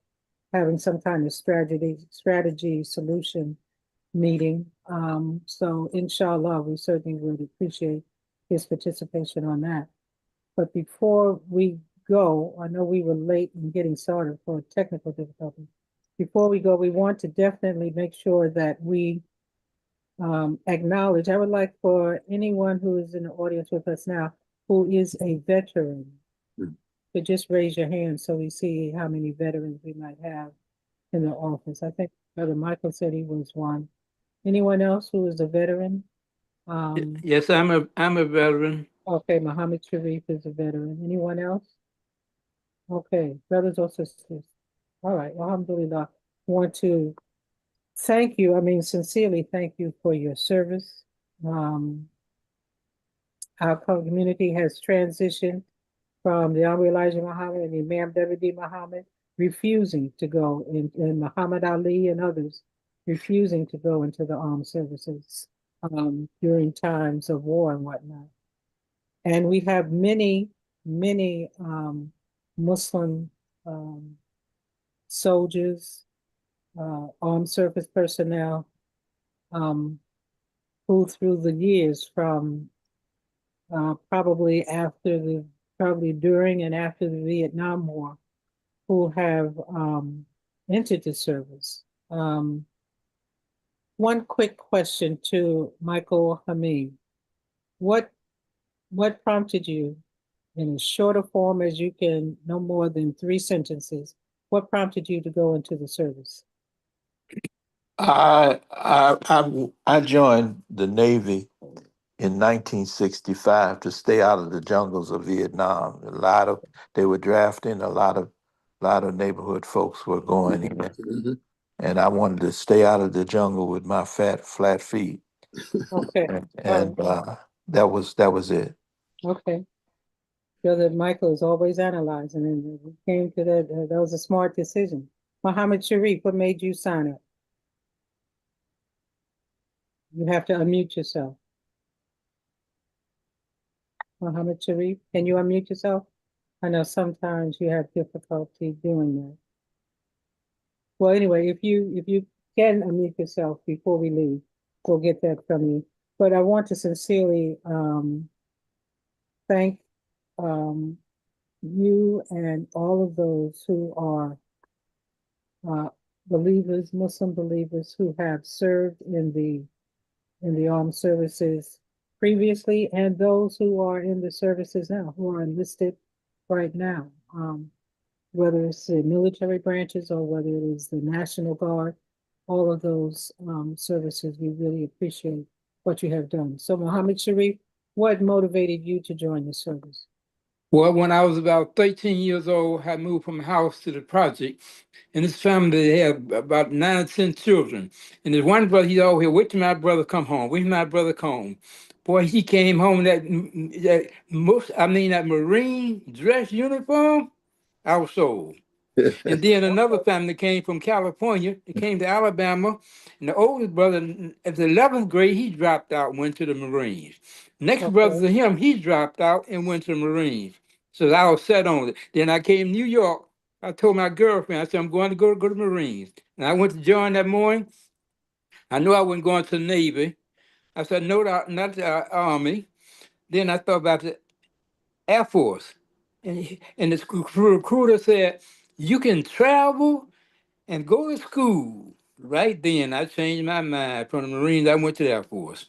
S2: having some kind of strategy solution meeting. So inshallah, we certainly would appreciate his participation on that. But before we go, I know we were late in getting started for technical difficulties. Before we go, we want to definitely make sure that we acknowledge. I would like for anyone who is in the audience with us now who is a veteran to just raise your hand so we see how many veterans we might have in the office. I think Brother Michael said he was one. Anyone else who is a veteran?
S7: Yes, I'm a veteran.
S2: Okay, Muhammad Sharif is a veteran. Anyone else? Okay, brothers or sisters. All right, alhamdulillah. Want to thank you, I mean, sincerely thank you for your service. Our community has transitioned from the Honorable Elijah Muhammad and Imam W.D. Muhammad refusing to go and Muhammad Ali and others refusing to go into the armed services during times of war and whatnot. And we have many Muslim soldiers, armed service personnel, who through the years from probably during and after the Vietnam War, who have entered the service. One quick question to Michael Hamid. What prompted you, in as short a form as you can, no more than 3 sentences, what prompted you to go into the service?
S9: I joined the Navy in 1965 to stay out of the jungles of Vietnam. They were drafting a lot of neighborhood folks were going in,
S8: Mm-hmm.
S9: and I wanted to stay out of the jungle with my flat feet,
S2: Okay,
S9: and that was it.
S2: okay. Brother Michael is always analyzing, and we came to that. That was a smart decision. Muhammad Sharif, what made you sign up? You have to unmute yourself. Muhammad Sharif, can you unmute yourself? I know sometimes you have difficulty doing that. Well, anyway, if you can unmute yourself before we leave, we'll get that from you. But I want to sincerely thank you and all of those who are believers, Muslim believers who have served in the armed services previously, and those who are in the services now, who are enlisted right now, whether it's the military branches or whether it is the National Guard, all of those services, we really appreciate what you have done. So, Muhammad Sharif, what motivated you to join the service?
S7: Well, when I was about 13 years old, I moved from house to the project. And this family, they had about 9 or 10 children. And there's one brother, he's always here, wait till my brother come home. Wait till my brother come home. Boy, he came home that Marine dress uniform, I was sold. And then another family came from California. It came to Alabama. And the oldest brother, at the 11th grade, he dropped out and went to the Marines. Next brother to him, he dropped out and went to the Marines. So I was set on it. Then I came to New York. I told my girlfriend, I said, I'm going to go to the Marines. And I went to join that morning. I knew I wasn't going to the Navy. I said, no, not the Army. Then I thought about the Air Force. And the recruiter said, you can travel and go to school. Right then, I changed my mind. From the Marines, I went to the Air Force.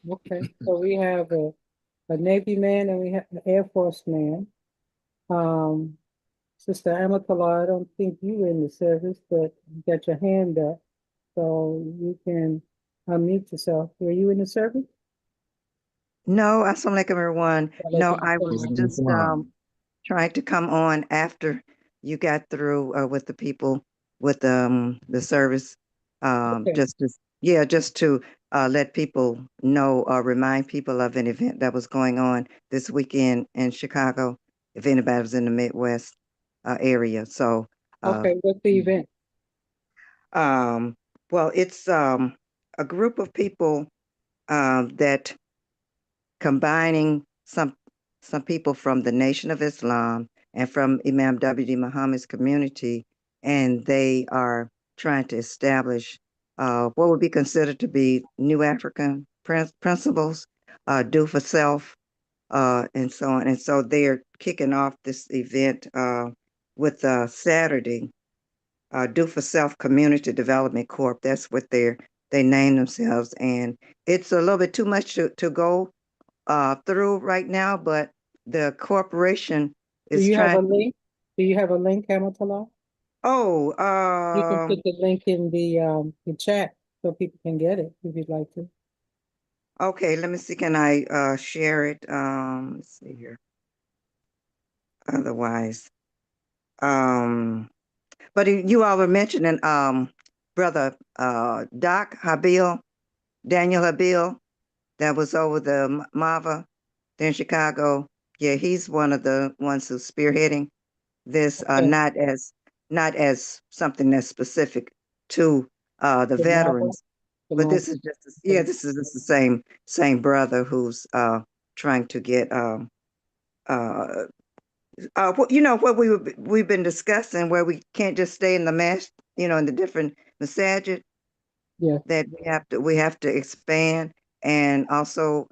S2: Okay, so we have a Navy man and we have an Air Force man. Sister Amatullah, I don't think you were in the service, but you got your hand up, so you can unmute yourself. Were you in the service?
S12: No, assalamu alaikum, everyone. No, I was
S2: Walaikum
S12: just
S2: assalam.
S12: trying to come on after you got through with the people with the service.
S2: Okay,
S12: Just to let people know or remind people of an event that was going on this weekend in Chicago, if anybody was in the Midwest area. So,
S2: okay, what's the event?
S12: well, it's a group of people that combining some people from the Nation of Islam and from Imam W.D. Muhammad's community, and they are trying to establish what would be considered to be new African principles, do for self, and so on. And so they're kicking off this event with Saturday, Do for Self Community Development Corp. That's what they name themselves, and it's a little bit too much to go through right now, but the corporation
S2: Do
S12: is
S2: you have a
S12: trying.
S2: link? Do you have a link, Amatullah?
S12: Oh,
S2: You can put the link in the chat so people can get it if you'd like to.
S12: okay. Let me see. Can I share it? Let's see here. Otherwise, But you all were mentioning brother Doc Habil, Daniel Habil, that was over the MAVA there in Chicago. Yeah, he's one of the ones who's spearheading this,
S2: Okay.
S12: not as something that's specific to the veterans, but this is just this is just the same brother who's trying to get you know what we've been discussing, where we can't just stay in the mass, you know, in the different masajid.
S2: Yeah.
S12: That we have to expand and also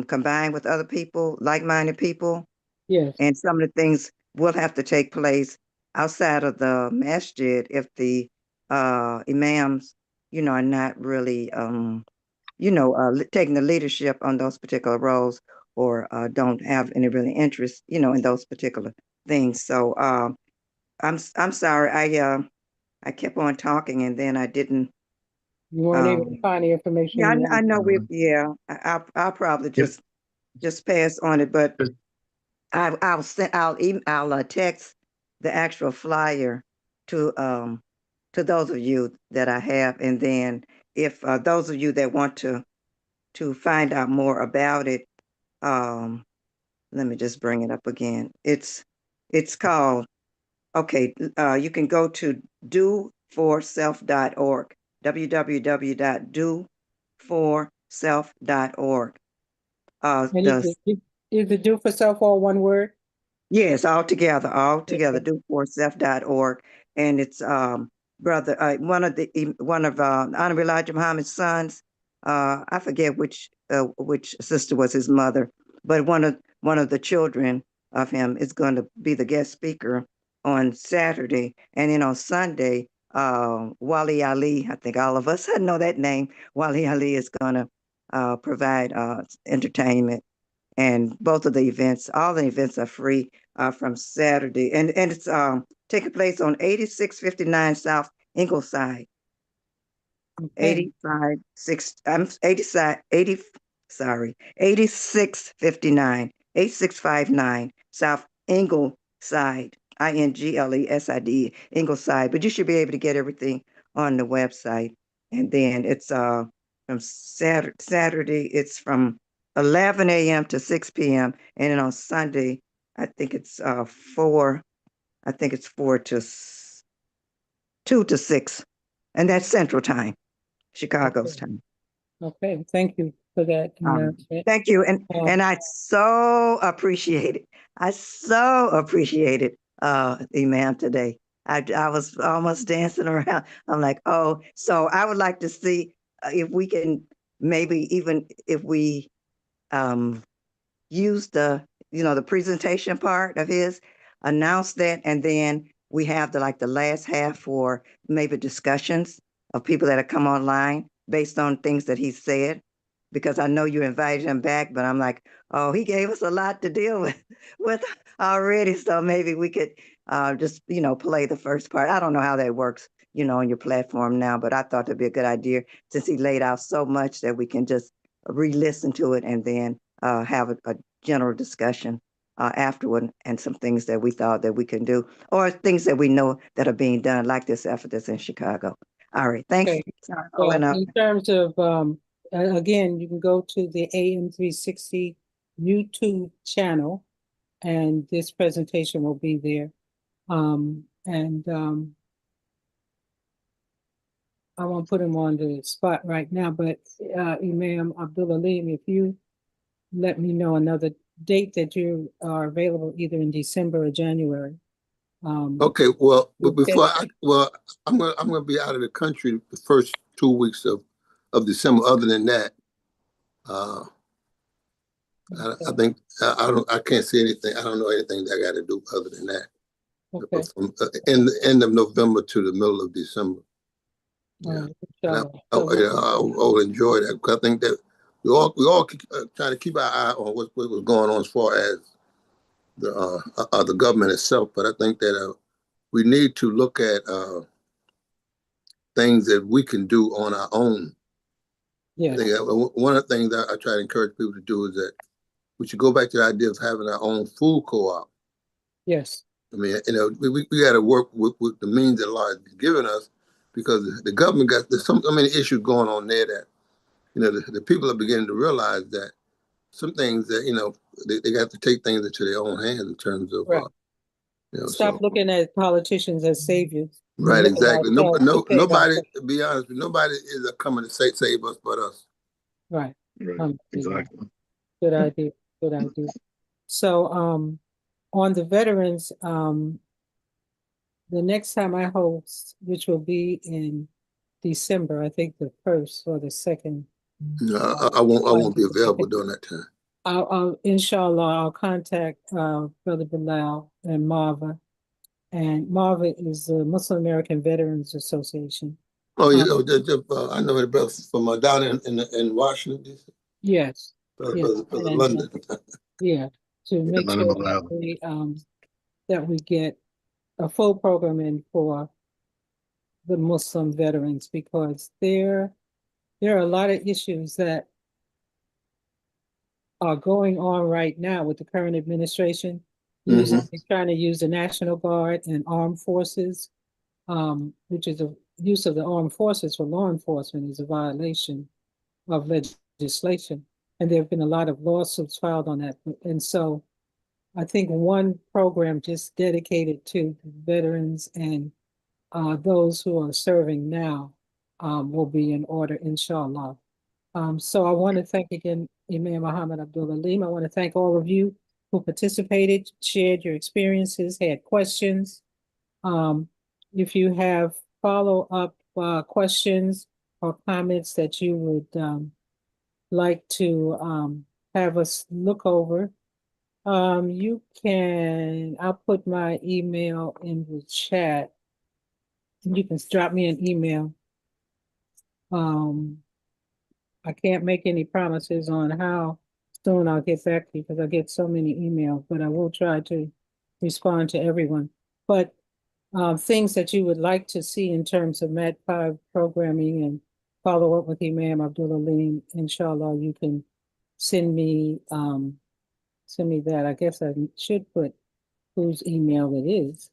S12: combine with other people, like-minded people.
S2: Yes.
S12: And some of the things will have to take place outside of the masjid if the imams, you know, are not really, you know, taking the leadership on those particular roles, or don't have any really interest, you know, in those particular things. So I'm sorry, I kept on talking and then I didn't.
S2: You weren't able to find the information.
S12: Yeah,
S2: you
S12: I know
S2: wanted.
S12: I'll probably just pass on it, but I'll text the actual flyer to those of you that I have, and then if those of you that want to find out more about it, let me just bring it up again. It's called, okay, you can go to doforself.org, www.doforself.org.
S2: Is it do for self all one word?
S12: Yes, all together,
S2: Okay.
S12: doforself.org. And it's brother, one of Honorable Elijah Muhammad's sons. I forget which sister was his mother, but one of the children of him is going to be the guest speaker on Saturday. And then on Sunday, Wali Ali, I think all of us know that name. Wali Ali is going to provide entertainment. And both of the events, all the events are free from Saturday. And it's taking place on 8659 South Ingleside.
S2: Okay.
S12: 8659 South Ingleside, Ingleside, Ingleside. But you should be able to get everything on the website. And then it's from Saturday, it's from 11 a.m. to 6 p.m. And then on Sunday, I think it's 4 to 2 to 6. And that's Central Time, Chicago's time.
S2: Okay, thank you for that announcement.
S12: Thank you. And I so appreciate it. I so appreciated Imam today. I was almost dancing around. I'm like, oh, so I would like to see if we can, maybe even if we use the presentation part of his, announce that, and then we have the last half for maybe discussions of people that have come online based on things that he said, because I know you invited him back, but I'm like, oh, he gave us a lot to deal with already, so maybe we could just play the first part. I don't know how that works on your platform now, but I thought it'd be a good idea since he laid out so much that we can just re-listen to it and then have a general discussion afterward, and some things that we thought that we can do, or things that we know that are being done, like this effort that's in Chicago. All right, thanks.
S2: Okay. In terms of, again, you can go to the AM360 YouTube channel, and this presentation will be there. I won't put him on the spot right now, but Imam Abdullah Alim, if you let me know another date that you are available, either in December or January.
S8: Okay, well, but before I'm gonna be out of the country the first 2 weeks of December. Other than that, I think I can't see anything. I don't know anything that I got to do other than that.
S2: Okay.
S8: From in the end of November to the middle of December. Yeah, I'll enjoy that, because I think that we all trying to keep our eye on what was going on as far as the government itself. But I think that we need to look at things that we can do on our own.
S2: Yeah.
S8: I think one of the things that I try to encourage people to do is that we should go back to the idea of having our own food co-op.
S2: Yes.
S8: I mean, we got to work with the means that Allah has given us, because the government there's so many issues going on there that, the people are beginning to realize that some things that, they got to take things into their own hands in terms of,
S2: Right. Stop looking at politicians as saviors.
S8: Right, exactly. Nobody,
S2: ourselves.
S8: to be honest, nobody is coming to save us but us.
S2: Right.
S4: Exactly.
S2: Good idea. Good idea. So, on the veterans, the next time I host, which will be in December, I think the 1st or the 2nd.
S8: No, I won't be available during that time.
S2: Inshallah, I'll contact Brother Bilal and Marva. And Marva is the Muslim American Veterans Association.
S8: Oh, yeah, I know the brother from down in Washington, D.C.
S2: Yes.
S8: Brother London.
S2: Yeah, to make sure that we get a full program in for the Muslim veterans, because there are a lot of issues that are going on right now with the current administration, trying to use the National Guard and armed forces, which is a use of the armed forces for law enforcement is a violation of legislation. And there have been a lot of lawsuits filed on that. And so I think one program just dedicated to veterans and those who are serving now will be in order, inshallah. So I want to thank again Imam Muhammad Abdul Alim. I want to thank all of you who participated, shared your experiences, had questions. If you have follow-up questions or comments that you would like to have us look over, you can, I'll put my email in the chat. You can drop me an email. I can't make any promises on how soon I'll get back to you, because I get so many emails, but I will try to respond to everyone. But things that you would like to see in terms of MAP5 programming and follow up with Imam Abdul Alim, inshallah, you can send me that. I guess I should put whose email it is,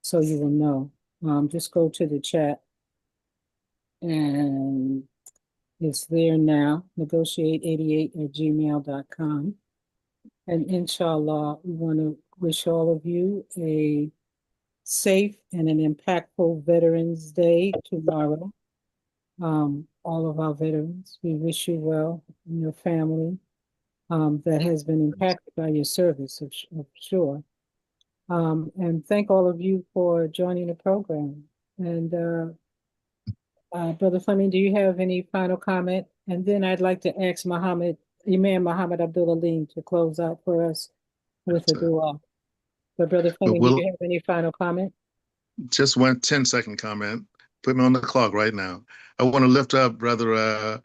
S2: so you will know. Just go to the chat and it's there now, negotiate88@gmail.com. And inshallah, we want to wish all of you a safe and an impactful Veterans Day tomorrow. All of our veterans, we wish you well and your family that has been impacted by your service, of sure. And thank all of you for joining the program. And Brother Fleming, do you have any final comment? And then I'd like to ask Imam Muhammad Abdul Alim to close out for us with a dua. But Brother Fleming, do you have any final comment?
S4: Just one 10-second comment. Put me on the clock right now. I want to lift up Brother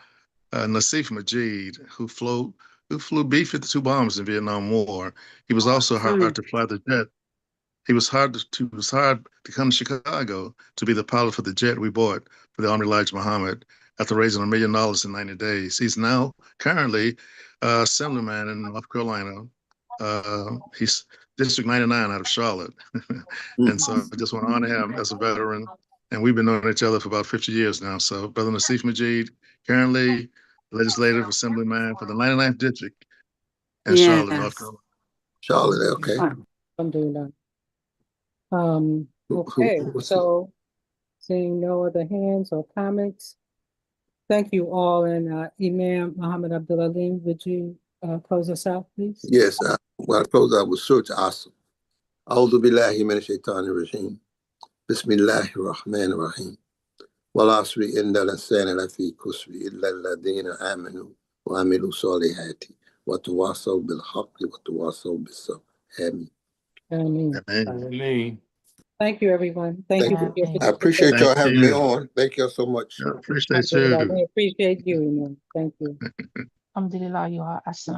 S4: Nasif Majid, who flew B-52 bombs in the Vietnam War. He was also hired to fly the jet. It was hard to come to Chicago to be the pilot for the jet we bought for the Army Elijah Muhammad after raising $1 million in 90 days. He's now currently assemblyman in North Carolina. He's District 99 out of Charlotte. And so I just want to honor him as a veteran. And we've been knowing each other for about 50 years now. So Brother Nasif Majid, currently legislative assemblyman for the 99th District in Charlotte, North Carolina.
S8: Charlotte, okay.
S2: Alhamdulillah. Okay, so seeing no other hands or comments, thank you all. And Imam Muhammad Abdul Alim, would you close us out, please?
S8: Yes, I'll close out with Surah Asr. A'udhu billahi minash shaitanir rajim. Bismillahir rahmanir rahim. Wal asri innal insana lafi khusri illa alladhina amanu wa amilu salihati wa tawasaw bil haqqi wa tawasaw bis sabr. Amen.
S2: Amen. Thank you, everyone. Thank you. For your
S8: I appreciate y'all having me on. Thank you so much.
S4: I appreciate you.
S2: We appreciate you, Imam. Thank you.
S10: Alhamdulillah, you are awesome.